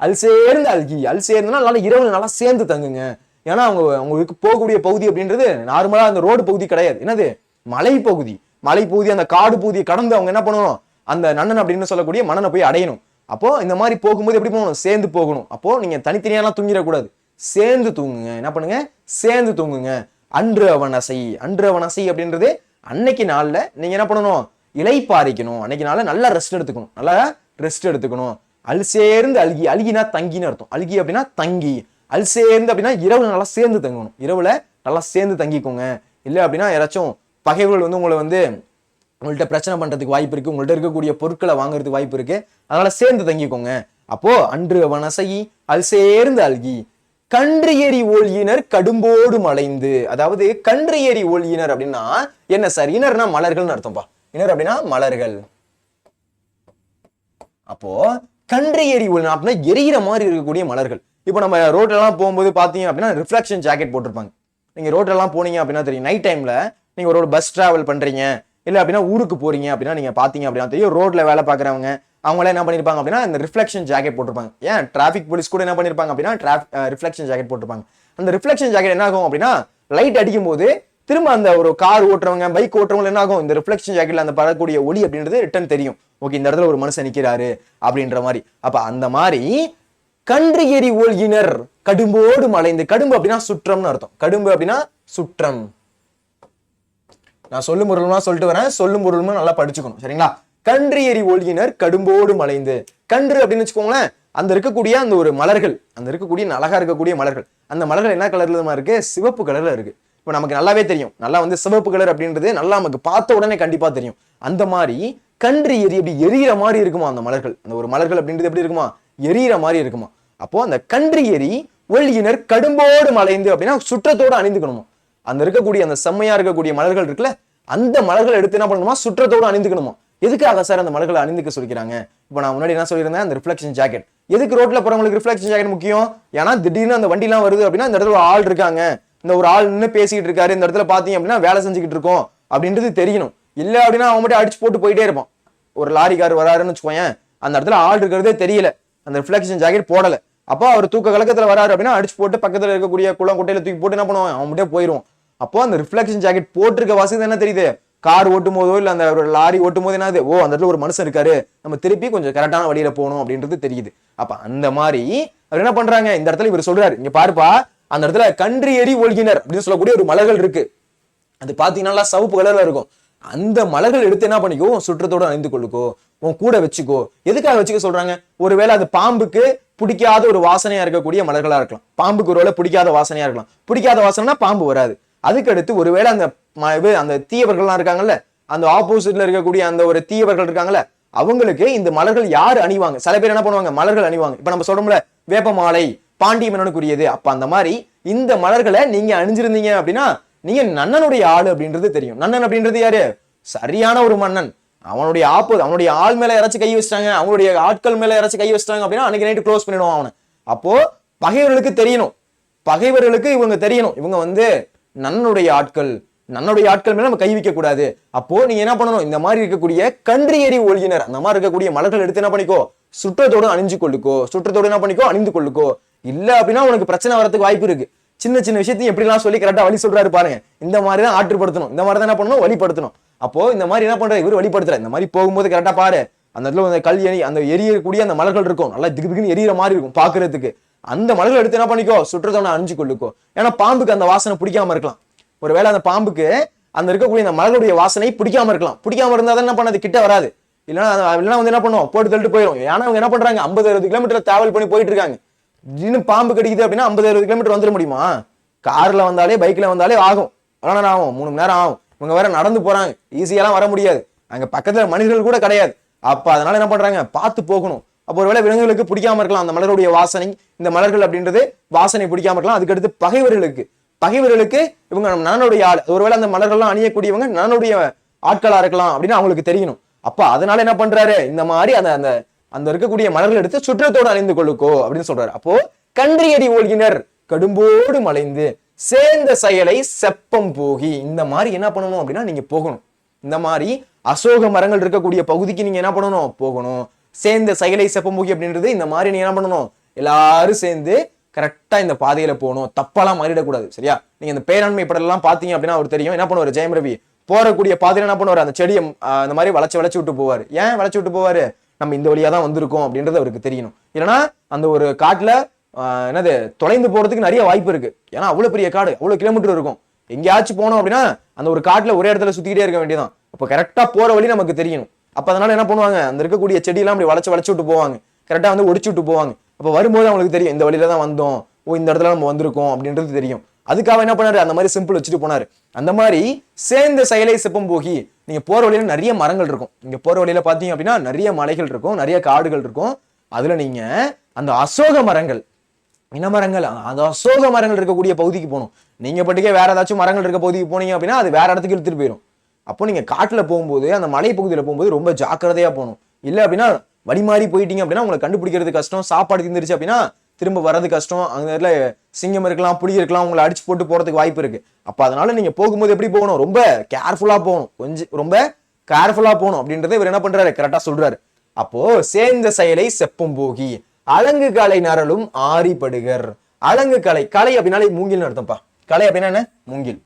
A: அல் சேர்ந்து அல்கி. அல் சேர்ந்துனா நல்லா இரவு நல்லா சேர்ந்து தங்குங்க. ஏன்னா அவங்களுக்கு போகக்கூடிய பகுதி அப்படின்றது நார்மலா அந்த ரோடு பகுதி கிடையாது, என்னது மலை பகுதி. அந்த காடு பகுதியை கடந்து அவங்க என்ன பண்ணணும், அந்த நன்னன் அப்படின்னு சொல்லக்கூடிய மன்னனை போய் அடையணும். அப்போ இந்த மாதிரி போகும்போது எப்படி போகணும், சேர்ந்து போகணும். அப்போ நீங்க தனித்தனியாலாம் தூங்கிடக்கூடாது, சேர்ந்து தூங்குங்க. என்ன பண்ணுங்க, சேர்ந்து தூங்குங்க. அன்று அவன் அசை அப்படின்றது அன்னைக்கு நாள்ல நீங்க என்ன பண்ணணும், இளைப்பாரிக்கணும். அன்னைக்கு நாள்ல நல்லா ரெஸ்ட் எடுத்துக்கணும். அல் சேர்ந்து அல்கி, அல்கினா தங்கின்னு அர்த்தம். அல்கி அப்படின்னா தங்கி, அல் சேர்ந்து அப்படின்னா இரவுல நல்லா சேர்ந்து தங்கணும். இரவுல நல்லா சேர்ந்து தங்கிக்கோங்க. இல்லை அப்படின்னா யாராச்சும் பகைவர்கள் வந்து உங்கள்கிட்ட பிரச்சனை பண்றதுக்கு வாய்ப்பு இருக்கு, உங்கள்கிட்ட இருக்கக்கூடிய பொருட்களை வாங்குறதுக்கு வாய்ப்பு இருக்கு. அதனால சேர்ந்து தங்கிக்கோங்க. அப்போ அன்று வனசை அல் சேர்ந்து அல்கி. கன்று எரி ஒளியினர் கடும்போடு மலைந்து. அதாவது கன்று எரி ஒளியினர் அப்படின்னா என்ன சார், இனர்னா மலர்கள்னு அர்த்தம்பா. இனர் அப்படின்னா மலர்கள். அப்போ கன்று எரி ஒளி அப்படின்னா எரியிற மாதிரி இருக்கக்கூடிய மலர்கள். இப்போ நம்ம ரோட்லாம் போகும்போது பாத்தீங்க அப்படின்னா ரிஃப்ளெக்ஷன் ஜாக்கெட் போட்டிருப்பாங்க. நீங்க ரோட்லாம் போனீங்க அப்படின்னா தெரியும், நைட் டைம்ல நீங்க ஒரு பஸ் டிராவல் பண்றீங்க, இல்ல அப்படின்னா ஊருக்கு போறீங்க அப்படின்னா நீங்க பாத்தீங்க அப்படின்னா தெரியும், ரோட்ல வேலை பாக்குறவங்க அவங்கள என்ன பண்ணிருப்பாங்க அப்படின்னா இந்த ரிஃப்ளெக்ஷன் ஜாக்கெட் போட்டிருப்பாங்க. ஏன் டிராபிக் போலீஸ் கூட என்ன பண்ணிருப்பாங்க அப்படின்னா ரிஃப்ளெக்ஷன் ஜாக்கெட் போட்டிருப்பாங்க. அந்த ரிஃப்ளெக்ஷன் ஜாக்கெட் என்ன ஆகும் அப்படின்னா லைட் அடிக்கும் போது திரும்ப அந்த ஒரு கார் ஓட்டுறவங்க பைக் ஓட்டுறவங்க என்ன ஆகும், இந்த ரிஃப்ளெக்ஷன் ஜாக்கெட்ல அந்த படக்கூடிய ஒளி அப்படின்றது ரிட்டர்ன் தெரியும். ஓகே, இந்த இடத்துல ஒரு மனுஷன் நிக்கிறாரு அப்படின்ற மாதிரி. அப்ப அந்த மாதிரி கன்று எரி ஒளியினர் கடும்போடு மலைந்து. கடும்பு அப்படின்னா சுற்றம்னு அர்த்தம். கடும்பு அப்படின்னா சுற்றம். நான் சொல்லும் பொருள்மா சொல்லிட்டு வரேன், சொல்லும் பொருள்மா நல்லா படிச்சுக்கணும், சரிங்களா? கன்று எரி ஒளியினர் கடும்போடு மலைந்து. கன்று அப்படின்னு வச்சுக்கோங்களேன், அந்த இருக்கக்கூடிய அந்த ஒரு மலர்கள், அந்த இருக்கக்கூடிய அழகா இருக்கக்கூடிய மலர்கள், அந்த மலர்கள் என்ன கலர்ல இருக்கு, சிவப்பு கலர்ல இருக்கு. இப்போ நமக்கு நல்லாவே தெரியும், நல்லா வந்து சிவப்பு கலர் அப்படின்றது நல்லா நமக்கு பார்த்த உடனே கண்டிப்பா தெரியும். அந்த மாதிரி கன்று எரி அப்படி எரியிற மாதிரி இருக்குமா அந்த மலர்கள். அந்த ஒரு மலர்கள் அப்படின்றது எப்படி இருக்குமா, எரியிற மாதிரி இருக்குமா. அப்போ அந்த கன்று எரி ஒளியினர் கடும்போடு மலைந்து அப்படின்னா சுற்றத்தோடு அணிந்துக்கணுமா. அந்த இருக்கக்கூடிய அந்த செம்மையா இருக்கக்கூடிய மலர்கள் இருக்குல்ல, அந்த மலர்கள் எடுத்து என்ன பண்ணணுமா, சுற்றத்தோடு அணிந்துக்கணுமா. எதுக்காக சார் அந்த மலர்களை அணிந்துக்க சொல்லிக்கிறாங்க? இப்போ நான் முன்னாடி என்ன சொல்லியிருந்தேன், அந்த ரிஃப்ளெக்ஷன் ஜாக்கெட். எதுக்கு ரோட்ல போறவங்களுக்கு ரிஃப்ளெக்ஷன் ஜாக்கெட் முக்கியம்? ஏன்னா திடீர்னு அந்த வண்டிலாம் வருது அப்படின்னா இந்த இடத்துல ஆள் இருக்காங்க, இந்த ஒரு ஆள் நின்று பேசிக்கிட்டு இருக்காரு, இந்த இடத்துல பாத்தீங்க அப்படின்னா வேலை செஞ்சுக்கிட்டு இருக்கோம் அப்படின்றது தெரியணும். இல்ல அப்படின்னா அவன் மட்டும் அடிச்சு போட்டு போயிட்டே இருப்பான். ஒரு லாரிக்கார் வராருன்னு வச்சுக்கோங்க, அந்த இடத்துல ஆள் இருக்கிறதே தெரியல, அந்த ரிஃப்ளெக்ஷன் ஜாக்கெட் போடல. அப்போ அவர் தூக்க கலக்கத்துல வராரு அப்படின்னா அடிச்சு போட்டு பக்கத்துல இருக்கக்கூடிய குளம் குட்டையில தூக்கி போட்டு என்ன பண்ணுவான், அவன் மட்டும் போயிடும். அப்போ அந்த ரிஃப்ளெக்ஷன் ஜாக்கெட் போட்டிருக்க வசதி என்ன தெரியுது, கார் ஓட்டும் போதோ இல்ல அந்த ஒரு லாரி ஓட்டும் போது என்னது, ஓ அந்த இடத்துல ஒரு மனுஷன் இருக்காரு, நம்ம திருப்பி கொஞ்சம் கரெக்டான வழியில போகணும் அப்படின்றது தெரியுது. அப்ப அந்த மாதிரி அவர் என்ன பண்றாங்க, இந்த இடத்துல இவர் சொல்றாரு, இங்க பாருப்பா அந்த இடத்துல கன்றி எரி ஒழுகினர் அப்படின்னு சொல்லக்கூடிய ஒரு மலர்கள் இருக்கு. அது பாத்தீங்கன்னா சிவப்பு கலர்ல இருக்கும். அந்த மலர்கள் எடுத்து என்ன பண்ணிக்கோ, சுற்றத்தோட அணிந்து கொள்ளுக்கோ, உன் கூட வச்சுக்கோ. எதுக்காக வச்சுக்க சொல்றாங்க? ஒருவேளை அது பாம்புக்கு பிடிக்காத ஒரு வாசனையா இருக்கக்கூடிய மலர்களா இருக்கலாம். பாம்புக்கு ஒருவேளை பிடிக்காத வாசனையா இருக்கலாம். பிடிக்காத வாசனைனா பாம்பு வராது. அதுக்கடுத்து ஒருவேளை அந்த தீயவர்கள்லாம் இருக்காங்கல்ல, அந்த ஆப்போசிட்ல இருக்கக்கூடிய அந்த ஒரு தீயவர்கள் இருக்காங்கல்ல, அவங்களுக்கு இந்த மலர்கள் யாரு அணிவாங்க? சில பேர் என்ன பண்ணுவாங்க, மலர்கள் அணிவாங்க. இப்ப நம்ம சொல்றோம்ல வேப்ப மாலை பாண்டிய மன்னனுக்குரியது. அப்ப அந்த மாதிரி இந்த மலர்களை நீங்க அணிஞ்சிருந்தீங்க அப்படின்னா நீங்க நன்னனுடைய ஆளு அப்படின்றது தெரியும். நன்னன் அப்படின்றது யாரு? சரியான ஒரு மன்னன். அவனுடைய ஆள் மேல யாராச்சும் கை வச்சிட்டாங்க, அவனுடைய ஆட்கள் மேல யாராச்சும் கை வச்சிட்டாங்க அப்படின்னா அன்னைக்கு நைட்டு க்ளோஸ் பண்ணிடுவான் அவனை. அப்போ பகைவர்களுக்கு தெரியணும், பகைவர்களுக்கு இவங்க தெரியணும், இவங்க நன்னுடைய ஆட்கள் மேல நம்ம கை வைக்க கூடாது. அப்போ நீங்க என்ன பண்ணணும், இந்த மாதிரி இருக்கக்கூடிய கன்றி எரி ஒழுகினர் அந்த மாதிரி இருக்கக்கூடிய மலர்கள் எடுத்து என்ன பண்ணிக்கோ, சுற்றத்தோடு அணிஞ்சு கொள்ளுக்கோ, சுற்றத்தோடு என்ன பண்ணிக்கோ, அணிந்து கொள்ளுக்கோ. இல்ல அப்படின்னா உனக்கு பிரச்சனை வரதுக்கு வாய்ப்பு இருக்கு. சின்ன சின்ன விஷயத்தையும் எப்படிலாம் சொல்லி கரெக்டா வழி சொல்றாரு பாருங்க. இந்த மாதிரி தான் ஆற்றுப்படுத்தணும், இந்த மாதிரி தான் என்ன பண்ணணும், வழிபடுத்தணும். அப்போ இந்த மாதிரி என்ன பண்ற இவர் வழிபடுத்துற, இந்த மாதிரி போகும்போது கரெக்டா பாரு, அந்த இடத்துல கல் எரி அந்த எரியக்கூடிய அந்த மலர்கள் இருக்கும், நல்லா திக்கு திக்குன்னு எரியற மாதிரி இருக்கும் பாக்குறதுக்கு. அந்த மலர்கள் எடுத்து என்ன பண்ணிக்கோ, சுற்றத்தோட அணிஞ்சு கொள்ளுக்கோ. ஏன்னா பாம்புக்கு அந்த வாசனை பிடிக்காம இருக்கலாம். ஒருவேளை அந்த பாம்புக்கு அந்த இருக்கக்கூடிய அந்த மலர்களுடைய வாசனை பிடிக்காம இருக்கலாம். பிடிக்காம இருந்தா தான் என்ன பண்ணது, கிட்ட வராது. இல்லைன்னா என்ன பண்ணுவோம், போட்டு தள்ளிட்டு போயிடும். ஏன்னா அவங்க என்ன பண்றாங்க, 50-60 கிலோமீட்டர் டிராவல் பண்ணி போயிட்டு இருக்காங்க. இன்னும் பாம்பு கடிக்குது அப்படின்னா 50-60 கிலோமீட்டர் வந்துட முடியுமா? கார்ல வந்தாலே பைக்ல வந்தாலே ஆகும், எவ்வளவு நேரம் ஆகும், 3 மணி நேரம் ஆகும். இவங்க வேற நடந்து போறாங்க, ஈஸியெல்லாம் வர முடியாது, அங்க பக்கத்துல மனிதர்கள் கூட கிடையாது. அப்ப அதனால என்ன பண்றாங்க, பார்த்து போகணும். அப்போ ஒருவேளை விலங்குகளுக்கு பிடிக்காம இருக்கலாம் அந்த மலருடைய வாசனை, இந்த மலர்கள் அப்படின்றது வாசனை பிடிக்காம இருக்கலாம். அதுக்கடுத்து பகைவர்களுக்கு இவங்க நனனுடைய ஆள், ஒருவேளை அந்த மலர்கள்லாம் அணியக்கூடியவங்க நனனுடைய ஆட்களா இருக்கலாம் அப்படின்னு அவங்களுக்கு தெரியணும். அப்ப அதனால என்ன பண்றாரு, இந்த மாதிரி அந்த அந்த இருக்கக்கூடிய மலர்கள் எடுத்து சுற்றத்தோடு அணிந்து கொள்ளுக்கோ அப்படின்னு சொல்றாரு. அப்போ கன்றியடி ஒழுகினர் கடும்போடு மலைந்து சேர்ந்த செயலை செப்பம் போகி, இந்த மாதிரி என்ன பண்ணணும் அப்படின்னா நீங்க போகணும். இந்த மாதிரி அசோக மரங்கள் இருக்கக்கூடிய பகுதிக்கு நீங்க என்ன பண்ணணும், போகணும். சேர்ந்த செயலை செப்பம் போகி அப்படின்றது இந்த மாதிரி நீங்க என்ன பண்ணணும், எல்லாரும் சேர்ந்து கரெக்டா இந்த பாதையில போகணும், தப்பாலாம் மாறிடக்கூடாது. சரியா? நீங்க இந்த பேராண்மை படலாம் பாத்தீங்க அப்படின்னா அவர் தெரியும் என்ன பண்ணுவாரு, ஜெயம் ரவி போறக்கூடிய பாதையில என்ன பண்ணுவாரு, அந்த செடியை அந்த மாதிரி வளைச்சு விட்டு போவாரு. ஏன் வளைச்சு விட்டு போவாரு, நம்ம இந்த வழியா தான் வந்திருக்கோம் அப்படின்றது அவருக்கு தெரியணும். இல்லைன்னா அந்த ஒரு காட்டுல என்னது தொலைந்து போறதுக்கு நிறைய வாய்ப்பு இருக்கு. ஏன்னா அவ்வளவு பெரிய காடு, அவ்வளவு கிலோமீட்டர் இருக்கும். எங்கேயாச்சும் போனோம் அப்படின்னா அந்த ஒரு காட்டுல ஒரே இடத்துல சுத்திக்கிட்டே இருக்க வேண்டியதான். அப்போ கரெக்டா போற வழி நமக்கு தெரியணும். அப்ப அதனால என்ன பண்ணுவாங்க, அந்த இருக்கக்கூடிய செடியெல்லாம் அப்படி வளைச்சு விட்டு போவாங்க, கரெக்டா ஒடிச்சு விட்டு போவாங்க. அப்ப வரும்போது அவங்களுக்கு தெரியும் இந்த வழியில தான் வந்தோம், ஓ இந்த இடத்துல நம்ம வந்திருக்கோம் அப்படின்றது தெரியும். அதுக்காக என்ன பண்ணாரு, அந்த மாதிரி சிம்பிள் வச்சுட்டு போனாரு. அந்த மாதிரி சேர்ந்த செயலை செப்பம் போகி, நீங்க போற வழியில நிறைய மரங்கள் இருக்கும். நீங்க போற வழியில பாத்தீங்க அப்படின்னா நிறைய மலைகள் இருக்கும், நிறைய காடுகள் இருக்கும். அதுல நீங்க அந்த அசோக மரங்கள், இனமரங்கள், அந்த அசோக மரங்கள் இருக்கக்கூடிய பகுதிக்கு போகணும். நீங்க பட்டுக்கே வேற ஏதாச்சும் மரங்கள் இருக்க பகுதிக்கு போனீங்க அப்படின்னா அது வேற இடத்துக்கு இழுத்துட்டு போயிடும். அப்போ நீங்க காட்டுல போகும்போது அந்த மலை பகுதியில போகும்போது ரொம்ப ஜாக்கிரதையா போகணும். இல்ல அப்படின்னா வழி மாறி போயிட்டீங்க அப்படின்னா உங்களை கண்டுபிடிக்கிறது கஷ்டம், சாப்பாடு தீர்ந்துருச்சு அப்படின்னா திரும்ப வர்றது கஷ்டம். அந்த இடத்துல சிங்கம் இருக்கலாம், புலி இருக்கலாம், உங்களை அடிச்சு போட்டு போறதுக்கு வாய்ப்பு இருக்கு. அப்ப அதனால நீங்க போகும்போது எப்படி போகணும், ரொம்ப கேர்ஃபுல்லா போகணும், கொஞ்சம் ரொம்ப கேர்ஃபுல்லா போகணும் அப்படின்றத இவர் என்ன பண்றாரு, கரெக்டா சொல்றாரு. அப்போ சேர்ந்த செயலை செப்பம் போகி அலங்கு கலை நரலும் ஆரிப்படுகர். அலங்கு கலை, கலை அப்படின்னாலே மூங்கில்னு அர்த்தம்ப்பா. கலை அப்படின்னா என்ன, மூங்கில்.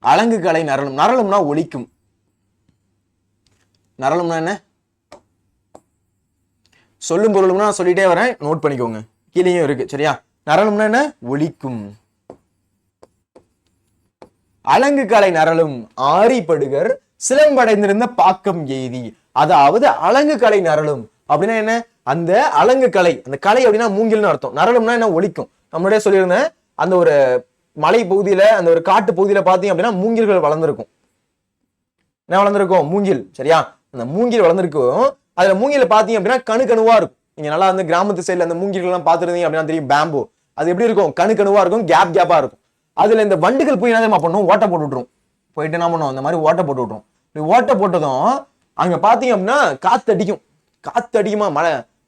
A: அலங்கு கலை நரலும், நரலும்னா ஒலிக்கும். நரலும்னா என்ன, சொல்லும் பொருளும்னா நான் சொல்லிட்டே வரேன், நோட் பண்ணிக்கோங்க, கீழேயும் இருக்கு. சரியா? நரலும்னா என்ன, ஒலிக்கும். அலங்கு கலை நரலும் ஆரிப்படுகர் சிலம்படைந்திருந்த பாக்கம் எய்தி. அதாவது அலங்கு கலை நரலும் அப்படின்னா என்ன, அந்த அலங்கு கலை, அந்த கலை அப்படின்னா மூங்கில்னு அர்த்தம். நரலும்னா என்ன, ஒலிக்கும். நம்மளே சொல்லியிருந்தேன், அந்த ஒரு மலை பகுதியில அந்த ஒரு காட்டு பகுதியில பாத்தீங்க அப்படின்னா மூங்கில்கள் வளர்ந்துருக்கும். என்ன வளர்ந்துருக்கும், மூங்கில். சரியா? அந்த மூங்கில் வளர்ந்துருக்கும். அதுல மூங்கில பாத்தீங்க அப்படின்னா கணுவா இருக்கும். நீங்க நல்லா வந்து கிராமத்து சைடுல அந்த மூங்கில்கள் எல்லாம் பாத்துருந்தீங்க அப்படின்னா தெரியும், பேம்பு. அது எப்படி இருக்கும், கணுவா இருக்கும், கேப்பா இருக்கும். அதுல இந்த வண்டுகள் போய் என்ன பண்ணும், ஓட்ட போட்டு விட்டுரும். போயிட்டு என்ன பண்ணுவோம், இந்த மாதிரி ஓட்டை போட்டு விட்டுரும். இப்படி ஓட்டை போட்டதும் அங்க பாத்தீங்க அப்படின்னா காத்தடிக்குமா,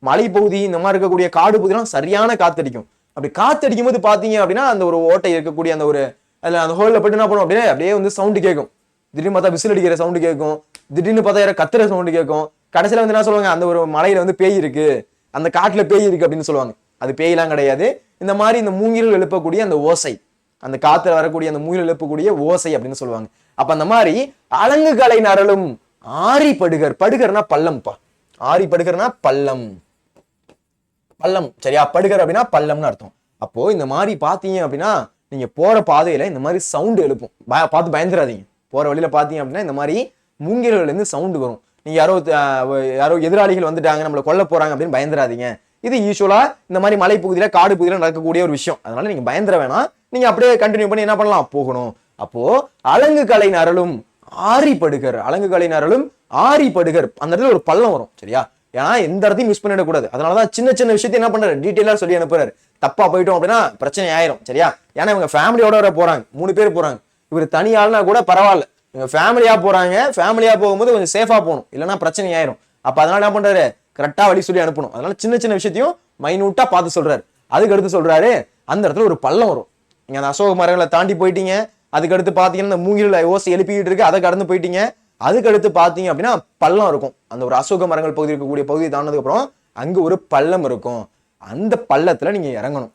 A: மலை பகுதி இந்த மாதிரி இருக்கக்கூடிய காடு பகுதியெல்லாம் சரியான காத்தடிக்கும். அப்படி காத்தடிக்கும் போது பாத்தீங்க அப்படின்னா அந்த ஒரு ஓட்டை இருக்கக்கூடிய அந்த ஒரு அதுல அந்த ஹோல்ல போயிட்டு என்ன பண்ணுவோம், அப்படியே வந்து சவுண்டு கேட்கும். திடீர்னு பார்த்தா விசில் அடிக்கிற சவுண்டு கேட்கும், திடீர்னு பார்த்தா யார கத்துற சவுண்டு கேட்கும். கடைசியில வந்து என்ன சொல்லுவாங்க, அந்த ஒரு மலையில வந்து பேய் இருக்கு, அந்த காட்டுல பேய் இருக்கு அப்படின்னு சொல்லுவாங்க. அது பேயெல்லாம் கிடையாது. இந்த மாதிரி இந்த மூங்கில் எழுப்பக்கூடிய அந்த ஓசை, அந்த காத்துல வரக்கூடிய அந்த மூங்கில் எழுப்பக்கூடிய ஓசை அப்படின்னு சொல்லுவாங்க. அப்ப அந்த மாதிரி அலங்கு கலை நரலும் ஆரி படுகர், படுகர்னா பள்ளம்ப்பா, ஆரி படுகர்னா பள்ளம், சரியா, படுகர் அப்படின்னா பள்ளம்னு அர்த்தம். அப்போ இந்த மாதிரி பாத்தீங்க அப்படின்னா நீங்க போற பாதையில இந்த மாதிரி சவுண்டு எழுப்பும், பார்த்து பயந்துடாதீங்க. போற வழியில பாத்தீங்க அப்படின்னா இந்த மாதிரி மூங்கில்கள் இருந்து சவுண்டு வரும். நீங்க யாரோ எதிராளிகள் வந்துட்டாங்க, நம்மளை கொல்ல போறாங்க அப்படின்னு பயந்துடாதீங்க. இது யூஸ்வலா இந்த மாதிரி மலை பகுதியில காடு பகுதியில நடக்கக்கூடிய ஒரு விஷயம். அதனால நீங்க பயந்துட வேணாம், நீங்க அப்படியே கண்டினியூ பண்ணி என்ன பண்ணலாம், போகணும். அப்போ அலங்கு கலை நரலும் ஆரி படுகர், அலங்கு கலை நரலும் ஆரி படுகர், அந்த இடத்துல ஒரு பள்ளம் வரும். சரியா, ஏன்னா எந்த இடத்தையும் மிஸ் பண்ணிடக்கூடாது. அதனாலதான் சின்ன சின்ன விஷயத்தை என்ன பண்றாரு, டீட்டெயிலா சொல்லி அனுப்புறாரு. தப்பா போயிட்டோம் அப்படின்னா பிரச்சனை ஆயிரும். சரியா, ஏன்னா இவங்க ஃபேமிலியோட வர போறாங்க, 3 பேர் போறாங்க. இவர் தனியாள்னா கூட பரவாயில்ல, இவங்க ஃபேமிலியா போறாங்க. ஃபேமிலியா போகும்போது கொஞ்சம் சேஃபா போகணும், இல்லைன்னா பிரச்சனை ஆயிரும். அப்ப அதனால என்ன பண்றாரு, கரெக்டா வழி சொல்லி அனுப்பணும். அதனால சின்ன சின்ன விஷயத்தையும் மைனூட்டா பார்த்து சொல்றாரு. அதுக்கு அடுத்து சொல்றாரு, அந்த இடத்துல ஒரு பள்ளம் வரும். நீங்க அந்த அசோக மரங்களை தாண்டி போயிட்டீங்க, அதுக்கு அடுத்து பாத்தீங்கன்னா இந்த மூங்கில ஓசை எழுப்பிக்கிட்டு இருக்கு, அதை கடந்து போயிட்டீங்க. அதுக்கு அடுத்து பாத்தீங்க அப்படின்னா பள்ளம் இருக்கும். அந்த ஒரு அசோக மரங்கள் பகுதி இருக்கக்கூடிய பகுதியை தாண்டதுக்கு அப்புறம் அங்க ஒரு பள்ளம் இருக்கும். அந்த பள்ளத்துல நீங்க இறங்கணும்.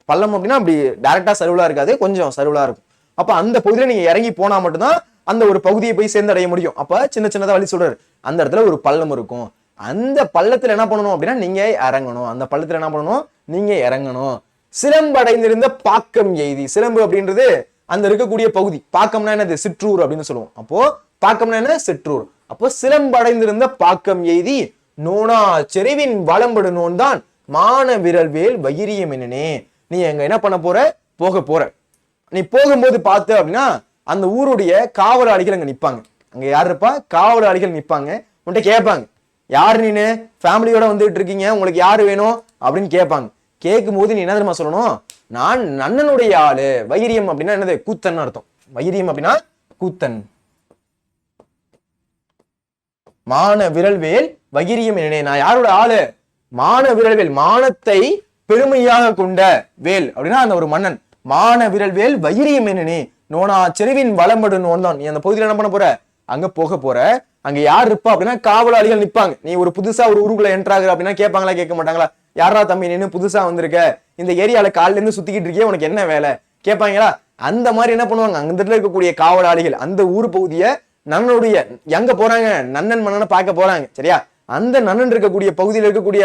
A: பள்ளம் அப்படின்னா அப்படி டைரக்டா சர்வலா இருக்காது, கொஞ்சம் சர்வலா இருக்கும். அப்ப அந்த பகுதியில நீங்க இறங்கி போனா மட்டும்தான் அந்த ஒரு பகுதியை போய் சேர்ந்தடைய முடியும். அப்ப சின்ன சின்னதா வழி சொல்றாரு. அந்த இடத்துல ஒரு பள்ளம் இருக்கும். அந்த பள்ளத்துல என்ன பண்ணணும் அப்படின்னா நீங்க இறங்கணும். அந்த பள்ளத்துல என்ன பண்ணணும், நீங்க இறங்கணும். சிலம்படைந்திருந்த பாக்கம் எய்தி, சிலம்பு அப்படின்றது அந்த இருக்கக்கூடிய பகுதி. பாக்கம்னா என்னது, சிற்றூர் அப்படின்னு சொல்லுவோம். அப்போ பாக்கம்னா என்ன, சிற்றூர். அப்போ சிலம்படைந்திருந்த பாக்கம் எய்தி நோனா செறிவின் வளம்படு நோன் தான் மான விரல் வேல் வயிரியம் என்னனே. நீ எங்க என்ன பண்ண போற, போற. நீ போகும்போது பார்த்து அப்படின்னா அந்த ஊருடைய காவலாளிகள் அங்க நிப்பாங்க. அங்க யாரு இருப்பா, காவலாளிகள் நிப்பாங்க. உன்கிட்ட கேட்பாங்க, யாரு நீனு, ஃபேமிலியோட வந்துட்டு இருக்கீங்க, உங்களுக்கு யாரு வேணும் அப்படின்னு கேட்பாங்க. கேட்கும் போது நீ என்ன தெரியுமா சொல்லணும், நான் நன்னனுடைய ஆளு. வைரியம் அப்படின்னா என்னது, கூத்தன் அர்த்தம். வைரியம் அப்படின்னா கூத்தன். மான விரல்வேல் வைரியம் என்னே, நான் யாரோட ஆளு, மான விரல்வேல், மானத்தை பெருமையாக கொண்ட வேல் அப்படின்னா அந்த ஒரு மன்னன். மான விரல்வேல் வைரியம் என்னனே நோனா செருவின் வளம்படு நோன் தான். நீ அந்த பகுதியில் என்ன பண்ண போற, அங்க போக போற. அங்க யார் இருப்பா அப்படின்னா காவலாளிகள் நிப்பாங்க. நீ ஒரு புதுசா ஒரு ஊருக்குள்ள என்ட்ராகுற அப்படின்னா கேட்பாங்களா, கேட்க மாட்டாங்களா, யாரா தம்பி நின்று புதுசா வந்திருக்க, இந்த ஏரியால காலில இருந்து சுத்திக்கிட்டு இருக்கே, உனக்கு என்ன வேலை கேட்பாங்களா. அந்த மாதிரி என்ன பண்ணுவாங்க, அங்க இருக்கக்கூடிய காவலாளிகள் அந்த ஊர் பகுதியை நன்னனுடைய எங்க போறாங்க, நன்னன் மன்னனை பார்க்க போறாங்க. சரியா, அந்த நன்னன் இருக்கக்கூடிய பகுதியில் இருக்கக்கூடிய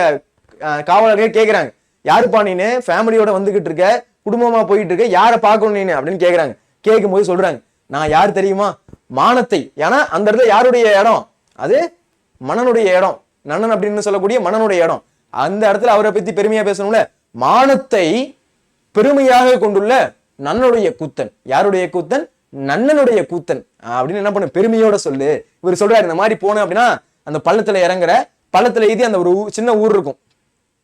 A: காவலர்கள் கேட்கிறாங்க, யாருப்பா நீனு, ஃபேமிலியோட வந்துகிட்டு இருக்க, குடும்பமா போயிட்டு இருக்க, யாரை பார்க்கணும் நீனு அப்படின்னு கேட்கிறாங்க. கேட்கும் போது சொல்றாங்க, நான் யார் தெரியுமா, மானத்தை. ஏன்னா அந்த இடத்துல யாருடைய இடம், அது மன்னனுடைய இடம். நன்னன் அப்படின்னு சொல்லக்கூடிய மன்னனுடைய இடம். அந்த இடத்துல அவரை பத்தி பெருமையா பேசணும்ல. மானத்தை பெருமையாக கொண்டுள்ள நன்னனுடைய கூத்தன். யாருடைய கூத்தன், நன்னனுடைய கூத்தன் அப்படின்னு என்ன பண்ண, பெருமையோட சொல்லு. இவர் சொல்றாரு, இந்த மாதிரி போன அப்படின்னா அந்த பள்ளத்துல இறங்குற, பள்ளத்துல எழுதி அந்த ஒரு சின்ன ஊர் இருக்கும்.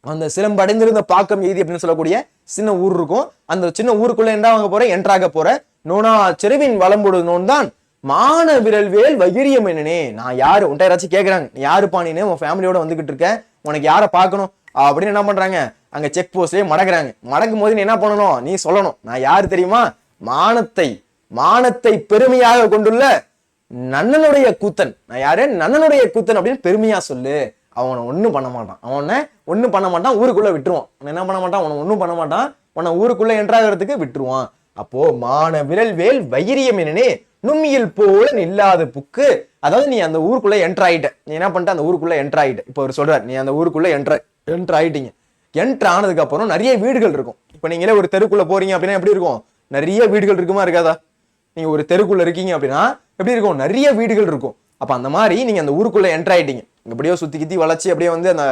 A: அந்த சிலம்படைந்திருந்த பாக்கம் எய்தி அப்படின்னு சொல்லக்கூடிய சின்ன ஊர் இருக்கும். அந்த சின்ன ஊருக்குள்ள என்ன வாங்க போற, என்ட்ராக போற. நோனா செருவின் வளம்பொடு நோன் தான் மான விரல் வேல் வைரியம் என்னனே. நான் யாரு, உன்ட்ட யாராச்சும் கேட்கறாங்க, நீ யாருப்பா நீனு, உன் ஃபேமிலியோட வந்துகிட்டு இருக்க, உனக்கு யாரை பார்க்கணும் அப்படின்னு என்ன பண்றாங்க, அங்க செக் போஸ்ட்லயே மடக்குறாங்க. மடக்கும் போது நீ என்ன பண்ணணும், நீ சொல்லணும், நான் யாரு தெரியுமா, மானத்தை பெருமையாக கொண்டுள்ள நன்னனுடைய கூத்தன். நான் யாரு, நன்னனுடைய கூத்தன் அப்படின்னு பெருமையா சொல்லு. அவனை ஒன்னும் பண்ண மாட்டான், ஊருக்குள்ள விட்டுருவான். என்ன பண்ண மாட்டான், உன ஒன்னும் பண்ண மாட்டான், உன்னை ஊருக்குள்ள என்ட்ராகிறதுக்கு விட்டுருவான். அப்போ மான விரல் வேல் வைரியம் என்னனே நும்மியில் போல இல்லாத புக்கு. அதாவது நீ அந்த ஊருக்குள்ள என்ட்ராயிட்ட, நீ என்ன பண்ணிட்ட, அந்த ஊருக்குள்ள என்ட்ராயிட்ட. இப்போ அவர் சொல்றாரு, நீ அந்த ஊருக்குள்ள என்ட்ராயிட்டீங்க. என்ட்ரு ஆனதுக்கு அப்புறம் நிறைய வீடுகள் இருக்கும். இப்போ நீங்களே ஒரு தெருக்குள்ள போறீங்க அப்படின்னா எப்படி இருக்கும், நிறைய வீடுகள் இருக்குமா இருக்காதா. நீங்க ஒரு தெருக்குள்ள இருக்கீங்க அப்படின்னா எப்படி இருக்கும், நிறைய வீடுகள் இருக்கும். அப்ப அந்த மாதிரி நீங்க அந்த ஊருக்குள்ள என்ட்ராயிட்டீங்க. எப்படியோ சுத்தி கித்தி வளைச்சு அப்படியே வந்து அந்த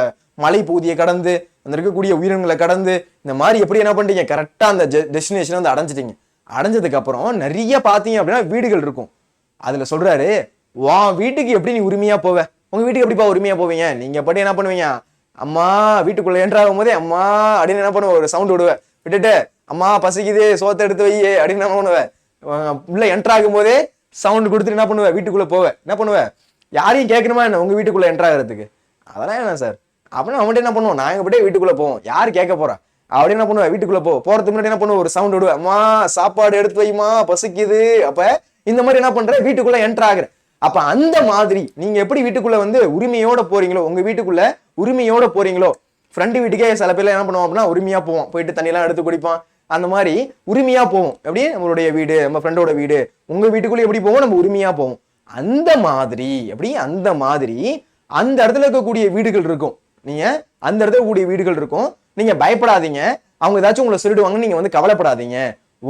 A: மலை பகுதியை கடந்து அந்த இருக்கக்கூடிய உயிரினங்களை கடந்து இந்த மாதிரி எப்படி என்ன பண்ணிட்டீங்க, கரெக்டா அந்த டெஸ்டினேஷன் வந்து அடைஞ்சிட்டீங்க. அடைஞ்சதுக்கு அப்புறம் நிறைய பாத்தீங்க அப்படின்னா வீடுகள் இருக்கும். அதுல சொல்றாரு, வா வீட்டுக்கு எப்படி நீ உரிமையா போவ, உங்க வீட்டுக்கு எப்படிப்பா உரிமையா போவீங்க, நீங்க படி என்ன பண்ணுவீங்க, அம்மா வீட்டுக்குள்ள என்ட்ராகும் போதே அம்மா அப்படின்னு என்ன பண்ணுவ, ஒரு சவுண்ட் விடுவேன், விட்டுட்டு அம்மா பசிக்குது சோத்தை எடுத்து வை அப்படின்னு என்ன பண்ணுவேன், உள்ள என்ட்ராகும் போதே சவுண்ட் கொடுத்துட்டு என்ன பண்ணுவேன், வீட்டுக்குள்ள போவேன். என்ன பண்ணுவேன், யாரையும் கேட்கணுமா என்ன உங்க வீட்டுக்குள்ள என்ட்ரு ஆகிறதுக்கு? அதெல்லாம் என்ன சார் அப்படின்னா அவன்கிட்ட என்ன பண்ணுவோம், நாங்க அப்படியே வீட்டுக்குள்ள போவோம், யாரு கேட்க போறா அப்படி என்ன பண்ணுவேன், வீட்டுக்குள்ள போறதுக்கு முன்னாடி என்ன பண்ணுவோம், ஒரு சவுண்ட் விடுவேன், அம்மா சாப்பாடு எடுத்து வைமா பசிக்குது. அப்ப இந்த மாதிரி என்ன பண்ற, வீட்டுக்குள்ள என்ட்ரு ஆகுற. அப்ப அந்த மாதிரி நீங்க எப்படி வீட்டுக்குள்ள வந்து உரிமையோட போறீங்களோ, உங்க வீட்டுக்குள்ள உரிமையோட போறீங்களோ, ஃப்ரெண்டு வீட்டுக்கே சில பேர்ல என்ன பண்ணுவோம் அப்படின்னா உரிமையா போவோம், போயிட்டு தண்ணி எல்லாம் எடுத்து குடிப்பான், அந்த மாதிரி உரிமையா போவோம். எப்படி நம்மளுடைய வீடு, நம்ம ஃப்ரெண்டோட வீடு, உங்க வீட்டுக்குள்ள எப்படி போவோம், நம்ம உரிமையா போவோம். அந்த மாதிரி எப்படி அந்த மாதிரி அந்த இடத்துல இருக்கக்கூடிய வீடுகள் இருக்கும். நீங்க அந்த இடத்துல கூடிய வீடுகள் இருக்கும். நீங்க பயப்படாதீங்க, அவங்க ஏதாச்சும் உங்களை சொல்லிடுவாங்கன்னு நீங்க வந்து கவலைப்படாதீங்க.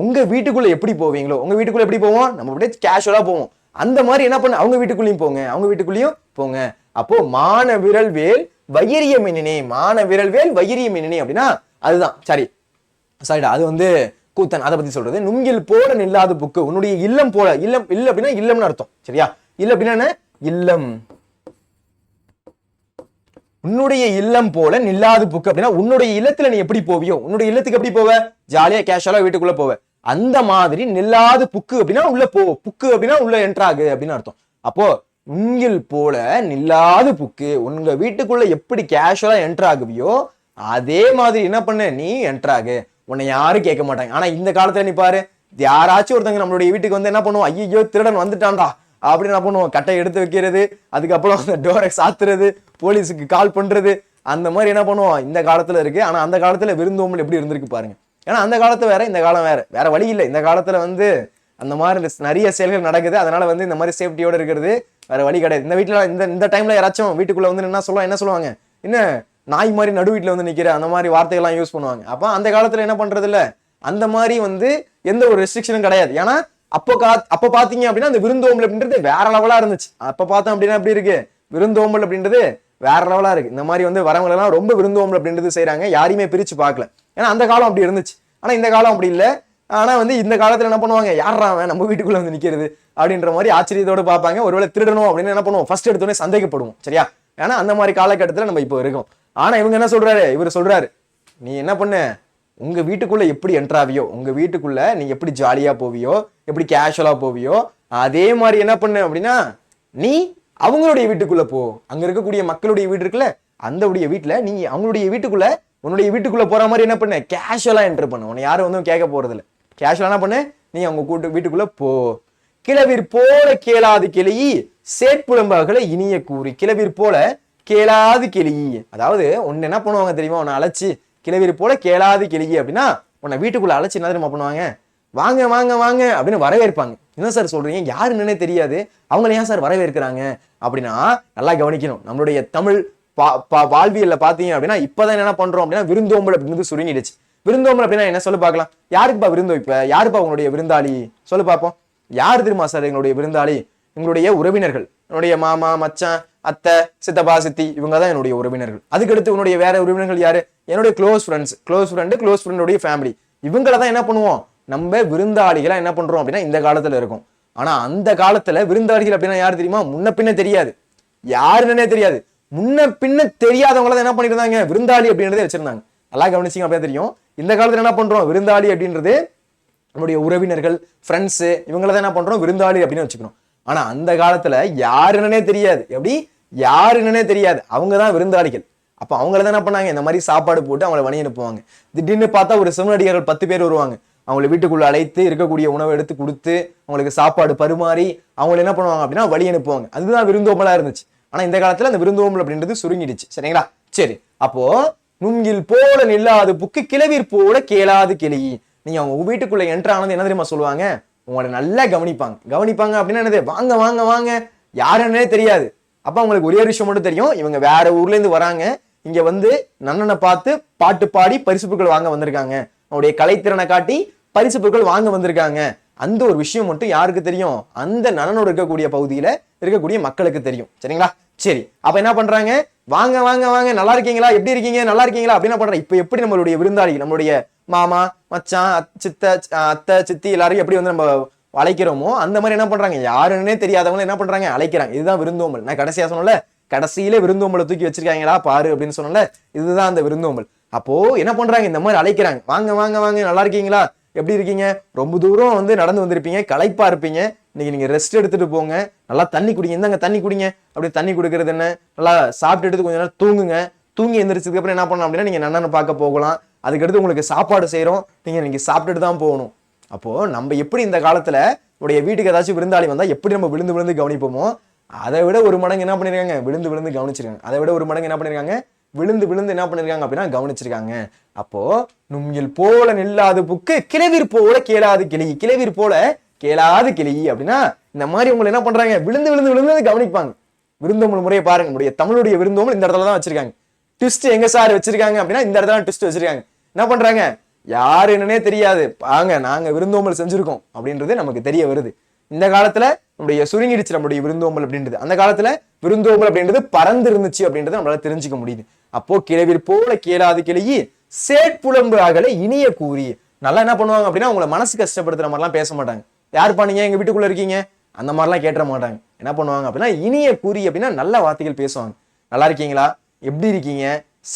A: உங்க வீட்டுக்குள்ள எப்படி போவீங்களோ, உங்க வீட்டுக்குள்ள எப்படி போவோம், நம்ம அப்படியே கேஷுவலா போவோம். அந்த மாதிரி என்ன பண்ண, அவங்க வீட்டுக்குள்ளேயும் போங்க, அவங்க வீட்டுக்குள்ளேயும் போங்க. அப்போ மான விரல் வேல் வையரிய மின்னினே, மான விரல் வேல் வையரிய மின்னினே அப்படின்னா அதுதான். சரிடா, அது வந்து கூத்தன் அதை பத்தி சொல்றது. நுங்கில் போல நில்லாத புக்கு, உன்னுடைய இல்லம் போல, இல்லம் இல்ல அப்படின்னா இல்லம்னு அர்த்தம். சரியா, இல்ல அப்படின்னா என்ன, இல்லம். உன்னுடைய இல்லம் போல நில்லாத புக்கு அப்படின்னா உன்னுடைய இல்லத்துல நீ எப்படி போவியோ, உன்னுடைய இல்லத்துக்கு எப்படி போவ, ஜாலியா கேஷுவலா வீட்டுக்குள்ள போவ. அந்த மாதிரி நில்லாத புக்கு அப்படின்னா உள்ள போ, புக்கு அப்படின்னா உள்ள என்ட்ராகு அப்படின்னு அர்த்தம். அப்போ உங்கில் போல நில்லாத புக்கு, உங்க வீட்டுக்குள்ள எப்படி கேஷுவலா என்டர் ஆகுவியோ அதே மாதிரி என்ன பண்ண, நீ என்ட்ராகு, உன்னை யாரும் கேட்க மாட்டாங்க. ஆனா இந்த காலத்துல நீ பாரு, யாராச்சும் ஒருத்தங்க நம்மளுடைய வீட்டுக்கு வந்து என்ன பண்ணுவோம், ஐயோ திருடன் வந்துட்டான்டா அப்படின்னு என்ன பண்ணுவோம், கட்டை எடுத்து வைக்கிறது, அதுக்கப்புறம் அந்த டோரை சாத்துறது, போலீஸுக்கு கால் பண்றது, அந்த மாதிரி என்ன பண்ணுவோம் இந்த காலத்துல இருக்கு. ஆனா அந்த காலத்துல விருந்தோம்பல் எப்படி இருந்திருக்கு பாருங்க. ஏன்னா அந்த காலத்து வேற, இந்த காலம் வேற, வேற வழி இல்லை. இந்த காலத்துல வந்து அந்த மாதிரி நிறைய செயல்கள் நடக்குது. அதனால வந்து இந்த மாதிரி சேஃப்டியோட இருக்கிறது வேற வழி கிடையாது. இந்த வீட்டுல இந்த டைம்ல யாராச்சும் வீட்டுக்குள்ள வந்து என்ன சொல்லுவாங்க, என்ன நாய் மாதிரி நடு வீட்டுல வந்து நிக்கிற, அந்த மாதிரி வார்த்தைகள்லாம் யூஸ் பண்ணுவாங்க. அப்ப அந்த காலத்துல என்ன பண்றது இல்ல, அந்த மாதிரி வந்து எந்த ஒரு ரெஸ்ட்ரிக்ஷனும் கிடையாது. ஏன்னா அப்ப பாத்தீங்க அப்படின்னா அந்த விருந்தோம்பல் அப்படின்றது வேற லெவலா இருந்துச்சு. அப்ப பார்த்தோம் அப்படின்னா எப்படி இருக்கு, விருந்தோம்பல் அப்படின்றது வேற லெவலா இருக்கு. இந்த மாதிரி வந்து வரவங்க எல்லாம் ரொம்ப விருந்தோம்பல் அப்படின்றது செய்யறாங்க, யாரையுமே பிரிச்சு பார்க்கல. ஏன்னா அந்த காலம் அப்படி இருந்துச்சு. ஆனா இந்த காலம் அப்படி இல்லை. ஆனா வந்து இந்த காலத்துல என்ன பண்ணுவாங்க, யாரா அவன் நம்ம வீட்டுக்குள்ள வந்து நிக்கிறது அப்படின்ற மாதிரி ஆச்சரியத்தோடு பார்ப்பாங்க. ஒருவேளை திருடணும் அப்படின்னு என்ன பண்ணுவோம், ஃபர்ஸ்ட் எடுத்தோடனே சந்தேகப்படுவோம். சரியா, ஏன்னா அந்த மாதிரி காலகட்டத்துல நம்ம இப்போ இருக்கோம். ஆனா இவங்க என்ன சொல்றாரு, இவர் சொல்றாரு, நீ என்ன பண்ண, உங்க வீட்டுக்குள்ள எப்படி என்ட்ராவியோ, உங்க வீட்டுக்குள்ள நீ எப்படி ஜாலியா போவியோ, எப்படி கேஷுவலா போவியோ, அதே மாதிரி என்ன பண்ணு அப்படின்னா நீ அவங்களுடைய வீட்டுக்குள்ள போ. அங்க இருக்கக்கூடிய மக்களுடைய வீடு இருக்குல்ல, அந்த உடைய வீட்டுல நீ அவங்களுடைய வீட்டுக்குள்ள, உன்னுடைய வீட்டுக்குள்ள போற மாதிரி என்ன பண்ணு, கேஷுவலா என்டர் பண்ணு. உன்னை யாரும் வந்து கேட்க போறது இல்லை. கேஷுவலா என்ன பண்ணு, நீ அவங்க வீட்டுக்குள்ள போ. கிளவிர் போல கேளாது கிளி சேட்புலம்பாகல இனிய கூறி, கிளவிர் போல கேளாது கிளி, அதாவது உன்னை என்ன பண்ணுவாங்க தெரியுமா, உன்னை அழைச்சி கிளவிர் போல கேளாது கிளி அப்படின்னா உன்னை வீட்டுக்குள்ள அழைச்சி என்ன தெரியுமா பண்ணுவாங்க, வாங்க வாங்க வாங்க அப்படின்னு வரவேற்பாங்க. என்ன சார் சொல்றீங்க, யாருன்னே தெரியாது, அவங்கள ஏன் சார் வரவேற்கிறாங்க அப்படின்னா நல்லா கவனிக்கணும். நம்மளுடைய தமிழ் வாழ்வியல்ல பாத்தீங்க அப்படின்னா இப்பதான் என்ன பண்றோம் அப்படின்னா விருந்தோம்பல் அப்படின்றது சுருங்கிடுச்சு. விருந்தோம்பல் அப்படின்னா என்ன சொல்லு பார்க்கலாம், யாருக்குப்பா விருந்தோ, இப்ப யாருப்பா உங்களுடைய விருந்தாளி சொல்லு பார்ப்போம். யாரு தெரியுமா சார் எங்களுடைய விருந்தாளி, எங்களுடைய உறவினர்கள், என்னுடைய மாமா மச்சான் அத்தை சித்தப்பா சித்தி, இவங்க தான் என்னுடைய உறவினர்கள். அதுக்கடுத்து உன்னுடைய வேற உறவினர்கள் யாரு, என்னுடைய க்ளோஸ் ஃப்ரெண்டுடைய ஃபேமிலி. இவங்களை தான் என்ன பண்ணுவோம், நம்ம விருந்தாளிகளா என்ன பண்றோம் அப்படின்னா இந்த காலத்துல இருக்கும். ஆனா அந்த காலத்துல விருந்தாளிகள் அப்படின்னா யாரு தெரியுமா, முன்ன பின்ன தெரியாது, யாருன்னே தெரியாது. முன்ன பின்ன தெரியாதவங்கள தான் என்ன பண்ணிட்டு இருந்தாங்க, விருந்தாளி அப்படின்றதே வச்சிருந்தாங்க. நல்லா கவனிச்சிங்க அப்படியே தெரியும். இந்த காலத்துல என்ன பண்றோம், விருந்தாளி அப்படின்றது நம்மளுடைய உறவினர்கள் ஃப்ரெண்ட்ஸ், இவங்கள தான் என்ன பண்றோம் விருந்தாளி அப்படின்னு வச்சுக்கணும். ஆனா அந்த காலத்துல யாருன்னே தெரியாது, எப்படி யாருன்னே தெரியாது, அவங்கதான் விருந்தாளிகள். அப்ப அவங்கள தான் என்ன பண்ணாங்க, இந்த மாதிரி சாப்பாடு போட்டு அவங்கள வழி அனுப்புவாங்க. திடீர்னு பார்த்தா ஒரு சிவனடியார்கள் 10 பேர் வருவாங்க. அவங்களை வீட்டுக்குள்ள அழைத்து இருக்கக்கூடிய உணவை எடுத்து கொடுத்து அவங்களுக்கு சாப்பாடு பரிமாறி அவங்களை என்ன பண்ணுவாங்க அப்படின்னா வழி அனுப்புவாங்க. அதுதான் விருந்தோம்பலா இருந்துச்சு. ஆனா இந்த காலத்துல அந்த விருந்தோம்பல் அப்படின்றது சுருங்கிடுச்சு. சரிங்களா, சரி. அப்போ நுங்கில் போல நில்லாது புக்கு கிளவிர் போல கேளாது கிளி, நீங்க அவங்க வீட்டுக்குள்ள என்டர் ஆனது என்ன தெரியுமா சொல்லுவாங்க, உங்களை நல்லா கவனிப்பாங்க அப்படின்னா என்னது, வாங்க வாங்க வாங்க, யாருன்னே தெரியாது. அப்ப அவங்களுக்கு ஒரே விஷயம் மட்டும் தெரியும், இவங்க வேற ஊர்ல இருந்து வராங்க, இங்க வந்து நன்னனை பார்த்து பாட்டு பாடி பரிசு பொருட்கள் வாங்க வந்திருக்காங்க, அவருடைய கலைத்திறனை காட்டி பரிசு பொருட்கள் வாங்க வந்திருக்காங்க. அந்த ஒரு விஷயம் மட்டும் யாருக்கு தெரியும், அந்த நன்னனோடு இருக்கக்கூடிய பகுதியில இருக்கக்கூடிய மக்களுக்கு தெரியும். சரிங்களா, சரி. அப்ப என்ன பண்றாங்க, வாங்க வாங்க வாங்க, நல்லா இருக்கீங்களா, எப்படி இருக்கீங்க, நல்லா இருக்கீங்களா அப்படின்னு பண்றாங்க. இப்ப எப்படி நம்மளுடைய விருந்தாளிகள், நம்மளுடைய மாமா மச்சான் அத்தை சித்தி எல்லாரும் எப்படி வந்து நம்ம அழைக்கிறோமோ அந்த மாதிரி என்ன பண்றாங்க, யாருன்னே தெரியாதவங்க என்ன பண்றாங்க அழைக்கிறாங்க. இதுதான் விருந்தோம்பல். நான் கடைசியா சொன்னல, கடைசியில விருந்தோம்பலை தூக்கி வச்சிருக்காங்களா பாரு அப்படின்னு சொன்னல, இதுதான் அந்த விருந்தோம்பல். அப்போ என்ன பண்றாங்க, இந்த மாதிரி அழைக்கிறாங்க, வாங்க வாங்க வாங்க, நல்லா இருக்கீங்களா, எப்படி இருக்கீங்க, ரொம்ப தூரம் வந்து நடந்து வந்திருப்பீங்க, களைப்பா இருப்பீங்க, இன்னைக்கு நீங்க ரெஸ்ட் எடுத்துட்டு போங்க, நல்லா தண்ணி குடிங்க, இந்தாங்க தண்ணி குடிங்க. அப்படி தண்ணி குடுக்கறது என்ன, நல்லா சாப்பிட்டு எடுத்து கொஞ்ச நேரம் தூங்குங்க. தூங்கி எந்திரிச்சதுக்கு அப்புறம் என்ன பண்ணலாம் அப்படின்னா நீங்க நன்னன்னு பார்க்க போகலாம். அதுக்கடுத்து உங்களுக்கு சாப்பாடு செய்யறோம், நீங்க இன்னைக்கு சாப்பிட்டுட்டு தான் போகணும். அப்போ நம்ம எப்படி இந்த காலத்துல உடைய வீட்டுக்கு ஏதாச்சும் விருந்தாளி வந்தா எப்படி நம்ம விழுந்து விழுந்து கவனிப்போமோ, அதை விட ஒரு மடங்கு என்ன பண்ணிருக்காங்க, விழுந்து விழுந்து கவனிச்சிருக்காங்க. அதை விட ஒரு மடங்கு என்ன பண்ணிருக்காங்க, விழுந்து விழுந்து என்ன பண்ணிருக்காங்க அப்படின்னா கவனிச்சிருக்காங்க. அப்போ நும்மில் போல நில்லாது புக்கு, கிளவிர் போல கேளாது கிளி, கிளவிர் போல கேளாது கிளி அப்படின்னா இந்த மாதிரி உங்களை என்ன பண்றாங்க, விழுந்து விழுந்து விழுந்து கவனிப்பாங்க. விருந்தோம்பல் முறையை பாருங்க, நம்முடைய தமிழுடைய விருந்தோம்பல் இந்த இடத்துல தான் வச்சிருக்காங்க. ட்விஸ்ட் எங்க சார் வச்சிருக்காங்க அப்படின்னா இந்த இடத்துல ட்விஸ்ட் வச்சிருக்காங்க. என்ன பண்றாங்க, யாரு என்னன்னே தெரியாது, பாங்க நாங்க விருந்தோம்பல் செஞ்சிருக்கோம் அப்படின்றது நமக்கு தெரிய வருது. இந்த காலத்துல நம்முடைய சுருங்கிடுச்சு நம்முடைய விருந்தோம்பல் அப்படின்றது. அந்த காலத்துல விருந்தோம்பல் அப்படின்றது பறந்து இருந்துச்சு அப்படின்றது நம்மளால தெரிஞ்சுக்க முடியுது. அப்போ கிளவிர் போல கேளாது கிளி, சேட்புலம்பு அகல இனிய கூறி. நல்லா என்ன பண்ணுவாங்க அப்படின்னா உங்களை மனசு கஷ்டப்படுத்துற மாதிரிலாம் பேச மாட்டாங்க. யார் பண்ணீங்க, எங்க வீட்டுக்குள்ள இருக்கீங்க, அந்த மாதிரிலாம் கேட்டுற மாட்டாங்க. என்ன பண்ணுவாங்க அப்படின்னா இனிய கூறி அப்படின்னா நல்ல வார்த்தைகள் பேசுவாங்க. நல்லா இருக்கீங்களா, எப்படி இருக்கீங்க,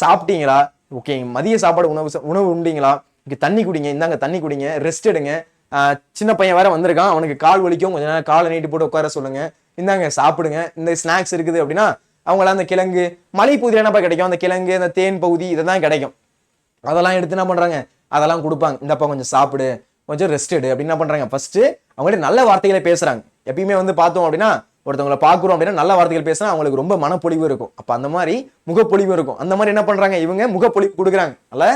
A: சாப்பிட்டீங்களா, ஓகே மதிய சாப்பாடு உணவு உண்டீங்களா, தண்ணி குடிங்க, இந்தாங்க தண்ணி குடிங்க, ரெஸ்ட் எடுங்க. சின்ன பையன் வேற வந்திருக்கான், அவனுக்கு கால் வலிக்கும், கொஞ்ச நேரம் காலை நீட்டி போட்டு உட்கார சொல்லுங்க, இந்தாங்க சாப்பிடுங்க, இந்த ஸ்நாக்ஸ் இருக்குது அப்படின்னா அவங்களாம் அந்த கிழங்கு, மலை பகுதியில் என்னப்பா கிடைக்கும், அந்த கிழங்கு, அந்த தேன் பகுதி இதெல்லாம் கிடைக்கும். அதெல்லாம் எடுத்து என்ன பண்றாங்க, அதெல்லாம் கொடுப்பாங்க. இந்தப்பா கொஞ்சம் சாப்பிடு, கொஞ்சம் ரெஸ்ட் எடு அப்படின்னு என்ன பண்றாங்க, ஃபர்ஸ்ட் அவங்கள்ட்ட நல்ல வார்த்தைகளை பேசுறாங்க. எப்பயுமே வந்து பார்த்தோம் அப்படின்னா ஒருத்தவங்களை பார்க்குறோம் அப்படின்னா நல்ல வார்த்தைகள் பேசினா அவங்களுக்கு ரொம்ப மனப்பொழிவு இருக்கும். அப்ப அந்த மாதிரி முகப்பொழிவு இருக்கும். அந்த மாதிரி என்ன பண்றாங்க, இவங்க முகப்பொழிவு கொடுக்குறாங்க, நல்ல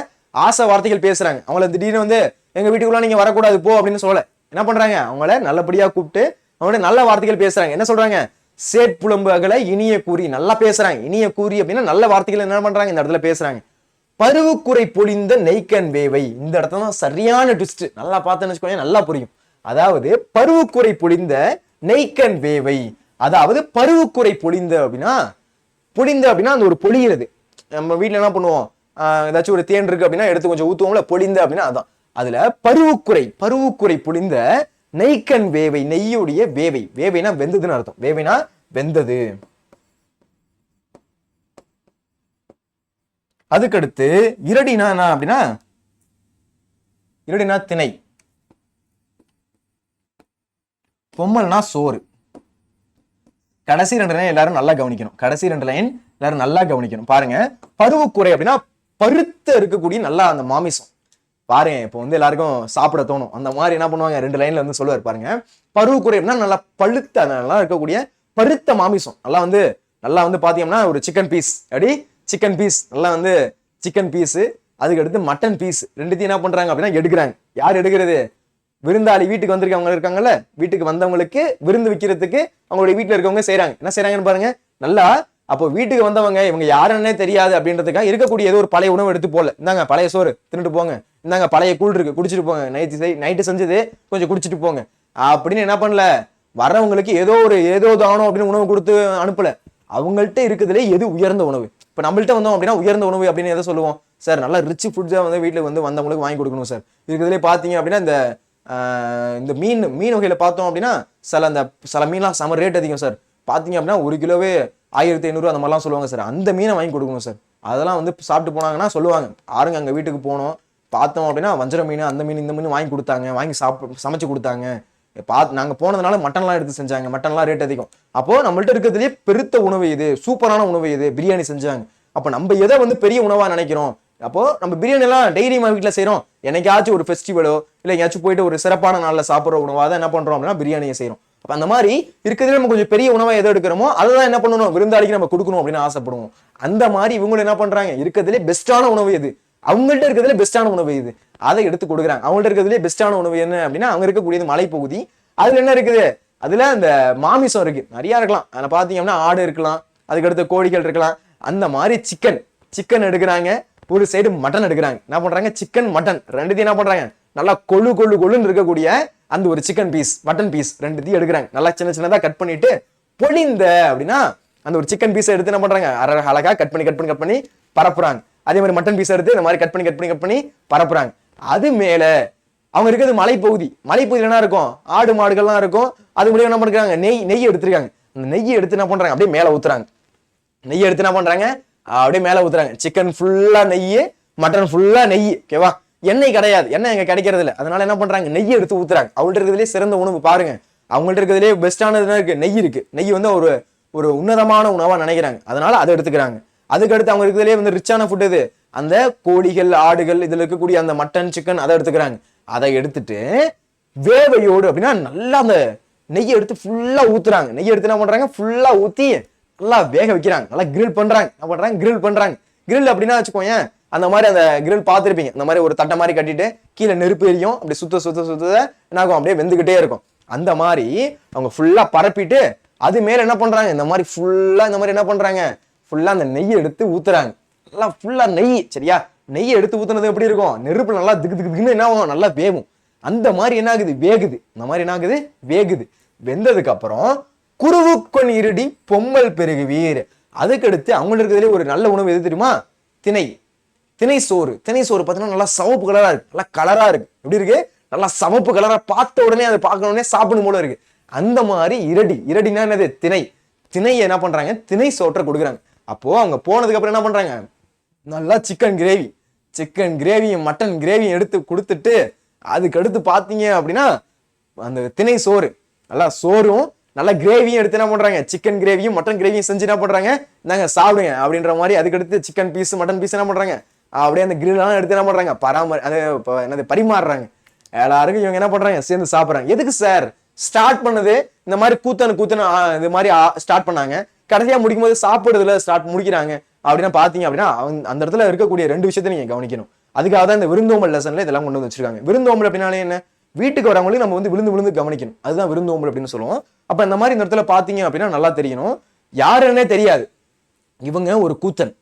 A: ஆசை வார்த்தைகள் பேசுறாங்க. அவங்கள திடீர்னு வந்து எங்க வீட்டுக்குள்ள நீங்க வரக்கூடாது போ அப்படின்னு சொல்லல. என்ன பண்றாங்க, அவங்கள நல்லபடியா கூப்பிட்டு அவங்களோட நல்ல வார்த்தைகள் பேசுறாங்க. என்ன சொல்றாங்க, சேட்புலம்பு அகல இனிய கூறி, நல்லா பேசுறாங்க. இனிய கூறி அப்படின்னா நல்ல வார்த்தைகள் என்ன பண்றாங்க இந்த இடத்துல பேசுறாங்க. பருவுக்குறை பொழிந்த நெய்க்கன் வேவை, இந்த இடத்துல தான் சரியான ட்விஸ்ட். நல்லா பார்த்தேன்னு வச்சுக்கோங்க, நல்லா புரியும். அதாவது பருவுக்குறை பொழிந்த நெய்க்கன் வேவை, அதாவது பருவுக்குறை பொழிந்த அப்படின்னா அந்த ஒரு பொழிகிறது. நம்ம வீட்டுல என்ன பண்ணுவோம், ஏதாச்சும் ஒரு தேன் இருக்கு அப்படின்னா எடுத்து கொஞ்சம் ஊத்துவோம்ல, பொழிந்த அப்படின்னா அதான். அதுல பருவுக்குறை பொழிந்த நெய்க்கன் வேவை, நெய்யுடைய வேவை, வேவைனா வெந்ததுன்னு அர்த்தம். வேவைனா வெந்தது. அதுக்கடுத்து இரடினா என்ன அப்படின்னா, இரடினா திணை, பொம்மல்னா சோறு. கடைசி ரெண்டு லைன் எல்லாரும் நல்லா கவனிக்கணும். கடைசி ரெண்டு லைன் எல்லாரும் நல்லா கவனிக்கணும். பாருங்க, பருவக்குறை அப்படின்னா பருத்த இருக்கக்கூடிய நல்லா அந்த மாமிசம். பாருங்க, இப்போ வந்து எல்லாருக்கும் சாப்பிட தோணும். அந்த மாதிரி என்ன பண்ணுவாங்க, ரெண்டு லைன்ல வந்து சொல்லுவார் பாருங்க. பருவக்குறை அப்படின்னா நல்லா பழுத்த நல்லா இருக்கக்கூடிய பருத்த மாமிசம். நல்லா வந்து பாத்தீங்கன்னா ஒரு சிக்கன் பீஸ், அப்படி சிக்கன் பீஸ், நல்லா வந்து சிக்கன் பீஸ், அதுக்கு அடுத்து மட்டன் பீஸ், ரெண்டுத்தையும் என்ன பண்றாங்க அப்படின்னா எடுக்கிறாங்க. யார் எடுக்கிறது, விருந்தாளி வீட்டுக்கு வந்திருக்கவங்க இருக்காங்கல்ல, வீட்டுக்கு வந்தவங்களுக்கு விருந்து வைக்கிறதுக்கு அவங்களுடைய வீட்டுல இருக்கவங்க செய்யறாங்க. என்ன செய்யறாங்கன்னு பாருங்க நல்லா. அப்போ வீட்டுக்கு வந்தவங்க இவங்க யாருன்னே தெரியாது அப்படின்றதுக்காக இருக்கக்கூடிய ஏதோ ஒரு பழைய உணவு எடுத்து போல, இந்தாங்க பழைய சோறு தின்னுட்டு போங்க, இந்தாங்க பழைய கூழ் இருக்கு குடிச்சிட்டு போங்க, நைட்டு செஞ்சது கொஞ்சம் குடிச்சிட்டு போங்க அப்படின்னு என்ன பண்ணல, வர்றவங்களுக்கு ஏதோ தானோ அப்படின்னு உணவு கொடுத்து அனுப்பல. அவங்கள்ட்ட இருக்குதுல எது உயர்ந்த உணவு. இப்ப நம்மள்ட்ட வந்தோம் அப்படின்னா உயர்ந்த உணவு அப்படின்னு எதை சொல்லுவோம், சார் நல்லா ரிச் ஃபுட்ஸா வந்து வீட்டுல வந்து வந்தவங்களுக்கு வாங்கி கொடுக்கணும் சார். இருக்கிறதுலே பாத்தீங்க அப்படின்னா இந்த மீன் வகையில பார்த்தோம் அப்படின்னா சில மீன்லாம் செம ரேட் அதிகம் சார். பாத்தீங்க அப்படின்னா ஒரு கிலோவே 1500 அந்த மாதிரிலாம் சொல்லுவாங்க சார். அந்த மீனை வாங்கி கொடுக்கணும் சார். அதெல்லாம் வந்து சாப்பிட்டு போனாங்கன்னா சொல்லுவாங்க, ஆருங்க அங்க வீட்டுக்கு போனோம் பார்த்தோம் அப்படின்னா வஞ்சர மீன் அந்த மீன் இந்த மீன் வாங்கி கொடுத்தாங்க, வாங்கி சமைச்சு கொடுத்தாங்க. நாங்க போனதுனால மட்டன்லாம் எடுத்து செஞ்சாங்க, மட்டன்லாம் ரேட் அதிகம். அப்போ நம்மள்ட்ட இருக்கிறதுலயே பெருத்த உணவு இது, சூப்பரான உணவு இது, பிரியாணி செஞ்சாங்க. அப்ப நம்ம எதை வந்து பெரிய உணவா நினைக்கிறோம். அப்போ நம்ம பிரியாணி எல்லாம் டெய்லி வீட்டுல செய்யறோம், என்னைக்காச்சும் ஒரு ஃபெஸ்டிவலோ இல்ல எங்கேயாச்சும் போயிட்டு ஒரு சிறப்பான நாள்ல சாப்பிடுற உணவா தான் என்ன பண்றோம் அப்படின்னா பிரியாணியை செய்யறோம். அப்ப அந்த மாதிரி இருக்கிறதுல நம்ம கொஞ்சம் பெரிய உணவை எதை எடுக்கிறோமோ அதுதான் என்ன பண்ணணும், விருந்தாளிக்கு நம்ம கொடுக்கணும் அப்படின்னு ஆசைப்படுவோம். அந்த மாதிரி இவங்களும் என்ன பண்றாங்க, இருக்கிறதுலே பெஸ்டான உணவு எது, அவங்கள்ட்ட இருக்கிறதுல பெஸ்டான உணவு இது, அதை எடுத்து கொடுக்குறாங்க. அவங்கள்ட்ட இருக்கிறதுலே பெஸ்டான உணவு என்ன அப்படின்னா அங்க இருக்கக்கூடியது மலைப்பகுதி. அதுல என்ன இருக்குது, அதுல அந்த மாமிசம் இருக்கு, நிறைய இருக்கலாம். அதுல பாத்தீங்கன்னா ஆடு இருக்கலாம், அதுக்கடுத்து கோழிகள் இருக்கலாம். அந்த மாதிரி சிக்கன் எடுக்கிறாங்க, ஒரு சைடு மட்டன் எடுக்கிறாங்க. என்ன பண்றாங்க, சிக்கன் மட்டன் ரெண்டுத்தையும் என்ன பண்றாங்க, நல்லா கொள்ளுன்னு இருக்கக்கூடிய அந்த ஒரு சிக்கன் பீஸ் மட்டன் பீஸ் ரெண்டுத்தையும் எடுக்கிறாங்க. நல்லா சின்னதா கட் பண்ணிட்டு பொழிந்த அப்படின்னா அந்த ஒரு சிக்கன் பீஸை எடுத்து என்ன பண்றாங்க, அழகா கட் பண்ணி பரப்புறாங்க. அதே மாதிரி மட்டன் பீஸ் எடுத்து இந்த மாதிரி கட் பண்ணி பரப்புறாங்க. அது மேல அவங்க இருக்கிறது மலைப்பகுதியில் என்ன இருக்கும், ஆடு மாடுகள்லாம் இருக்கும். அது முடியும் என்ன பண்றாங்க, நெய் எடுத்துருக்காங்க. அந்த நெய்யை எடுத்து என்ன பண்றாங்க, அப்படியே மேல ஊத்துறாங்க. நெய்யை எடுத்து என்ன பண்றாங்க, அப்படியே மேல ஊத்துறாங்க. சிக்கன் ஃபுல்லா நெய், மட்டன் ஃபுல்லா நெய். ஓகேவா, எண்ணெய் கிடையாது, எண்ணெய் எங்க கிடைக்கிறது இல்லை. அதனால என்ன பண்றாங்க, நெய்யை எடுத்து ஊத்துறாங்க. அவள்கிட்ட இருக்கிறதுலே சிறந்த உணவு பாருங்க. அவங்கள்ட்ட இருக்கிறதுலே பெஸ்டானதுனா இருக்கு, நெய் இருக்கு. நெய் வந்து ஒரு ஒரு உன்னதமான உணவா நினைக்கிறாங்க, அதனால அதை எடுத்துக்கிறாங்க. அதுக்கடுத்து அவங்க இருக்கிறதுலே வந்து ரிச்சான ஃபுட் எது, அந்த கோழிகள் ஆடுகள் இதுல இருக்கக்கூடிய அந்த மட்டன் சிக்கன் அதை எடுத்துக்கிறாங்க. அதை எடுத்துட்டு வேவையோடு அப்படின்னா நல்லா அந்த நெய்யை எடுத்து ஃபுல்லா ஊத்துறாங்க. நெய்யை எடுத்து என்ன பண்றாங்க, ஃபுல்லா ஊத்தி நல்லா வேக வைக்கிறாங்க, நல்லா கிரில் பண்றாங்க. என்ன பண்றாங்க, கிரில் பண்றாங்க. கிரில் அப்படின்னா வச்சுக்கோங்க, அந்த மாதிரி அந்த கிரில் பார்த்துருப்பீங்க, இந்த மாதிரி ஒரு தட்டை மாதிரி கட்டிட்டு கீழே நெருப்பு எரியும், அப்படி சுத்த சுத்த சுத்த என்ன ஆகும், அப்படியே வெந்துகிட்டே இருக்கும். அந்த மாதிரி அவங்க ஃபுல்லா பரப்பிட்டு அது மேல என்ன பண்றாங்க, இந்த மாதிரி ஃபுல்லா இந்த மாதிரி என்ன பண்றாங்க, ஃபுல்லா அந்த நெய்யை எடுத்து ஊத்துறாங்க. நல்லா ஃபுல்லா நெய், சரியா? நெய்யை எடுத்து ஊத்துனது எப்படி இருக்கும், நெருப்பு நல்லா திக்கு திக்குன்னு என்ன ஆகும், நல்லா வேகும். அந்த மாதிரி என்ன ஆகுது, வேகுது. இந்த மாதிரி என்ன ஆகுது, வேகுது. வெந்ததுக்கு அப்புறம் குருவுக்கொன் இருடி பொம்மல் பெருகுவீர். அதுக்கடுத்து அவங்களுக்கு இருக்கிறதுலே ஒரு நல்ல உணவு எது தெரியுமா, திணை. திணை சோறு. திணை சோறு பார்த்தீங்கன்னா நல்லா சிவப்பு கலரா இருக்கு, நல்லா கலரா இருக்கு. எப்படி இருக்கு, நல்லா சிவப்பு கலரா, பார்த்த உடனே அதை பார்க்க உடனே சாப்பிடும் போல இருக்கு. அந்த மாதிரி இரடி. இரடினா என்னது, திணை. திணையை என்ன பண்றாங்க, திணை சோற்றை கொடுக்குறாங்க. அப்போ அவங்க போனதுக்கு அப்புறம் என்ன பண்றாங்க, நல்லா சிக்கன் கிரேவி, சிக்கன் கிரேவியும் மட்டன் கிரேவியும் எடுத்து கொடுத்துட்டு அதுக்கு அடுத்து பாத்தீங்க அப்படின்னா அந்த திணை சோறு, நல்லா சோறும் நல்லா கிரேவியும் எடுத்து என்ன பண்றாங்க, சிக்கன் கிரேவியும் மட்டன் கிரேவியும் செஞ்சு என்ன பண்றாங்க, இந்தாங்க சாப்பிடுங்க அப்படின்ற மாதிரி. அதுக்கடுத்து சிக்கன் பீஸ் மட்டன் பீஸ் என்ன பண்றாங்க, அப்படியே அந்த கிரில்லாம் எடுத்து என்ன பண்றாங்க, என்னது பரிமாறுறாங்க. எல்லாருக்கும் இவங்க என்ன பண்றாங்க, சேர்ந்து சாப்பிடுறாங்க. எதுக்கு சார் ஸ்டார்ட் பண்ணது இந்த மாதிரி கூத்தனு இது மாதிரி ஸ்டார்ட் பண்ணாங்க, கடைசியா முடிக்கும் போது சாப்பிடுறதுல முடிக்கிறாங்க அப்படின்னா பாத்தீங்க அப்படின்னா அந்த இடத்துல இருக்கக்கூடிய ரெண்டு விஷயத்த நீங்க கவனிக்கணும். அதுக்காக தான் இந்த விருந்தோம்பல் லெசன்ல இதெல்லாம் கொண்டு வந்து வச்சிருக்காங்க. விருந்தோம்பல் அப்படின்னாலே என்ன, வீட்டுக்கு வரவங்களையும் நம்ம வந்து விழுந்து விழுந்து கவனிக்கணும், அதுதான் விருந்தோம்பல் அப்படின்னு சொல்லுவோம். அப்ப இந்த மாதிரி இந்த இடத்துல பாத்தீங்க அப்படின்னா நல்லா தெரியணும், யாருன்னே தெரியாது, இவங்க ஒரு கூத்தன்.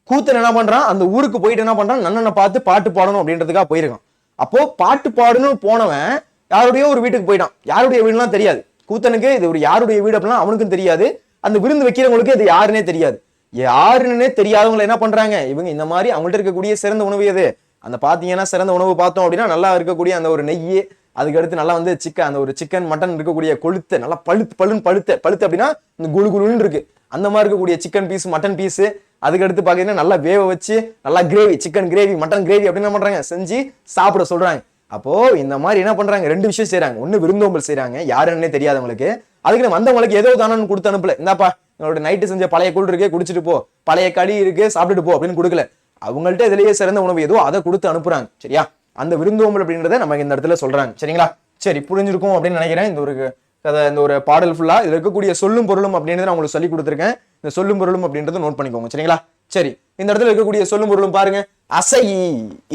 A: கூத்தன் என்ன பண்றான், அந்த ஊருக்கு போயிட்டு என்ன பண்றான், நன்னனை பார்த்து பாட்டு பாடணும் அப்படின்றதுக்காக போயிருக்கான். அப்போ பாட்டு பாடணும்னு போனவன் யாருடைய ஒரு வீட்டுக்கு போயிட்டான். யாருடைய வீடுலாம் தெரியாது கூத்தனுக்கு, இது ஒரு யாருடைய வீடு அப்படின்னா அவனுக்கும் தெரியாது, அந்த விருந்து வைக்கிறவங்களுக்கு இது யாருன்னே தெரியாது. யாருன்னே தெரியாதவங்களை என்ன பண்றாங்க இவங்க, இந்த மாதிரி அவங்கள்ட்ட இருக்கக்கூடிய சிறந்த உணவு எது, அந்த பாத்தீங்கன்னா சிறந்த உணவு பார்த்தோம் அப்படின்னா நல்லா இருக்கக்கூடிய அந்த ஒரு நெய், அதுக்கு அடுத்து நல்லா வந்து அந்த ஒரு சிக்கன் மட்டன் இருக்கக்கூடிய கொழுத்து நல்லா பழுத்து அப்படின்னா இந்த குழு குழுன்னு இருக்கு, அந்த மாதிரி இருக்கக்கூடிய சிக்கன் பீஸ் மட்டன் பீஸ். அதுக்கு அடுத்து பாத்தீங்கன்னா நல்லா வேக வச்சு நல்லா gravy, chicken gravy mutton gravy அப்படின்னு என்ன பண்றாங்க, செஞ்சு சாப்பிட சொல்றாங்க. அப்போ இந்த மாதிரி என்ன பண்றாங்க, ரெண்டு விஷயம் செய்யறாங்க. ஒண்ணு விருந்தோம்பல் செய்யறாங்க, யாருன்னே தெரியாதவங்களுக்கு. அதுக்கு வந்தவங்களுக்கு ஏதோ தானு கொடுத்து அனுப்பல, இந்தாப்பா என்னோட நைட்டு செஞ்ச பழைய கூழ் இருக்கே குடிச்சிட்டு போ, பழைய களி இருக்கு சாப்பிட்டுட்டு போ அப்படின்னு கொடுக்கல. அவங்கள்ட்ட இதுலயே சிறந்த உணவு ஏதோ அதை கொடுத்து அனுப்புறாங்க. சரியா, அந்த விருந்தோம்பல் அப்படின்றத நம்ம இந்த இடத்துல சொல்றாங்க. சரிங்களா, சரி புரிஞ்சிருக்கும் அப்படின்னு நினைக்கிறேன். இந்த ஒரு பாடல் ஃபுல்லா இதுல இருக்கக்கூடிய சொல்லும் பொருளும் அப்படின்றத நான் உங்களுக்கு சொல்லி கொடுத்துருக்கேன். இந்த சொல்லும் பொருளும் அப்படின்றத நோட் பண்ணிக்கோங்க. சரிங்களா, சரி இந்த இடத்துல இருக்கக்கூடிய சொல்லும் பொருளும் பாருங்க. அசை,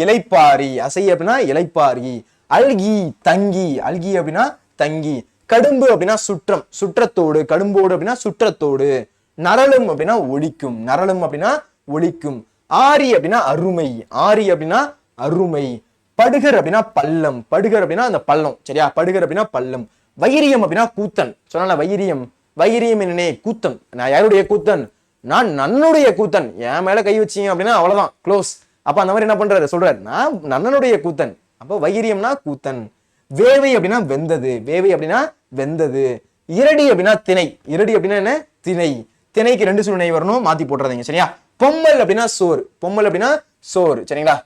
A: இலைப்பாரி. அசை அப்படின்னா இலைப்பாரி. அல்கி, தங்கி. அல்கி அப்படின்னா தங்கி. கடும்பு அப்படின்னா சுற்றம், சுற்றத்தோடு. கடும்போடு அப்படின்னா சுற்றத்தோடு. நரளும் அப்படின்னா ஒழிக்கும், நரளும் அப்படின்னா ஒழிக்கும். ஆரி அப்படின்னா அருமை, ஆரி அப்படின்னா அருமை. படுகர் அப்படின்னா பள்ளம், படுகர் அப்படின்னா அந்த பள்ளம். சரியா, படுகர் அப்படின்னா பள்ளம். வைரியம் அப்படின்னா கூத்தன். சொன்னால வைரியம், வைரியம் என்னே கூத்தன். நான் யாருடைய கூத்தன், நான் நன்னுடைய கூத்தன். என் மேல கை வச்சீங்க அப்படின்னா அவ்வளவுதான், க்ளோஸ். அப்ப அந்த மாதிரி என்ன பண்றாரு, சொல்றாரு நான் நன்னனுடைய கூத்தன். அப்போ வைரியம்னா கூத்தன். வேவை அப்படின்னா வெந்தது, வேவை அப்படின்னா வெந்தது. இரடி அப்படின்னா திணை, இரடி அப்படின்னா என்ன, திணை. திணைக்கு ரெண்டு சுழனை வரணும், மாத்தி போட்டுறாதீங்க. சரியா, பொம்மல் அப்படின்னா சோறு, பொம்மல் அப்படின்னா சோறு. சரிங்களா,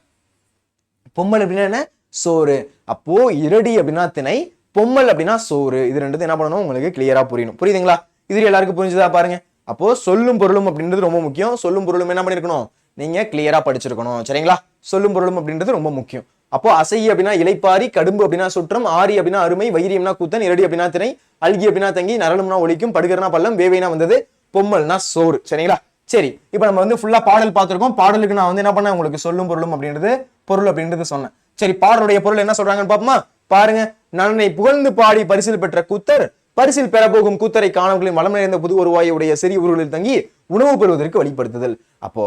A: பொம்மல் அப்படின்னா என்ன, சோறு. அப்போ இரடி அப்படின்னா திணை, பொம்மல் அப்படின்னா சோறு. இது ரெண்டு என்ன பண்ணணும், உங்களுக்கு கிளியரா புரியணும். புரியுதுங்களா, இது எல்லாருக்கும் புரிஞ்சுதா பாருங்க. அப்போ சொல்லும் பொருளும் அப்படின்றது ரொம்ப முக்கியம். சொல்லும் பொருளும் என்ன பண்ணிருக்கணும், நீங்க கிளியரா படிச்சிருக்கணும். சரிங்களா, சொல்லும் பொருளும் அப்படின்றது ரொம்ப முக்கியம். அப்போ அசை அப்படின்னா இலைப்பாரி, கடும்பு அப்படின்னா சுற்றம், ஆரி அப்படின்னா அருமை, வைரியம்னா கூத்தன், இரடி அப்படின்னா திணை, அல்கி அப்படின்னா தங்கி, நரளும்னா ஒழிக்கும், படுகர்னா பள்ளம், வேவைனா வந்தது, பொம்மல்னா சோறு. சரிங்களா, சரி இப்ப நம்ம வந்து ஃபுல்லா பாடல் பார்த்திருக்கோம். பாடலுக்கு நான் வந்து என்ன பண்ணேன், உங்களுக்கு சொல்லும் பொருளும் அப்படின்றது பொருள் அப்படின்றது சொன்னேன். சரி, பாடலுடைய பொருள் என்ன சொல்றாங்கன்னு பாப்போமா. பாருங்க, நன்னனை புகழ்ந்து பாடி பரிசில் பெற்ற கூத்தர் பரிசில் பெறப்போகும் கூத்தரை காணவர்களின் வளம் நிறைந்த புது வருவாயுடைய சிறிய ஊர்களில் தங்கி உணவு பெறுவதற்கு வழிபடுத்துதல். அப்போ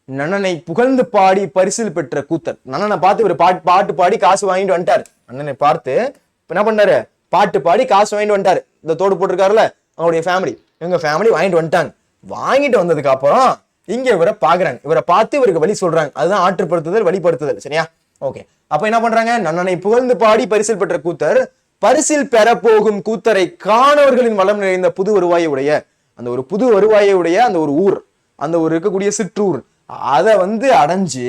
A: நன்னனை புகழ்ந்து பாடி பரிசில் பெற்ற கூத்தர், நன்னனை பார்த்து ஒரு பாட்டு பாடி காசு வாங்கிட்டு வந்துட்டாரு. அண்ணனை பார்த்து என்ன பண்ணாரு, பாட்டு பாடி காசு வாங்கிட்டு வந்துட்டாரு. இந்த தோடு போட்டிருக்காருல அவங்களுடைய ஃபேமிலி, இவங்க ஃபேமிலி வாங்கிட்டு வந்துட்டாங்க. வாங்கிட்டு வந்ததுக்கு அப்புறம் இங்க இவரை பாக்குறாங்க, இவரை பார்த்து இவருக்கு வழி சொல்றாங்க. அதுதான் ஆற்றுப்படுத்துதல், வழிபடுத்துதல். சரியா, ஓகே. அப்ப என்ன பண்றாங்க, நன்னனை புகழ்ந்து பாடி பரிசில் பெற்ற கூத்தர் பரிசில் பெற போகும் கூத்தரை காணவர்களின் வளம் நிறைந்த புது வருவாயை உடைய, அந்த ஒரு புது வருவாயை உடைய அந்த ஒரு ஊர், அந்த ஒரு இருக்கக்கூடிய சிற்றூர், அதை வந்து அடைஞ்சு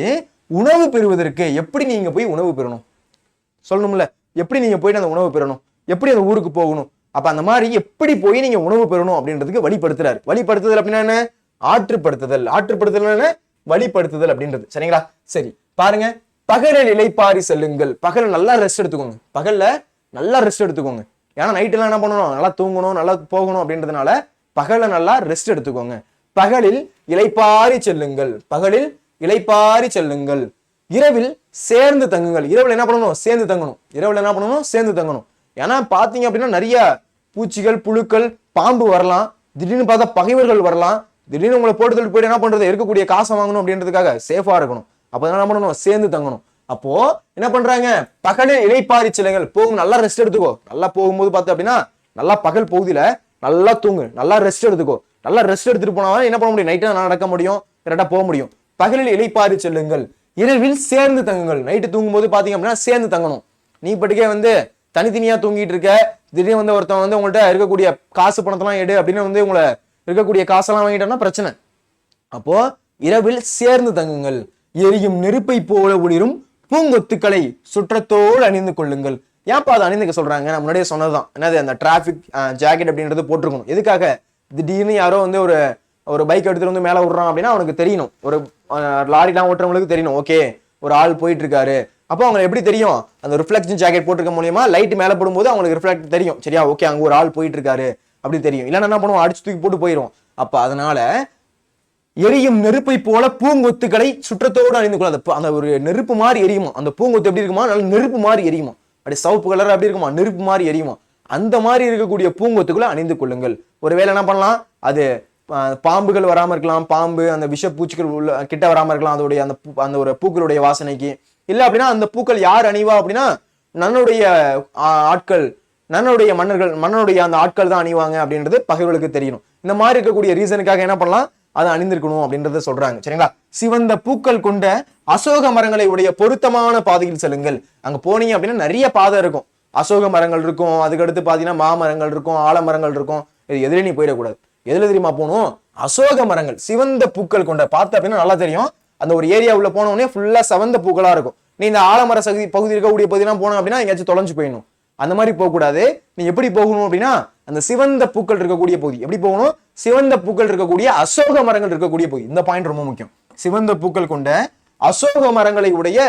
A: உணவு பெறுவதற்கு எப்படி நீங்க போய் உணவு பெறணும் சொல்லணும்ல, எப்படி நீங்க போயிட்டு அந்த உணவு பெறணும், எப்படி அந்த ஊருக்கு போகணும் அப்ப அந்த மாதிரி எப்படி போய் நீங்க உணவு பெறணும் அப்படின்றதுக்கு வழிபடுத்துறாரு. வழிபடுத்துதல் அப்படின்னா என்ன? ஆற்றுப்படுத்துதல். ஆற்றுப்படுத்துதல் வழிபடுத்துதல் அப்படின்றது. சரிங்களா? சரி பாருங்க, பகலில் இளைப்பாரி செல்லுங்கள். பகல் நல்லா ரெஸ்ட் எடுத்துக்கோங்க. பகல்ல நல்லா ரெஸ்ட் எடுத்துக்கோங்க. ஏன்னா நைட் எல்லாம் என்ன பண்ணணும்? நல்லா தூங்கணும், நல்லா போகணும் அப்படின்றதுனால பகல்ல நல்லா ரெஸ்ட் எடுத்துக்கோங்க. பகலில் இளைப்பாரி செல்லுங்கள். பகலில் இளைப்பாரி செல்லுங்கள். இரவில் சேர்ந்து தங்குங்கள். இரவில் என்ன பண்ணணும்? சேர்ந்து தங்கணும். இரவில் என்ன பண்ணணும்? சேர்ந்து தங்கணும். ஏன்னா பாத்தீங்க அப்படின்னா நிறைய பூச்சிகள், புழுக்கள், பாம்பு வரலாம். திடீர்னு பார்த்தா பகைவர்கள் வரலாம். திடீர்னு உங்களை போட்டு தள்ளி போயிட்டு என்ன பண்றது? இருக்கக்கூடிய காசை வாங்கணும் அப்படின்றதுக்காக சேஃபா இருக்கணும். அப்ப என்ன பண்ணணும்? சேர்ந்து தங்கணும். அப்போ என்ன பண்றாங்க? பகலில் இளைப்பாரி செல்லுங்கள். போகும், நல்லா ரெஸ்ட் எடுத்துக்கோ. நல்லா போகும்போது பார்த்தா அப்படின்னா நல்லா பகல் பகுதியில நல்லா தூங்கு, நல்லா ரெஸ்ட் எடுத்துக்கோ. நல்லா ரெஸ்ட் எடுத்துட்டு போனா என்ன பண்ண முடியும்? நைட்டு நடக்க முடியும், கரெக்டா போக முடியும். பகலில் இளைப்பாரி செல்லுங்கள். இரவில் சேர்ந்து தங்குங்கள். நைட்டு தூங்கும் போது பாத்தீங்க அப்படின்னா சேர்ந்து தங்கணும். நீ பட்டுக்கே தனித்தனியா தூங்கிட்டு இருக்க, திடீர்னு ஒருத்தன் உங்கள்கிட்ட இருக்கக்கூடிய காசு பணத்தெல்லாம் எடு அப்படின்னு உங்களை இருக்கக்கூடிய காசெல்லாம் வாங்கிட்டோம்னா பிரச்சனை. அப்போ இரவில் சேர்ந்து தங்குங்கள். எரியும் நெருப்பை போல ஒளிரும் பூங்கொத்துக்களை சுற்றத்தோடு அணிந்து கொள்ளுங்கள். ஏன்ப்பா அதை அணிந்துக்க சொல்றாங்க? நான் முன்னாடியே சொன்னதுதான். என்னது? அந்த டிராபிக் ஜாக்கெட் அப்படின்றது போட்டிருக்கணும். எதுக்காக? திடீர்னு யாரோ ஒரு பைக் எடுத்துட்டு மேல விடுறான் அப்படின்னா அவனுக்கு தெரியணும். ஒரு லாரிலாம் ஓட்டுறவங்களுக்கு தெரியணும், ஓகே ஒரு ஆள் போயிட்டு இருக்காரு. அப்போ அவங்க எப்படி தெரியும்? அந்த ரிஃப்ளெக்ஷன் ஜாக்கெட் போட்டிருக்க மூலியமா லைட் மேல போடும்போது அவங்களுக்கு ரிஃப்ளெக்ட் தெரியும். சரியா? ஓகே அங்க ஒரு ஆள் போயிட்டு இருக்காரு அப்படி தெரியும். இல்லைன்னா என்ன பண்ணுவோம்? அடிச்சு தூக்கி போட்டு போயிடும். அப்ப அதனால எரியும் நெருப்பை போல பூங்கொத்துக்களை சுற்றத்தோடு அணிந்து கொள்ள. அந்த ஒரு நெருப்பு மாதிரி எரியுமா? அந்த பூங்கொத்து எப்படி இருக்குமா? நல்ல நெருப்பு மாதிரி எரியுமா? அப்படி சவுப்பு கலர் அப்படி இருக்குமா? நெருப்பு மாதிரி எரியுமா? அந்த மாதிரி இருக்கக்கூடிய பூங்கொத்துக்களை அணிந்து கொள்ளுங்கள். ஒருவேளை என்ன பண்ணலாம்? அது பாம்புகள் வராம இருக்கலாம். பாம்பு அந்த விஷ பூச்சிகள் உள்ள கிட்ட வராம இருக்கலாம். அதோடைய அந்த ஒரு பூக்களுடைய வாசனைக்கு. இல்ல அப்படின்னா அந்த பூக்கள் யார் அணிவா அப்படின்னா நன்னுடைய ஆட்கள், நன்னுடைய மன்னனுடைய அந்த ஆட்கள் தான் அணிவாங்க அப்படின்றது பகைவர்களுக்கு தெரியணும். இந்த மாதிரி இருக்கக்கூடிய ரீசனுக்காக என்ன பண்ணலாம்? அதை அணிந்திருக்கணும் அப்படின்றத சொல்றாங்க. சரிங்களா? சிவந்த பூக்கள் கொண்ட அசோக மரங்களை உடைய பொருத்தமான பாதையில் செல்லுங்கள். அங்க போனீங்க அப்படின்னா நிறைய பாதை இருக்கும். அசோக மரங்கள் இருக்கும், அதுக்கடுத்து பாத்தீங்கன்னா மாமரங்கள் இருக்கும், ஆலமரங்கள் இருக்கும். இது எதுல நீ போயிடக்கூடாது. எதுல தெரியுமா போகணும்? அசோக மரங்கள், சிவந்த பூக்கள் கொண்ட. பார்த்த அப்படின்னா நல்லா தெரியும். அந்த ஒரு ஏரியா உள்ள போனோடனே ஃபுல்லா சிவந்த பூக்களா இருக்கும். நீ இந்த ஆலமர பகுதி இருக்கக்கூடிய பகுதியெல்லாம் போனோம் அப்படின்னா எங்கேயாச்சும் தொலைஞ்சு போயிடணும். அந்த மாதிரி போகக்கூடாது. நீ எப்படி போகணும் அப்படின்னா அந்த சிவந்த பூக்கள் இருக்கக்கூடிய பகுதி. எப்படி போகணும்? சிவந்த பூக்கள் இருக்கக்கூடிய அசோக மரங்கள் இருக்கக்கூடிய பகுதி. இந்த பாயிண்ட் ரொம்ப முக்கியம். சிவந்த பூக்கள் கொண்ட அசோக மரங்களை உடைய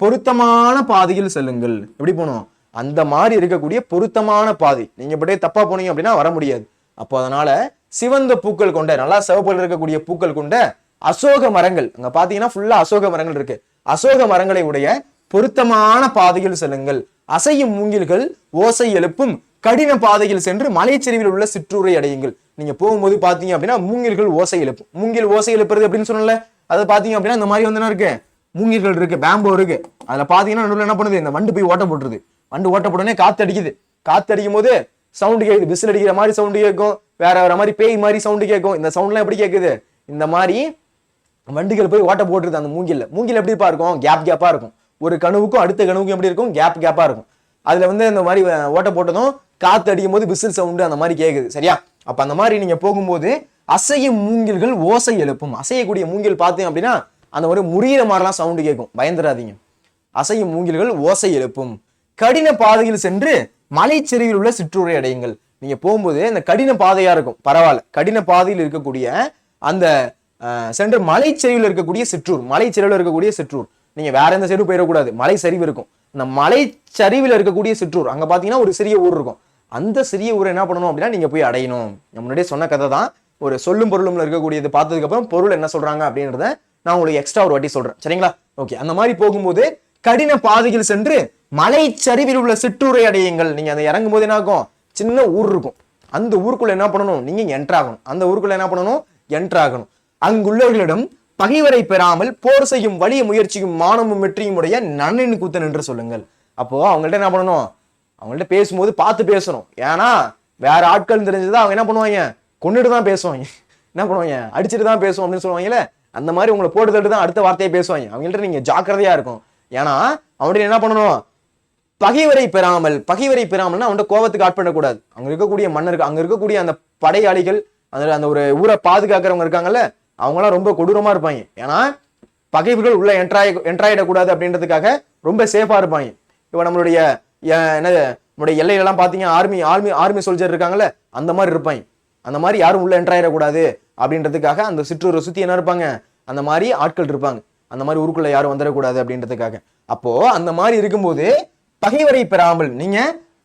A: பொருத்தமான பாதையில் செல்லுங்கள். எப்படி போகணும்? அந்த மாதிரி இருக்கக்கூடிய பொருத்தமான பாதை. நீங்க இப்படியே தப்பா போனீங்க அப்படின்னா வர முடியாது. அப்போ அதனால சிவந்த பூக்கள் கொண்ட, நல்லா சிவப்பில் இருக்கக்கூடிய பூக்கள் கொண்ட அசோக மரங்கள், அங்க பாத்தீங்கன்னா ஃபுல்லா அசோக மரங்கள் இருக்கு. அசோக மரங்களை உடைய பொருத்தமான பாதையில் செல்லுங்கள். அசையும் மூங்கில்கள் ஓசை எழுப்பும் கடின பாதையில் சென்று மலைச்சரிவில் உள்ள சிற்றூரை அடையுங்கள். நீங்க போகும்போது பாத்தீங்க அப்படின்னா மூங்கில்கள் ஓசை எழுப்பும். மூங்கில் ஓசை எழுப்புறது அப்படின்னு சொன்னல, அதை பாத்தீங்க அப்படின்னா இந்த மாதிரி என்ன இருக்கு? மூங்கில்கள் இருக்கு, பேம்போ இருக்கு. அதுல பாத்தீங்கன்னா நடுவில் என்ன பண்ணுது? இந்த வண்டு போய் ஓட்ட போட்டுருது. வண்டு ஓட்ட போட்டோடனே காத்து அடிக்குது. காத்து அடிக்கும் போது சவுண்டு கேட்குது. விசில் அடிக்கிற மாதிரி சவுண்டு கேட்கும், வேற மாதிரி பேய் மாதிரி சவுண்டு கேட்கும். இந்த சவுண்ட்லாம் எப்படி கேட்குது? இந்த மாதிரி வண்டிகள் போய் ஓட்ட போட்டுருது அந்த மூங்கில்ல. மூங்கில் எப்படி இருக்கும்? கேப்பா இருக்கும். ஒரு கணுவுக்கும் அடுத்த கணுவுக்கும் எப்படி இருக்கும்? கேப்பா இருக்கும். அதுல இந்த மாதிரி ஓட்ட போட்டதும் காத்து அடிக்கும் போது விசில் சவுண்டு அந்த மாதிரி கேட்குது. சரியா? அப்ப அந்த மாதிரி நீங்க போகும்போது அசையும் மூங்கில்கள் ஓசை எழுப்பும். அசையக்கூடிய மூங்கில் பார்த்தீங்க அப்படின்னா அந்த ஒரு முறியிற மாதிரிலாம் சவுண்டு கேட்கும். பயந்துடாதீங்க. அசையும் மூங்கில்கள் ஓசை எழுப்பும். கடின பாதையில் சென்று மலைச்சரிவில் உள்ள சிற்றூரை அடையுங்கள். நீங்க போகும்போது இந்த கடின பாதையா இருக்கும், பரவாயில்ல. கடின பாதையில் இருக்கக்கூடிய அந்த சென்று மலைச்சரிவில் இருக்கக்கூடிய சிற்றூர், மலைச்சரிவில் இருக்கக்கூடிய சிற்றூர். நீங்க வேற எந்த சைடும் போயிடக்கூடாது. மலை சரிவு இருக்கும். இந்த மலைச்சரிவில் இருக்கக்கூடிய சிற்றூர், அங்க பாத்தீங்கன்னா ஒரு சிறிய ஊர் இருக்கும். அந்த சிறிய ஊரை என்ன பண்ணணும் அப்படின்னா நீங்க போய் அடையணும். முன்னாடியே சொன்ன கதை தான். ஒரு சொல்லும் பொருளும் இருக்கக்கூடியது பார்த்ததுக்கு அப்புறம் பொருள் என்ன சொல்றாங்க அப்படின்றத நான் உங்களுக்கு எக்ஸ்ட்ரா ஒரு வாட்டி சொல்றேன். சரிங்களா? ஓகே. அந்த மாதிரி போகும்போது கடின பாதையில் சென்று மலைச்சரிவில் உள்ள சிற்றூரை அடையுங்கள். நீங்க அந்த இறங்கும் போது என்ன ஆகும்? சின்ன ஊர் இருக்கும். அந்த ஊருக்குள்ள என்ன பண்ணணும்? நீங்க என்ட்ராகணும். அந்த ஊருக்குள்ள என்ன பண்ணணும்? என்ட்ராகணும். அங்குள்ளவர்களிடம் பகைவரை பெறாமல் போர் செய்யும் வலிய முயற்சியும் மானமும் வெற்றியும் உடைய நன்னன் கூத்தன் என்று சொல்லுங்கள். அப்போ அவங்கள்ட்ட என்ன பண்ணணும்? அவங்கள்ட்ட பேசும்போது பார்த்து பேசணும். ஏன்னா வேற ஆட்கள் தெரிஞ்சதா அவங்க என்ன பண்ணுவாங்க? கொண்டுட்டு தான் பேசுவாங்க. என்ன பண்ணுவாங்க? அடிச்சுட்டு தான் பேசுவோம் அப்படின்னு சொல்லுவாங்கல்ல. அந்த மாதிரி உங்களை போட்டு தட்டு தான் அடுத்த வார்த்தையை பேசுவாங்க. அவங்கள்ட்ட நீங்க ஜாக்கிரதையா இருக்கும். ஏன்னா அவன்கிட்ட என்ன பண்ணணும்? பகைவரை பெறாமல்னா அவன்கிட்ட கோபத்துக்கு ஆட்படக்கூடாது. அங்க இருக்கக்கூடிய மன்னருக்கு, அங்க இருக்கக்கூடிய அந்த படையாளிகள், அந்த ஒரு ஊரை பாதுகாக்கிறவங்க இருக்காங்கல்ல, அவங்களாம் ரொம்ப கொடூரமா இருப்பாங்க. ஏன்னா பகைவர்கள் உள்ள என்ட்ராயிடக்கூடாது அப்படின்றதுக்காக ரொம்ப சேஃபா இருப்பாங்க. இப்ப நம்மளுடைய என்னது நம்முடைய எல்லையிலலாம் பாத்தீங்க ஆர்மி சோல்ஜர் இருக்காங்கல்ல, அந்த மாதிரி இருப்பாங்க. அந்த மாதிரி யாரும் உள்ள என்டர் ஆயிடக்கூடாது அப்படின்றதுக்காக அந்த சிற்றூரை சுத்தி என்ன இருப்பாங்க, அந்த மாதிரி ஆட்கள் இருப்பாங்க. அந்த மாதிரி ஊருக்குள்ள யாரும் வந்துடக்கூடாது அப்படின்றதுக்காக. அப்போ அந்த மாதிரி இருக்கும்போது பகைவரை பெறாமல், நீங்க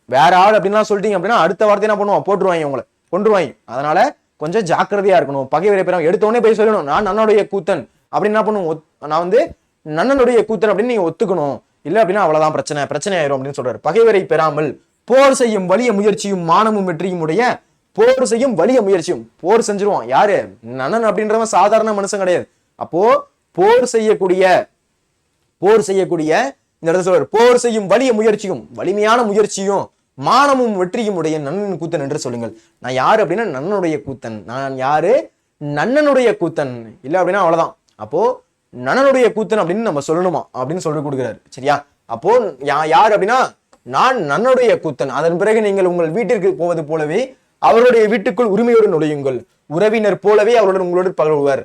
A: வேற ஆள் அப்படின்லாம் சொல்லிட்டீங்க அப்படின்னா அடுத்த வார்த்தை என்ன பண்ணுவோம், போட்டுருவாங்க, உங்களை கொண்டுருவாங்க. அதனால கொஞ்சம் ஜாக்கிரதையா இருக்கணும். பகைவரை பெறாமல் எடுத்தோடனே போய் சொல்லணும் நான் நன்னனுடைய கூத்தன் அப்படின்னு என்ன பண்ணுவோம், நான் வந்து நன்னனுடைய கூத்தன் அப்படின்னு நீங்க ஒத்துக்கணும். இல்ல அப்படின்னா அவ்வளவுதான் பிரச்சனை ஆயிரும் அப்படின்னு சொல்றாரு. பகைவரை பெறாமல் போர் செய்யும் வலிய முயற்சியும் மானமும் வெற்றியும் உடைய, போர் செய்யும் வலிய முயற்சியும், போர் செஞ்சிருவான் யாரு, நன்னன் அப்படின்றவன் சாதாரண மனுஷன் கிடையாது. அப்போ போர் செய்யக்கூடிய இந்த இடத்துல சொல்றாரு, போர் செய்யும் வலிய முயற்சியும் வலிமையான முயற்சியும் மானமும் வெற்றியும் உடைய நன்னன் கூத்தன் என்று சொல்லுங்கள். நான் யாரு அப்படின்னா நன்னனுடைய கூத்தன். நான் யாரு, நன்னனுடைய கூத்தன். இல்ல அப்படின்னா அவ்வளவுதான். அப்போ நன்னனுடைய கூத்தன் அப்படின்னு நம்ம சொல்லணுமா அப்படின்னு சொல்லி கொடுக்குறாரு. சரியா? அப்போ யாரு அப்படின்னா நான் நன்னனுடைய கூத்தன். அதன் பிறகு நீங்கள் உங்கள் வீட்டிற்கு போவது போலவே அவருடைய வீட்டுக்குள் உரிமையோடு நுழையுங்கள். உறவினர் போலவே அவருடன் உங்களோடு பகழ்வர்.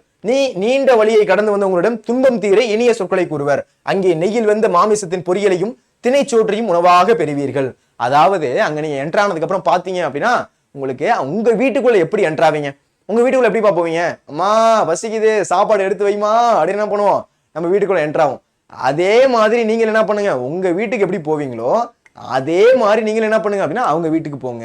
A: நீண்ட வழியை கடந்து வந்த உங்களிடம் துன்பம் தீர இனிய சொற்களை கூறுவர். அங்கே நெய்யில் வந்த மாமிசத்தின் பொரியலையும் திணைச்சோற்றையும் உணவாக பெறுவீர்கள். அதாவது அங்க நீங்க என்ட்ரு ஆனதுக்கு அப்புறம் பாத்தீங்க அப்படின்னா உங்களுக்கு உங்க வீட்டுக்குள்ள எப்படி என்ட்ராவீங்க, உங்க வீட்டுக்குள்ள எப்படி பாப்பீங்க, அம்மா பசிக்குது சாப்பாடு எடுத்து வைமா அப்படின்னு என்ன பண்ணுவோம், நம்ம வீட்டுக்குள்ள என்ட்ராவும். அதே மாதிரி நீங்க என்ன பண்ணுங்க, உங்க வீட்டுக்கு எப்படி போவீங்களோ அதே மாதிரி நீங்க என்ன பண்ணுங்க அப்படின்னா அவங்க வீட்டுக்கு போங்க.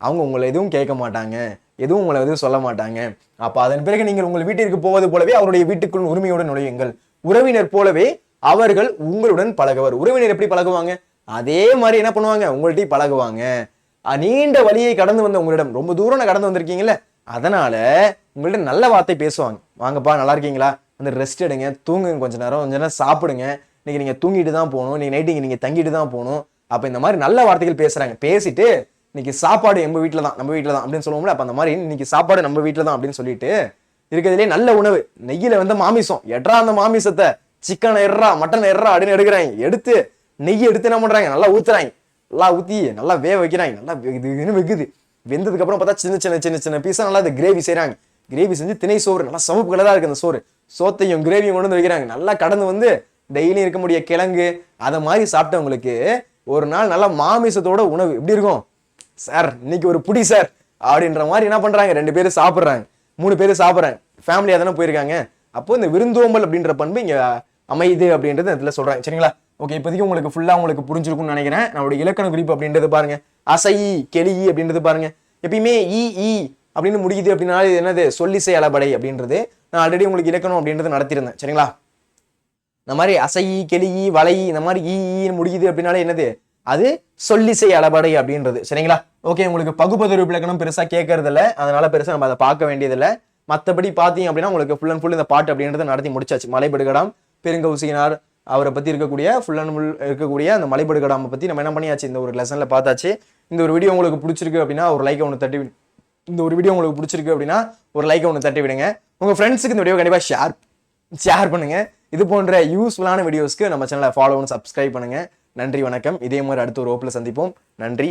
A: அவங்க உங்களை எதுவும் கேட்க மாட்டாங்க, எதுவும் உங்களை எதுவும் சொல்ல மாட்டாங்க. அப்ப அதன் பிறகு நீங்கள் உங்கள் வீட்டிற்கு போவது போலவே அவருடைய வீட்டுக்குள் உரிமையுடன் நுழையுங்கள். உறவினர் போலவே அவர்கள் உங்களுடன் பழகுவர். உறவினர் எப்படி பழகுவாங்க, அதே மாதிரி என்ன பண்ணுவாங்க, உங்கள்கிட்ட பழகுவாங்க. நீண்ட வழியை கடந்து வந்த உங்களிடம், ரொம்ப தூரம் கடந்து வந்திருக்கீங்கல்ல, அதனால உங்கள்ட்ட நல்ல வார்த்தை பேசுவாங்க. வாங்கப்பா நல்லா இருக்கீங்களா, வந்து ரெஸ்ட் எடுங்க, தூங்குங்க, கொஞ்ச நேரம் சாப்பிடுங்க, இன்னைக்கு நீங்க தூங்கிட்டு தான் போகணும், இன்னைக்கு நைட்டு நீங்க தங்கிட்டு தான் போகணும். அப்ப இந்த மாதிரி நல்ல வார்த்தைகள் பேசுறாங்க. பேசிட்டு இன்னைக்கு சாப்பாடு நம்ம வீட்டுல தான் அப்படின்னு சொல்லுவோம்ல, அப்ப அந்த மாதிரி இன்னைக்கு சாப்பாடு நம்ம வீட்டுல தான் அப்படின்னு சொல்லிட்டு இருக்கிறதுலே நல்ல உணவு நெய்யில வந்து மாமிசம் எட்ரா, அந்த மாமிசத்தை சிக்கன் எட்ரா மட்டன் எட்ரா அப்படின்னு எடுக்கிறாங்க. எடுத்து நெய் எடுத்து என்ன பண்றாங்க, நல்லா ஊத்துறாங்க, நல்லா ஊத்தி நல்லா வேக வைக்கிறாங்க. நல்லா வெகுது. வெந்ததுக்கு அப்புறம் பார்த்தா சின்ன பீஸா நல்லா கிரேவி செய்யறாங்க. கிரேவி செஞ்சு திணை சோறு நல்லா சமப்பு கலரா இருக்கு. அந்த சோத்தையும் கிரேவியும் கொண்டு வந்து வைக்கிறாங்க. நல்லா கடந்து வந்து டெய்லியும் இருக்க முடிய கிழங்கு அதை மாதிரி சாப்பிட்டவங்களுக்கு ஒரு நாள் நல்லா மாமிசத்தோட உணவு எப்படி இருக்கும், சார் இன்னைக்கு ஒரு புடி சார் அப்படின்ற மாதிரி என்ன பண்றாங்க, 2 பேரும் சாப்பிடுறாங்க, 3 பேரும் சாப்பிடுறாங்க, ஃபேமிலியா தானே போயிருக்காங்க. அப்போ இந்த விருந்தோம்பல் அப்படின்ற பண்பு இங்க அமையுது அப்படின்றது இதுல சொல்றாங்க. சரிங்களா? ஓகே, இப்போதைக்கு உங்களுக்கு ஃபுல்லா உங்களுக்கு புரிஞ்சிருக்கும்னு நினைக்கிறேன். நம்மளுடைய இலக்கண குறிப்பு அப்படின்றது பாருங்க, அசை கெளி அப்படின்றது பாருங்க. எப்பயுமே ஈ அப்படின்னு முடியுது அப்படின்னா என்னது, சொல்லிசை அளபடை அப்படின்றது நான் ஆல்ரெடி உங்களுக்கு இலக்கணம் அப்படின்றது நடத்திருந்தேன். சரிங்களா? இந்த மாதிரி அசை கெளி வலை இந்த மாதிரி ஈன்னு முடியுது அப்படின்னாலே என்னது, அது சொல்லிசை அளபடை அப்படின்றது. சரிங்களா? ஓகே, உங்களுக்கு பகுபதொரு இலக்கணம் பெருசா கேட்கறது இல்லை, அதனால பெருசா நம்ம அதை பார்க்க வேண்டியதில்லை. மற்றபடி பார்த்தீங்க அப்படின்னா உங்களுக்கு ஃபுல் அண்ட் ஃபுல் இந்த பாட்டு அப்படின்றத நடத்தி முடிச்சாச்சு. மலைபடுகடாம் பெருங்கவுசினார் அவரை பத்தி இருக்கக்கூடிய ஃபுல் அண்ட் ஃபுல் இருக்கக்கூடிய அந்த மலைபடுகடாமை பத்தி நம்ம என்ன பண்ணியாச்சு, இந்த ஒரு லெசன்ல பார்த்தாச்சு. இந்த ஒரு வீடியோ உங்களுக்கு பிடிச்சிருக்கு அப்படின்னா ஒரு லைக் ஒன்று தட்டி விடுங்க. உங்க ஃப்ரெண்ட்ஸுக்கு இந்த வீடியோ கண்டிப்பா ஷேர் பண்ணுங்க. இது போன்ற யூஸ்ஃபுல்லான வீடியோஸ்க்கு நம்ம சேனலை ஃபாலோ பண்ணி சப்ஸ்கிரைப் பண்ணுங்க. நன்றி, வணக்கம். இதே மாதிரி அடுத்த ஒரு ஓப்பில் சந்திப்போம். நன்றி.